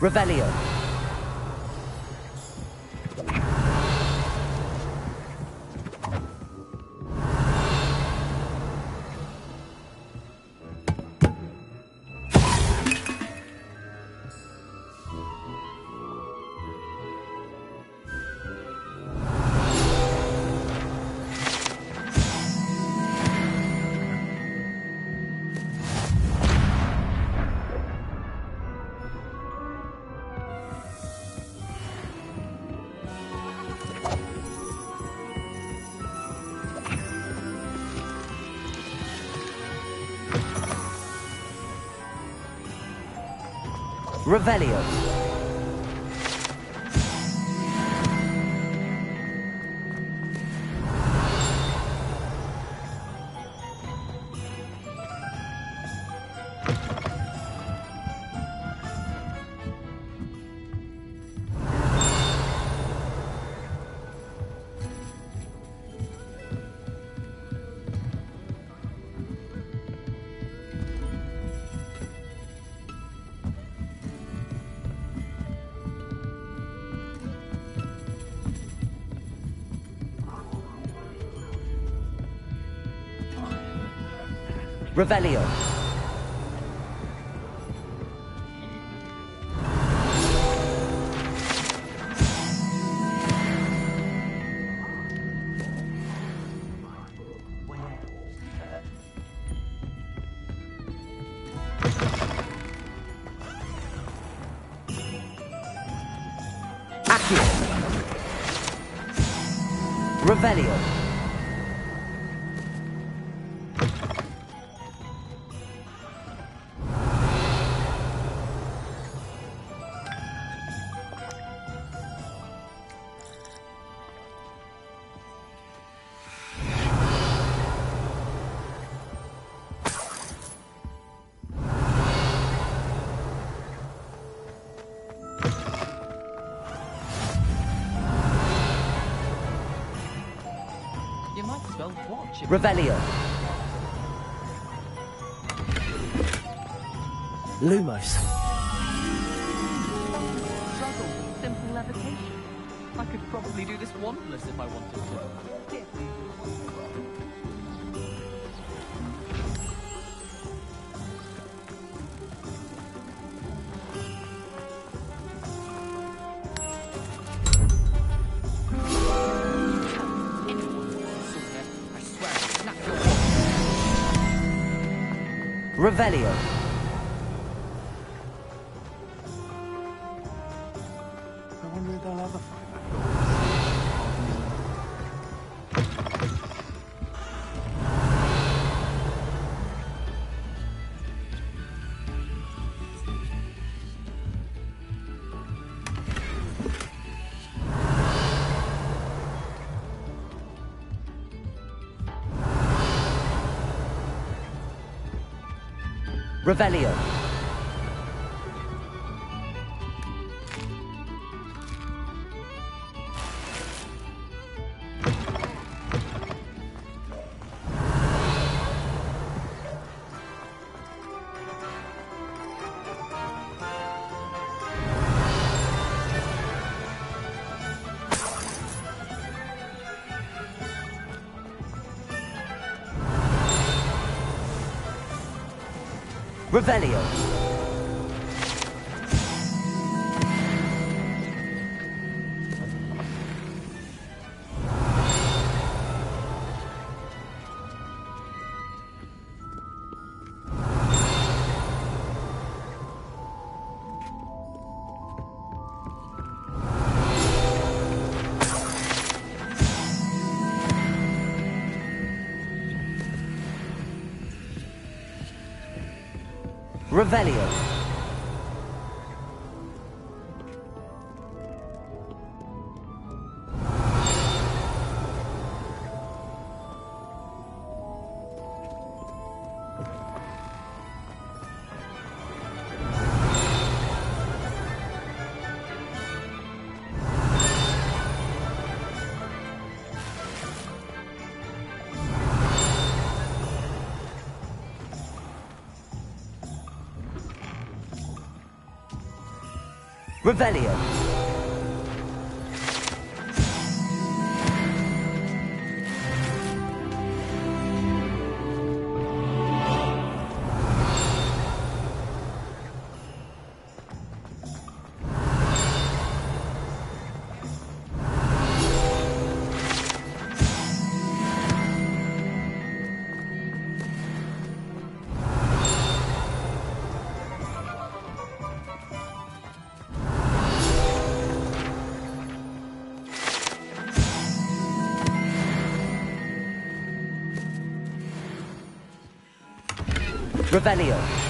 Revelio. Revelio. Revelio. Revelio. You might as well watch it. Revelio. Lumos. Struggle with simple levitation. I could probably do this wandless if I wanted to. Here. Revelio. I wonder if they'll ever find Revelio. Revelio. Revelio. Revelio. Revelio.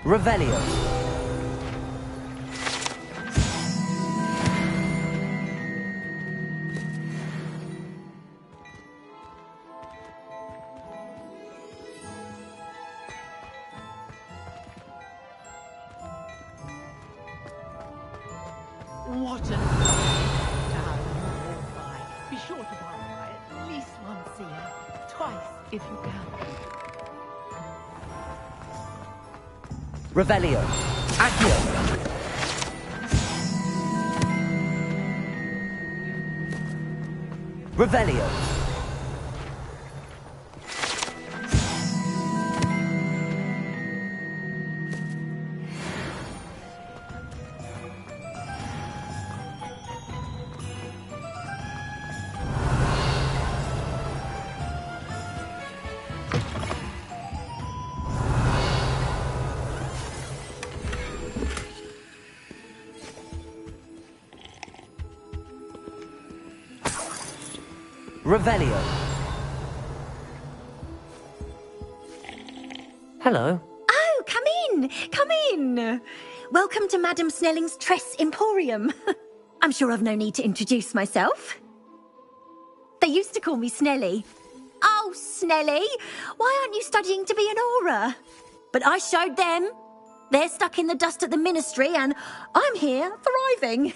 Revelio. What an honor to have you walk by. Be sure to pass by at least once a year. Twice, if you can. Revelio. Accio. Revelio. Revelio. Hello. Oh, come in! Come in! Welcome to Madame Snelling's Tress Emporium. I'm sure I've no need to introduce myself. They used to call me Snelly. Oh, Snelly! Why aren't you studying to be an aura? But I showed them. They're stuck in the dust at the Ministry, and I'm here, thriving.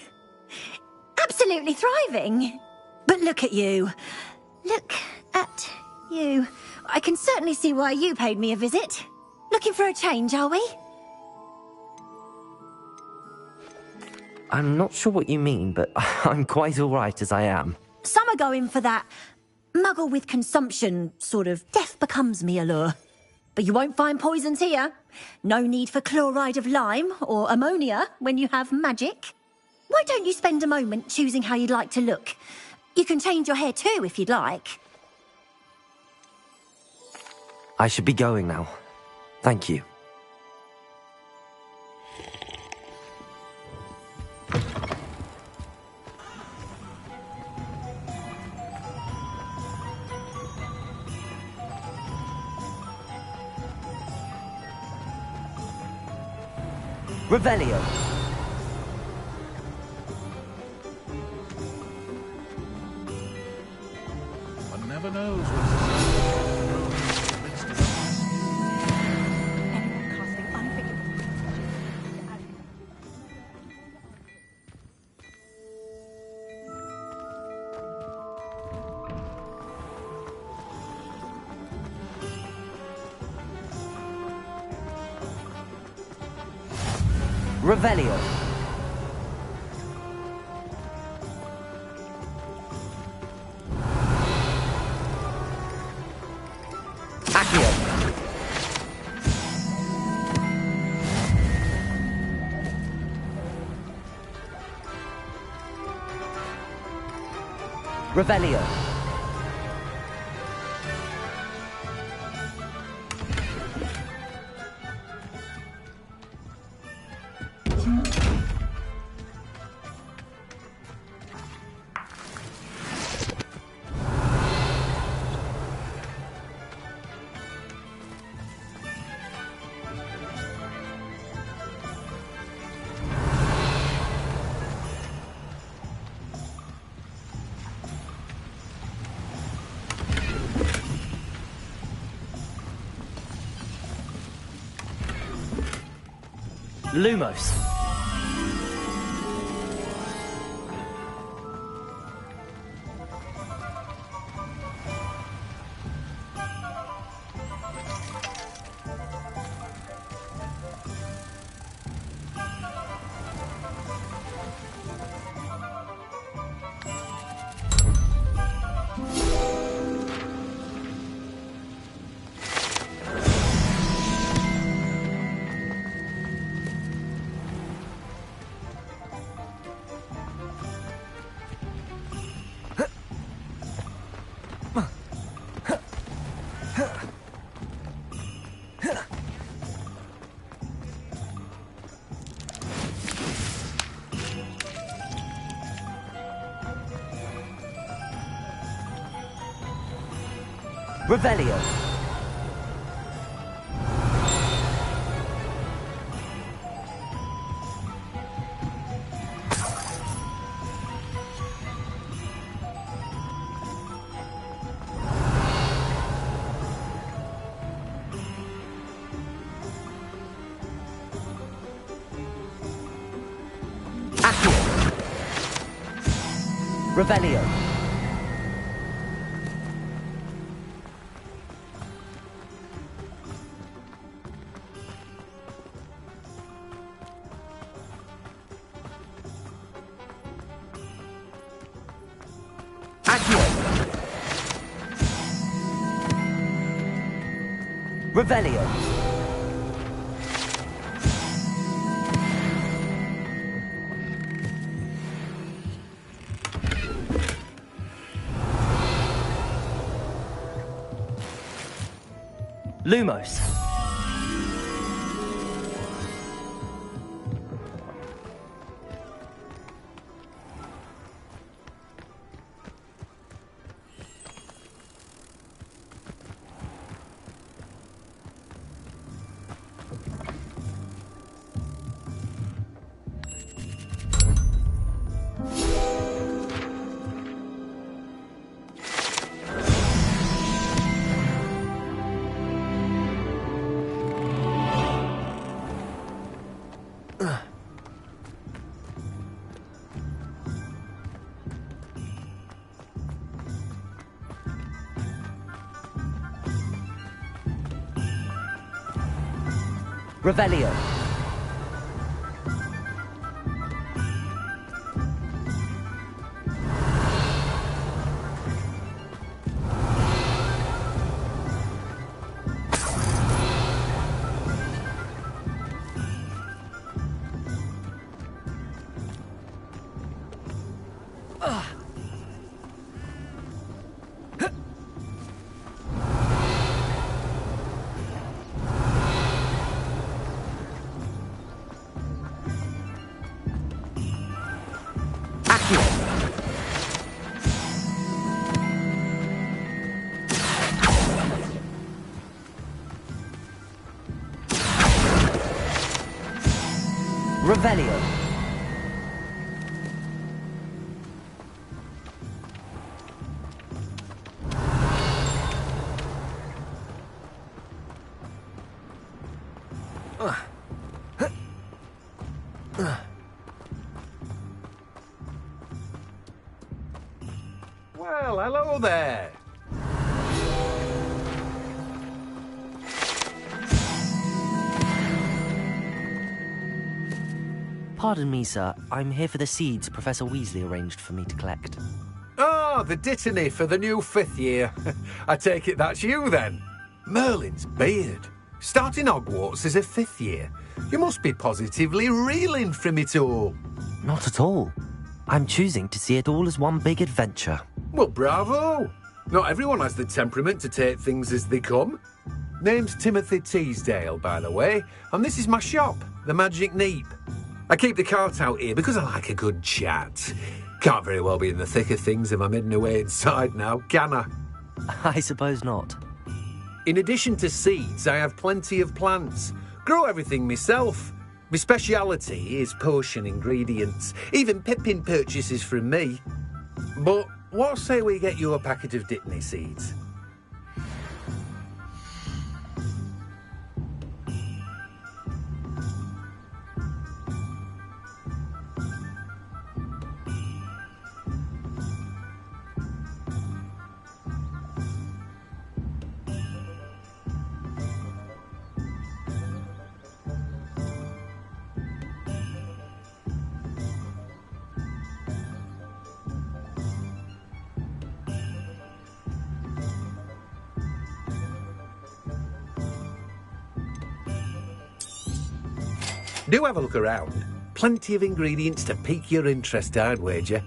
Absolutely thriving. But look at you. Look at you. I can certainly see why you paid me a visit. Looking for a change, are we? I'm not sure what you mean, but I'm quite all right as I am. Some are going for that muggle with consumption, sort of death becomes me allure. But you won't find poisons here. No need for chloride of lime or ammonia when you have magic. Why don't you spend a moment choosing how you'd like to look? You can change your hair too if you'd like. I should be going now. Thank you. Revelio. One never knows what's in the midst of us. Anyone casting unforgivable Revelio. Accio. Revelio. Lumos. Revelio. Accio. Revelio. Revelio. Lumos. Revelio. Revelio. Well, hello there. Pardon me, sir. I'm here for the seeds Professor Weasley arranged for me to collect. Oh, the dittany for the new 5th year. I take it that's you, then. Merlin's beard. Starting Hogwarts as a 5th year. You must be positively reeling from it all. Not at all. I'm choosing to see it all as one big adventure. Well, bravo. Not everyone has the temperament to take things as they come. Name's Timothy Teasdale, by the way, and this is my shop, the Magic Neep. I keep the cart out here because I like a good chat. Can't very well be in the thick of things if I'm hidden away inside now, can I? I suppose not. In addition to seeds, I have plenty of plants. Grow everything myself. My speciality is potion ingredients. Even Pippin purchases from me. But what say we get you a packet of Dittany seeds? Do have a look around. Plenty of ingredients to pique your interest, I'd wager.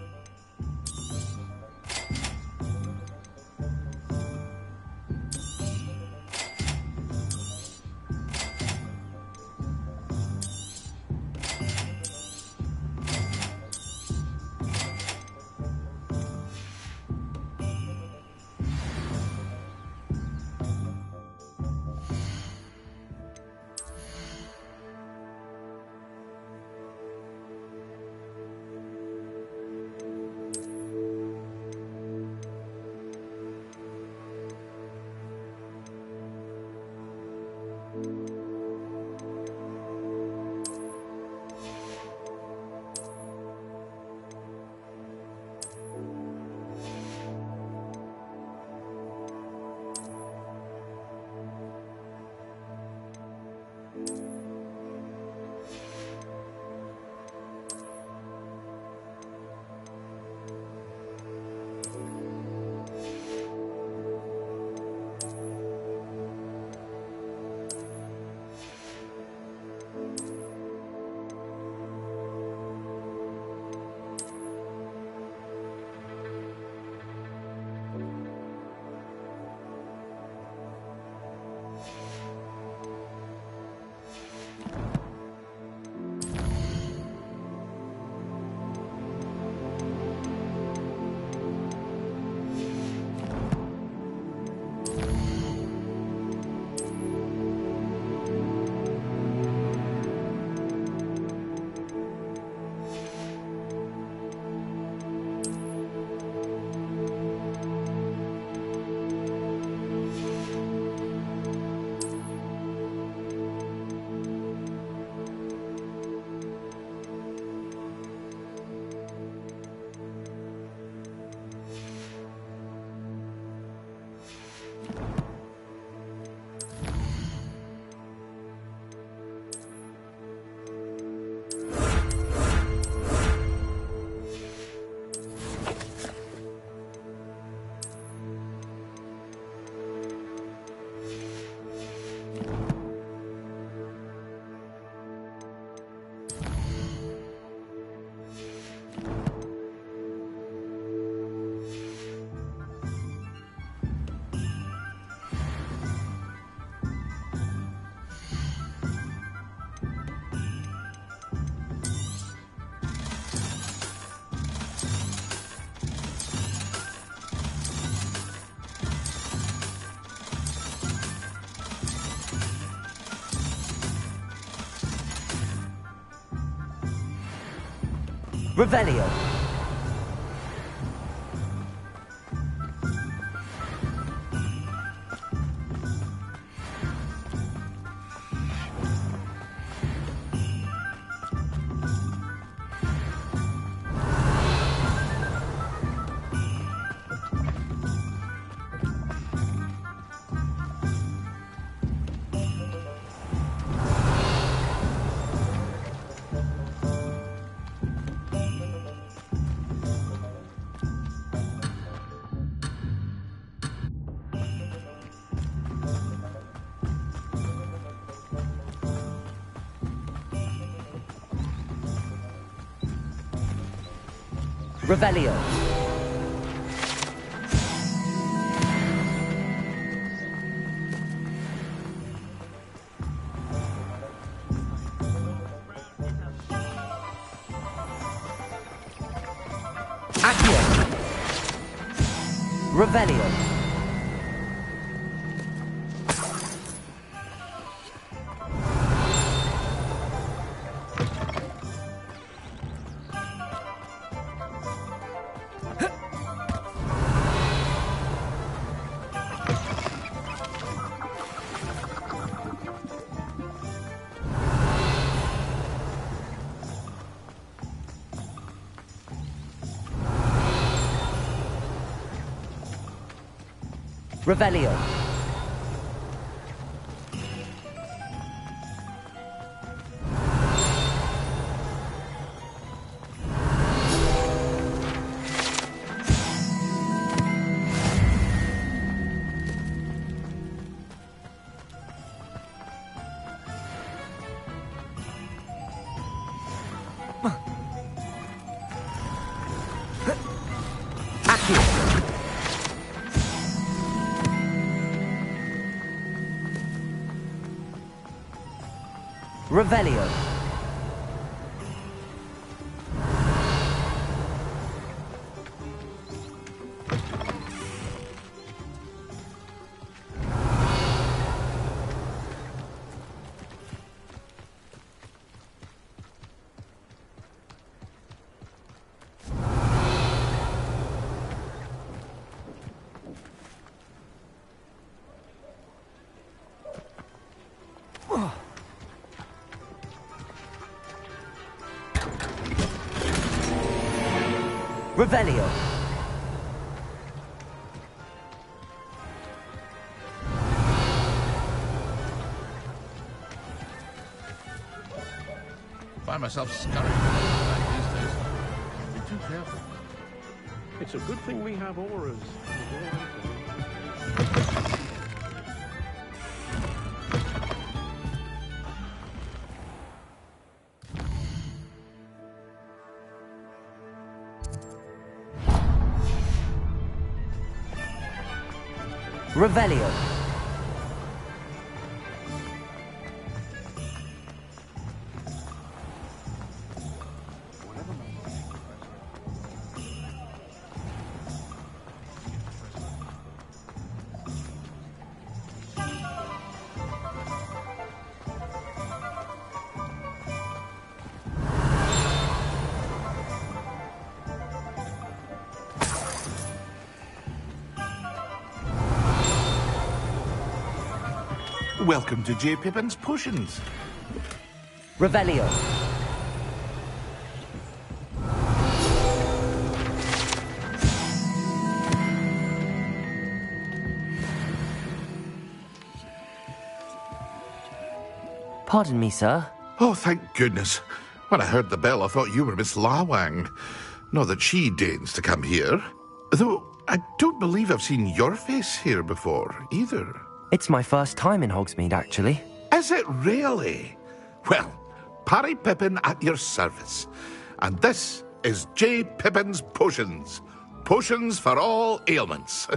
Revelio. Revelio. Accio. Revelio. Revelio. Accio. Revelio. Revelio. Find myself scurrying like these days. Be too careful. It's a good thing we have auras. Revelio. Welcome to J. Pippin's Potions. Revelio. Pardon me, sir. Oh, thank goodness. When I heard the bell, I thought you were Miss Lawang. Not that she deigns to come here. Though I don't believe I've seen your face here before, either. It's my first time in Hogsmeade, actually. Is it really? Well, Parry Pippin at your service. And this is J. Pippin's Potions. Potions for all ailments.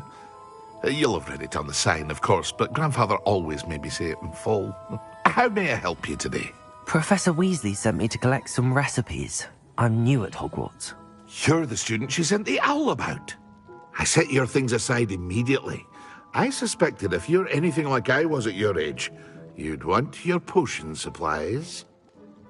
You'll have read it on the sign, of course, but Grandfather always made me say it in full. How may I help you today? Professor Weasley sent me to collect some recipes. I'm new at Hogwarts. You're the student she sent the owl about. I set your things aside immediately. I suspected if you're anything like I was at your age, you'd want your potion supplies.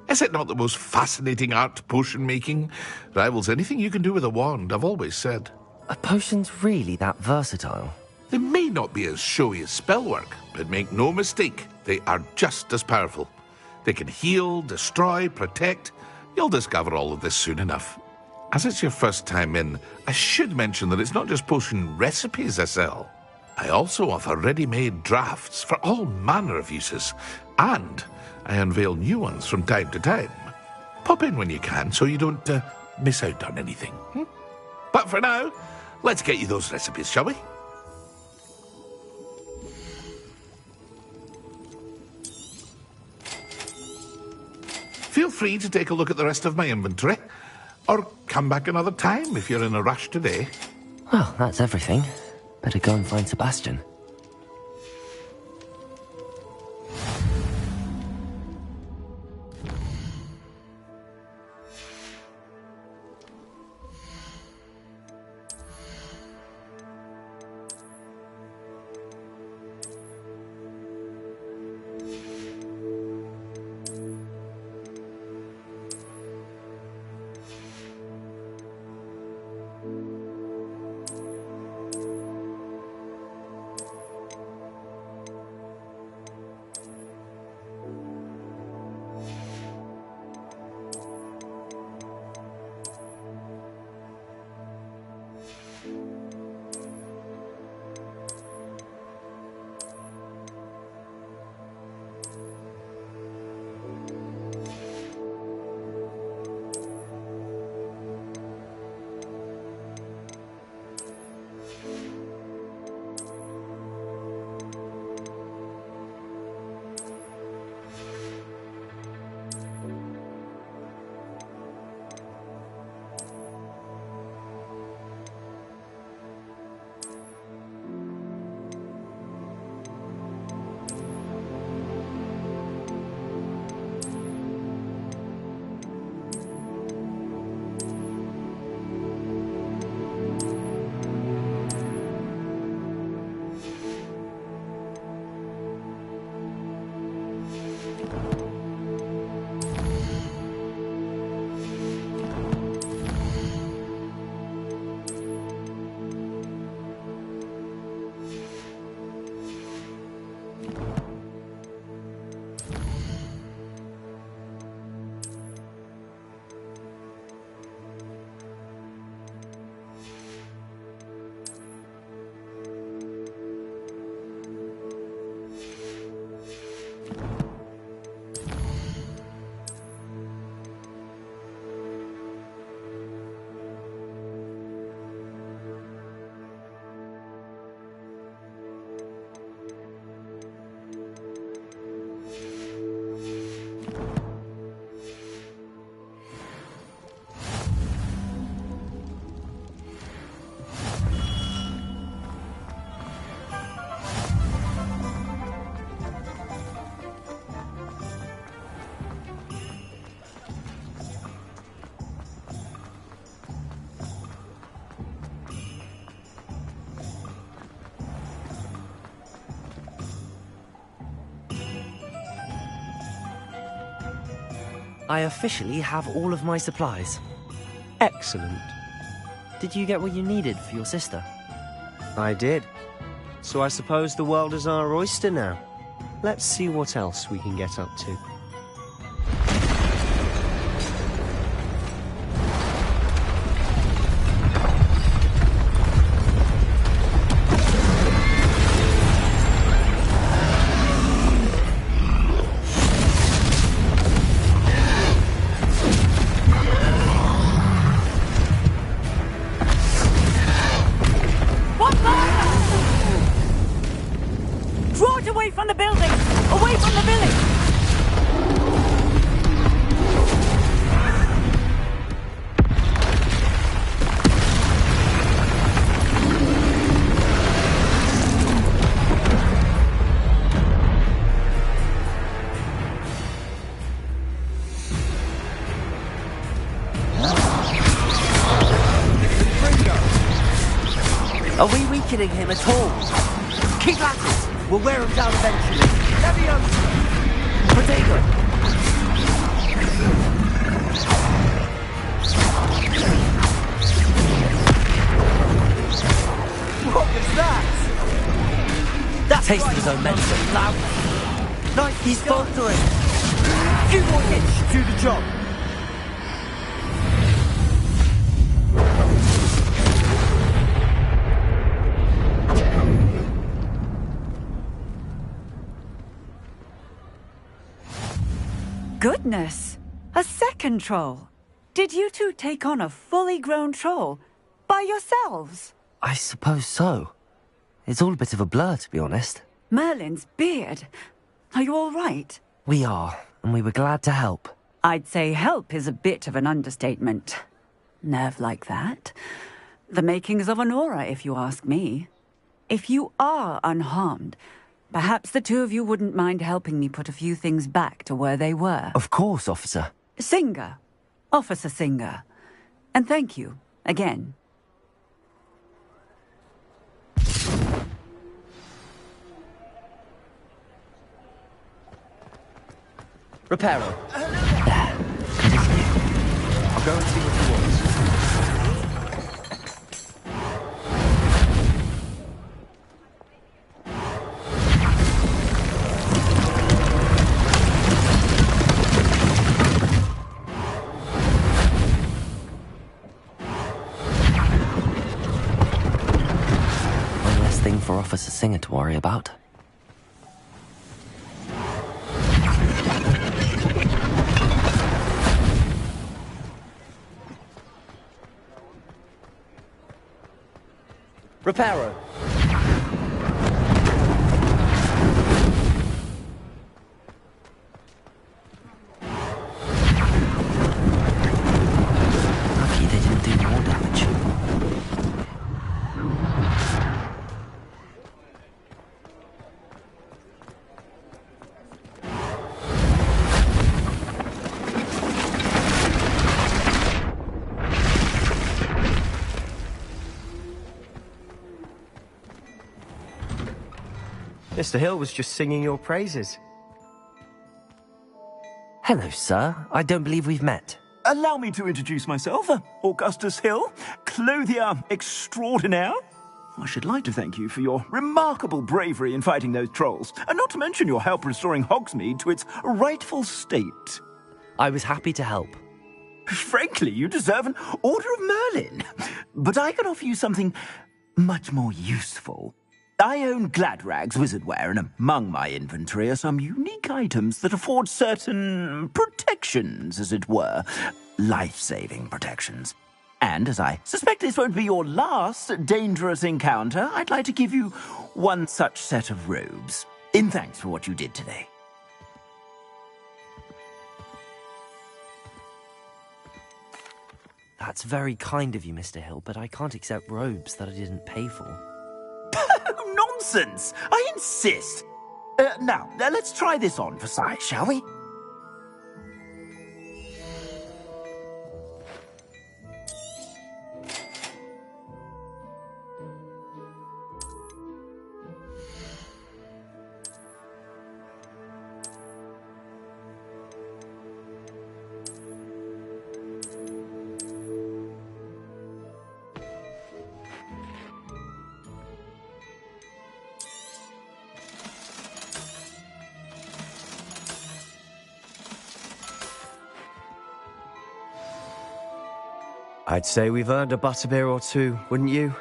Is it not the most fascinating art, potion making? Rivals anything you can do with a wand, I've always said. Are potions really that versatile? They may not be as showy as spellwork, but make no mistake, they are just as powerful. They can heal, destroy, protect. You'll discover all of this soon enough. As it's your first time in, I should mention that it's not just potion recipes I sell. I also offer ready-made drafts for all manner of uses, and I unveil new ones from time to time. Pop in when you can so you don't miss out on anything. But for now, let's get you those recipes, shall we? Feel free to take a look at the rest of my inventory, or come back another time if you're in a rush today. Well, that's everything. Better go and find Sebastian. I officially have all of my supplies. Excellent. Did you get what you needed for your sister? I did. So I suppose the world is our oyster now. Let's see what else we can get up to. Are we weakening him at all? Keep at it! We'll wear him down eventually. Leviosa! Protego! taste of his own medicine. Like he's faltering. Few more hits to do the job. Goodness! A second troll. Did you two take on a fully grown troll by yourselves? I suppose so. It's all a bit of a blur, to be honest. Merlin's beard. Are you all right? We are, and we were glad to help. I'd say help is a bit of an understatement. Nerve like that. The makings of an aura, if you ask me. If you are unharmed, perhaps the two of you wouldn't mind helping me put a few things back to where they were. Of course, officer. Singer. Officer Singer. And thank you, again. Reparo. I'll go and see what he wants. One less thing for Officer Singer to worry about. Reparo. Lucky they didn't do more damage. Mr. Hill was just singing your praises. Hello, sir. I don't believe we've met. Allow me to introduce myself, Augustus Hill, clothier extraordinaire. I should like to thank you for your remarkable bravery in fighting those trolls, and not to mention your help restoring Hogsmeade to its rightful state. I was happy to help. Frankly, you deserve an Order of Merlin. But I can offer you something much more useful. I own Gladrag's wizardware, and among my inventory are some unique items that afford certain protections, as it were. Life-saving protections. And as I suspect this won't be your last dangerous encounter, I'd like to give you one such set of robes, in thanks for what you did today. That's very kind of you, Mr. Hill, but I can't accept robes that I didn't pay for. Nonsense! I insist! Now, let's try this on for size, shall we? I'd say we've earned a butterbeer or two, wouldn't you?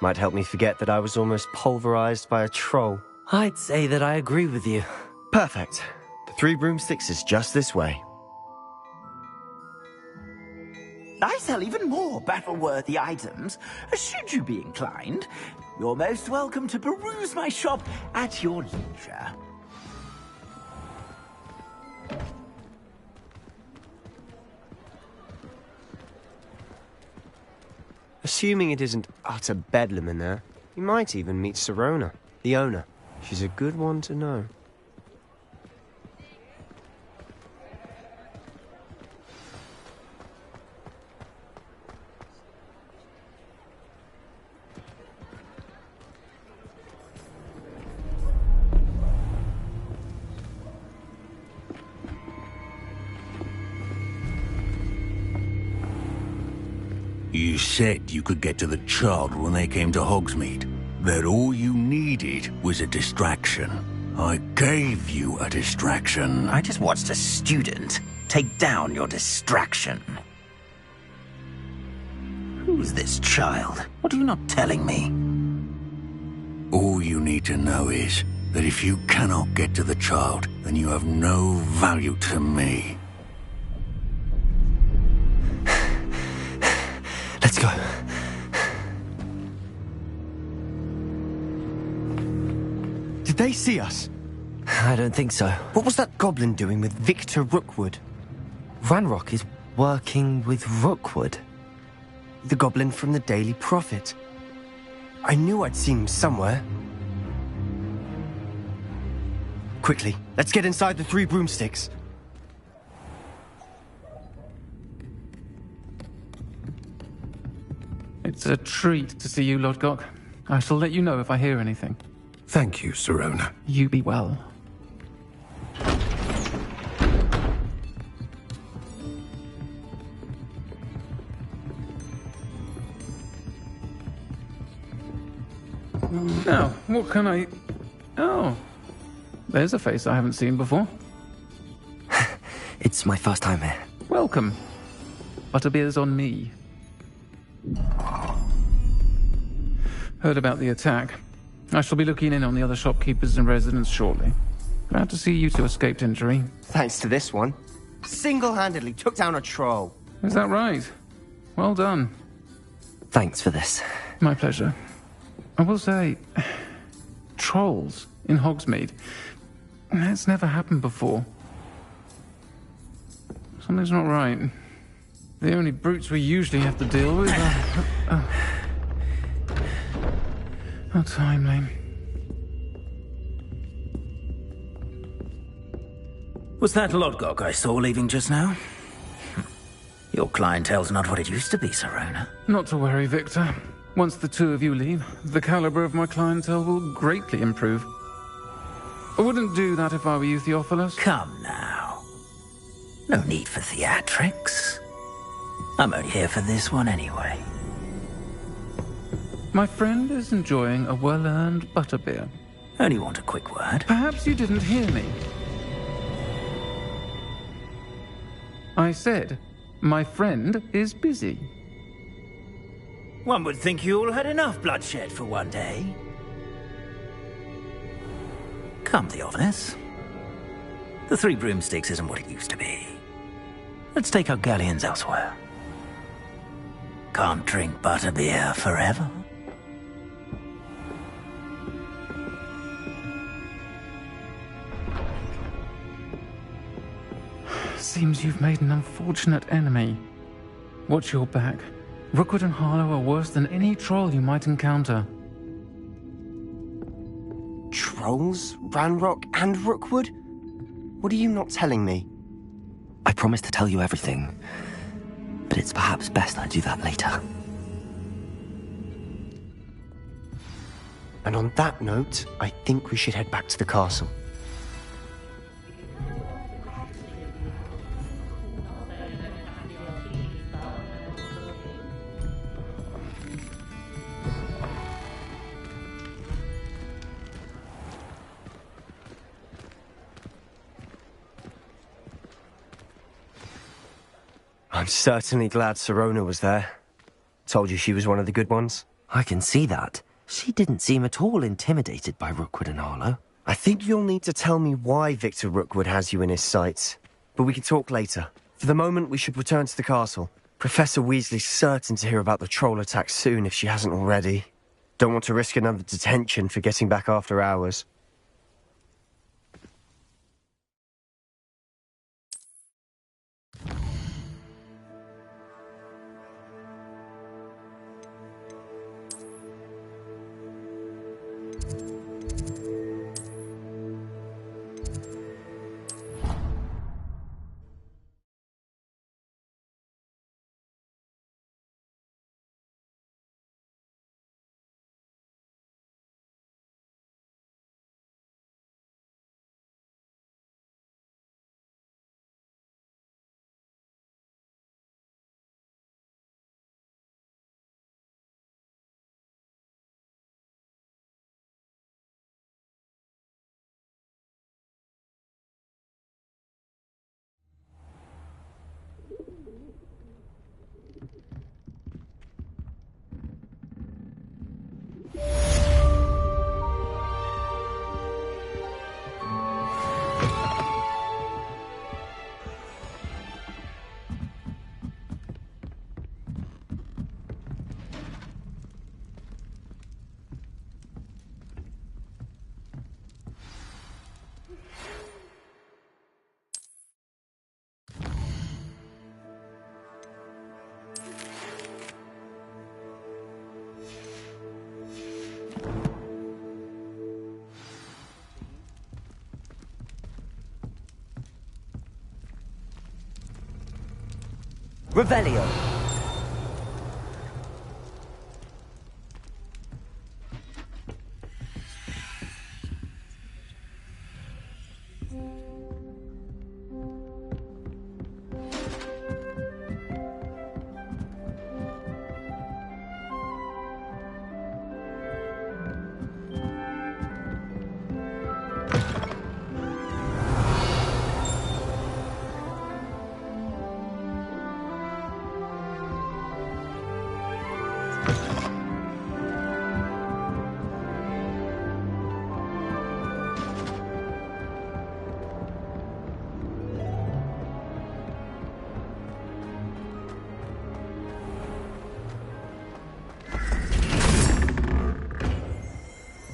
Might help me forget that I was almost pulverized by a troll. I'd say that I agree with you. Perfect. The 3 broomsticks is just this way. I sell even more battle-worthy items. Should you be inclined, you're most welcome to peruse my shop at your leisure. Assuming it isn't utter bedlam in there, you might even meet Serona, the owner. She's a good one to know. You said you could get to the child when they came to Hogsmeade. that all you needed was a distraction. I gave you a distraction. I just watched a student take down your distraction. Who's this child? What are you not telling me? All you need to know is that if you cannot get to the child, then you have no value to me. Let's go. Did they see us? I don't think so. What was that goblin doing with Victor Rookwood? Ranrock is working with Rookwood. The goblin from the Daily Prophet. I knew I'd seen him somewhere. Quickly, let's get inside the 3 broomsticks. It's a treat to see you, Lodgok. I shall let you know if I hear anything. Thank you, Sirona. You be well. Now, what can I... Oh, there's a face I haven't seen before. It's my first time here. Welcome. Butterbeer's on me. Heard about the attack. I shall be looking in on the other shopkeepers and residents shortly. Glad to see you two escaped injury. Thanks to this one. Single-handedly took down a troll. Is that right? Well done. Thanks for this. My pleasure. I will say, trolls in Hogsmeade. That's never happened before. Something's not right. The only brutes we usually have to deal with are... How timely. Was that Lodgok I saw leaving just now? Your clientele's not what it used to be, Sirona. Not to worry, Victor. Once the two of you leave, the caliber of my clientele will greatly improve. I wouldn't do that if I were you, Theophilus. Come now. No need for theatrics. I'm only here for this one anyway. My friend is enjoying a well-earned butterbeer. Only want a quick word. Perhaps you didn't hear me. I said, my friend is busy. One would think you all had enough bloodshed for one day. Come, Theophilus. The 3 broomsticks isn't what it used to be. Let's take our galleons elsewhere. Can't drink butterbeer forever. Seems you've made an unfortunate enemy. Watch your back. Rookwood and Harlow are worse than any troll you might encounter. Trolls? Ranrock and Rookwood? What are you not telling me? I promised to tell you everything, but it's perhaps best I do that later. And on that note, I think we should head back to the castle. I'm certainly glad Sirona was there. Told you she was one of the good ones. I can see that. She didn't seem at all intimidated by Rookwood and Harlow. I think you'll need to tell me why Victor Rookwood has you in his sights. But we can talk later. For the moment, we should return to the castle. Professor Weasley's certain to hear about the troll attack soon if she hasn't already. Don't want to risk another detention for getting back after hours. Revelio.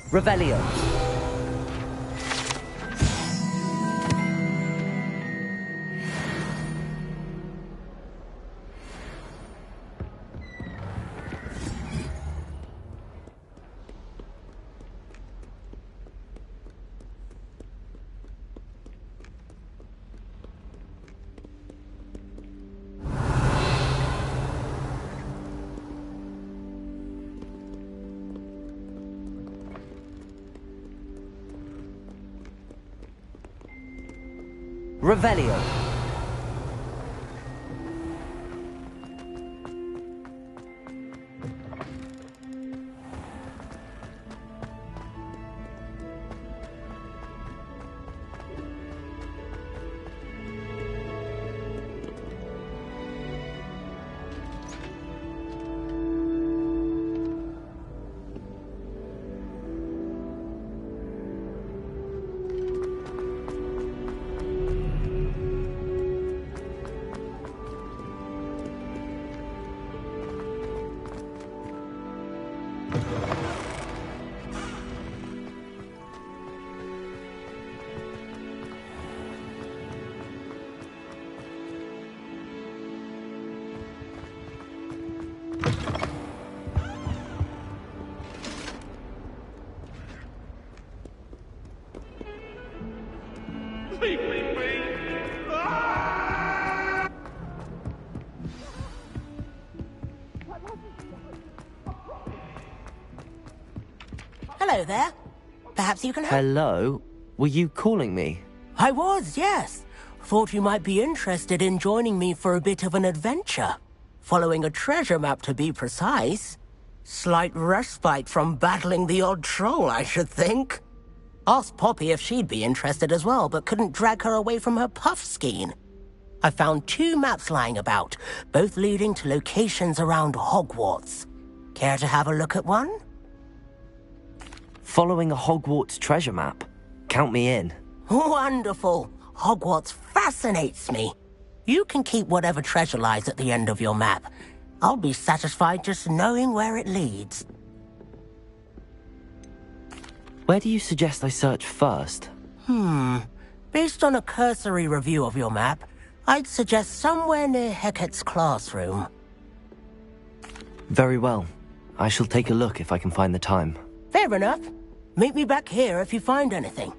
Revelio. Revelio. Hello there. Perhaps you can help? Hello? Were you calling me? I was, yes. Thought you might be interested in joining me for a bit of an adventure. Following a treasure map, to be precise. Slight respite from battling the odd troll, I should think. Asked Poppy if she'd be interested as well, but couldn't drag her away from her puff skein. I found 2 maps lying about, both leading to locations around Hogwarts. Care to have a look at one? Following a Hogwarts treasure map? Count me in. Wonderful. Hogwarts fascinates me. You can keep whatever treasure lies at the end of your map. I'll be satisfied just knowing where it leads. Where do you suggest I search first? Based on a cursory review of your map, I'd suggest somewhere near Hecat's classroom. Very well. I shall take a look if I can find the time. Fair enough. Meet me back here if you find anything.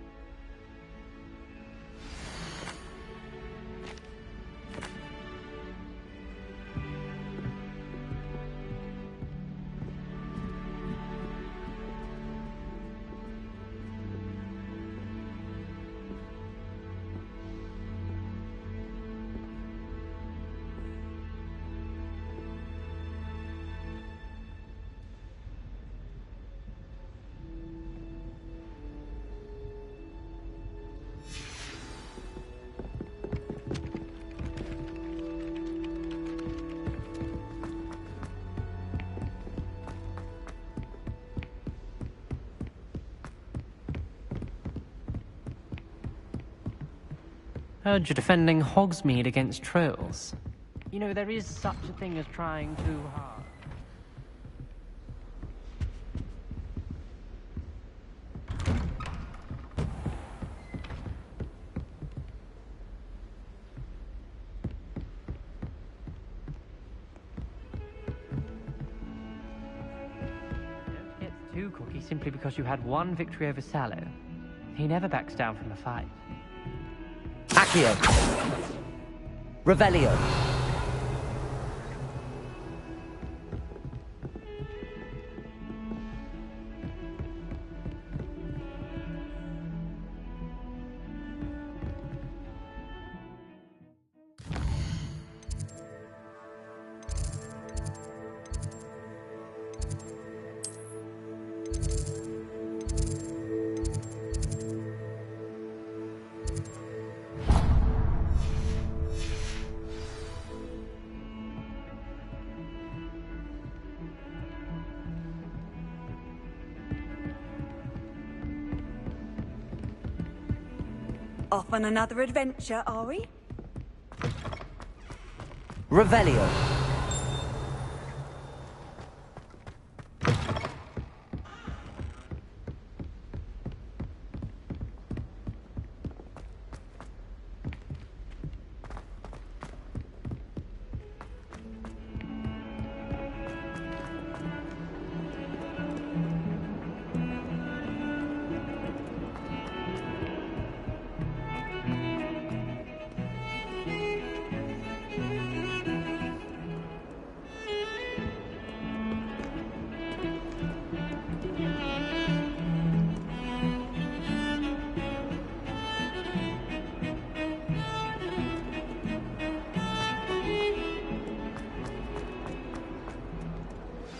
Heard you're defending Hogsmeade against trolls. You know, there is such a thing as trying too hard. Don't get too cocky simply because you had one victory over Sallow. He never backs down from a fight. Accio. Revelio. Off on another adventure, are we? Revelio.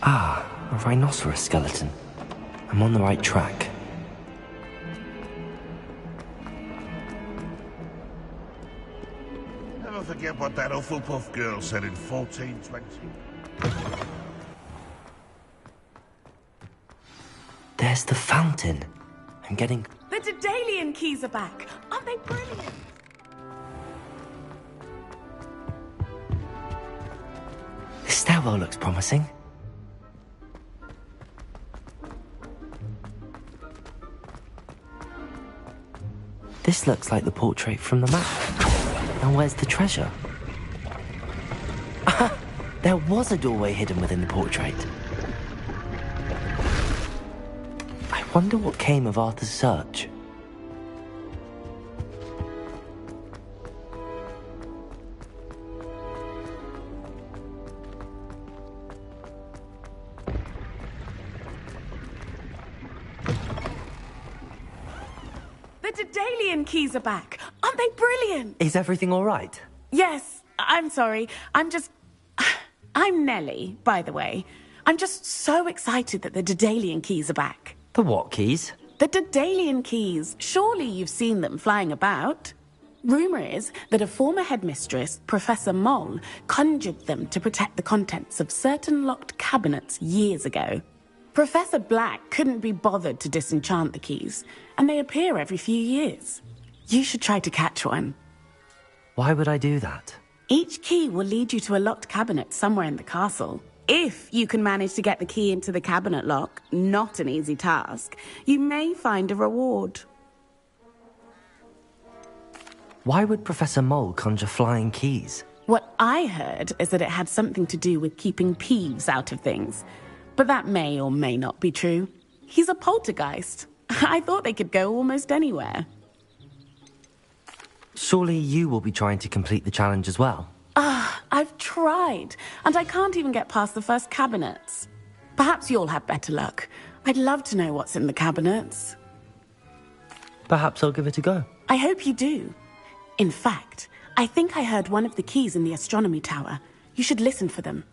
Ah, a rhinoceros skeleton. I'm on the right track. Never forget what that Hufflepuff girl said in 1420. There's the fountain. I'm getting... The Daedalian keys are back. Aren't they brilliant? This stairwell looks promising. This looks like the portrait from the map. Now where's the treasure? Ah, there was a doorway hidden within the portrait. I wonder what came of Arthur's search. The Daedalian keys are back. Aren't they brilliant? Is everything all right? Yes, I'm sorry. I'm Nellie, by the way. I'm just so excited that the Daedalian keys are back. The what keys? The Daedalian keys. Surely you've seen them flying about. Rumour is that a former headmistress, Professor Mole, conjured them to protect the contents of certain locked cabinets years ago. Professor Black couldn't be bothered to disenchant the keys, and they appear every few years. You should try to catch one. Why would I do that? Each key will lead you to a locked cabinet somewhere in the castle. If you can manage to get the key into the cabinet lock, not an easy task, you may find a reward. Why would Professor Mole conjure flying keys? What I heard is that it had something to do with keeping Peeves out of things. But that may or may not be true. He's a poltergeist. I thought they could go almost anywhere. Surely you will be trying to complete the challenge as well? I've tried, and I can't even get past the first cabinets. Perhaps you'll have better luck. I'd love to know what's in the cabinets. Perhaps I'll give it a go. I hope you do. In fact, I think I heard one of the keys in the astronomy tower. You should listen for them.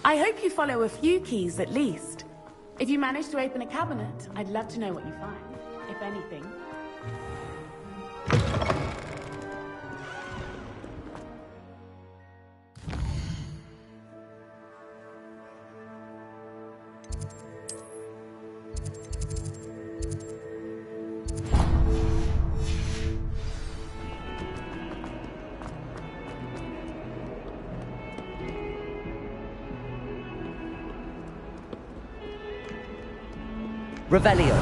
I hope you follow a few keys at least. If you manage to open a cabinet, I'd love to know what you find, if anything. Revelio.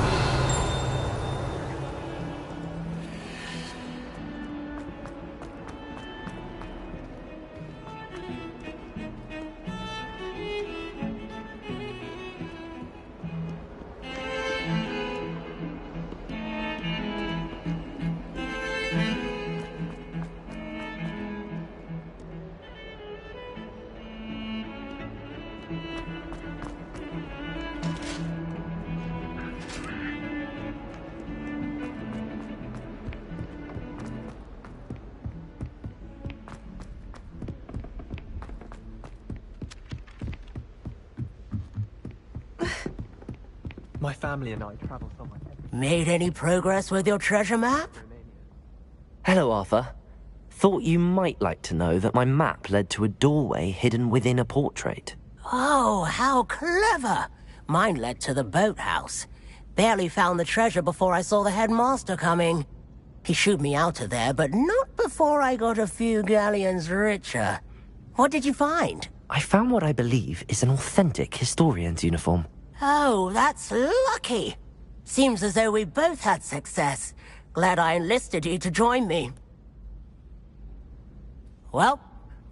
My family and I travel somewhere. Made any progress with your treasure map? Hello, Arthur. Thought you might like to know that my map led to a doorway hidden within a portrait. Oh, how clever! Mine led to the boathouse. Barely found the treasure before I saw the headmaster coming. He shooed me out of there, but not before I got a few galleons richer. What did you find? I found what I believe is an authentic historian's uniform. Oh, that's lucky. Seems as though we both had success. Glad I enlisted you to join me. Well,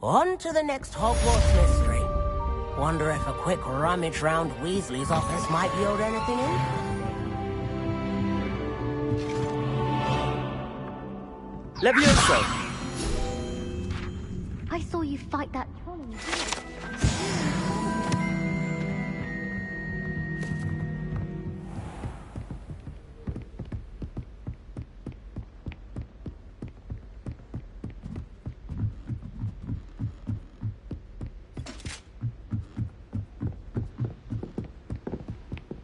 on to the next Hogwarts mystery. Wonder if a quick rummage round Weasley's office might yield anything in? Levioso! I saw you fight that troll in the village.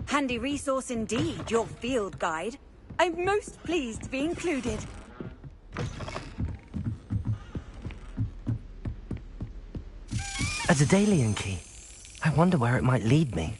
Handy resource indeed, your field guide. I'm most pleased to be included. A Daedalian key. I wonder where it might lead me.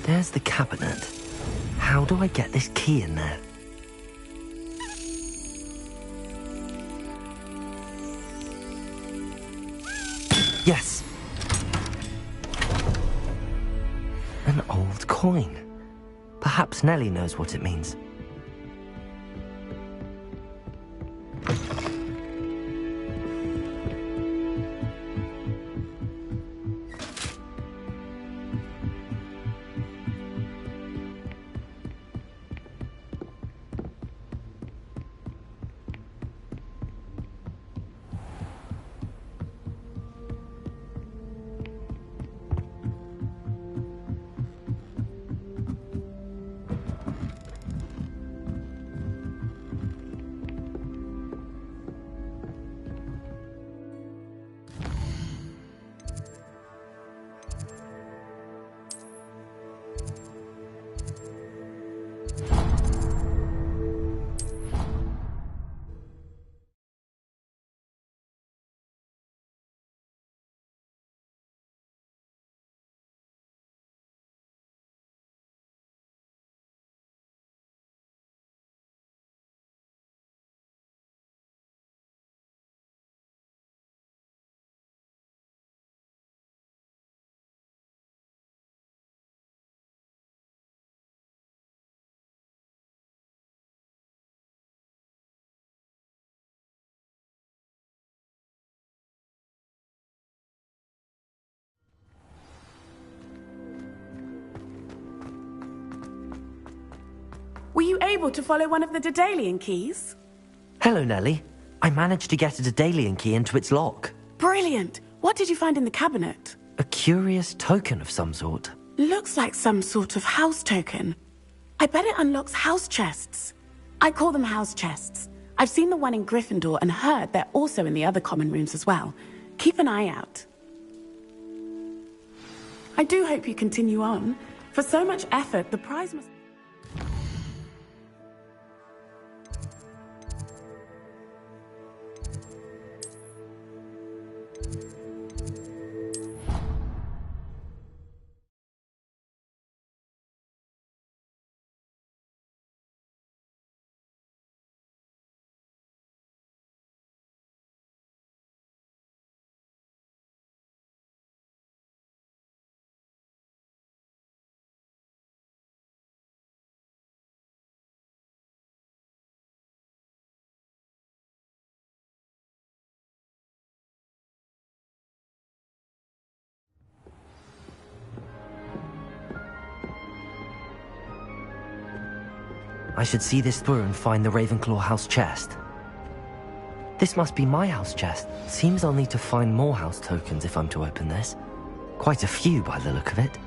There's the cabinet. How do I get this key in there? Yes! An old coin. Perhaps Nellie knows what it means. Were you able to follow one of the Daedalian keys? Hello, Nellie. I managed to get a Daedalian key into its lock. Brilliant! What did you find in the cabinet? A curious token of some sort. Looks like some sort of house token. I bet it unlocks house chests. I call them house chests. I've seen the one in Gryffindor and heard they're also in the other common rooms as well. Keep an eye out. I do hope you continue on. For so much effort, the prize must... I should see this through and find the Ravenclaw house chest. This must be my house chest. Seems I'll need to find more house tokens if I'm to open this. Quite a few by the look of it.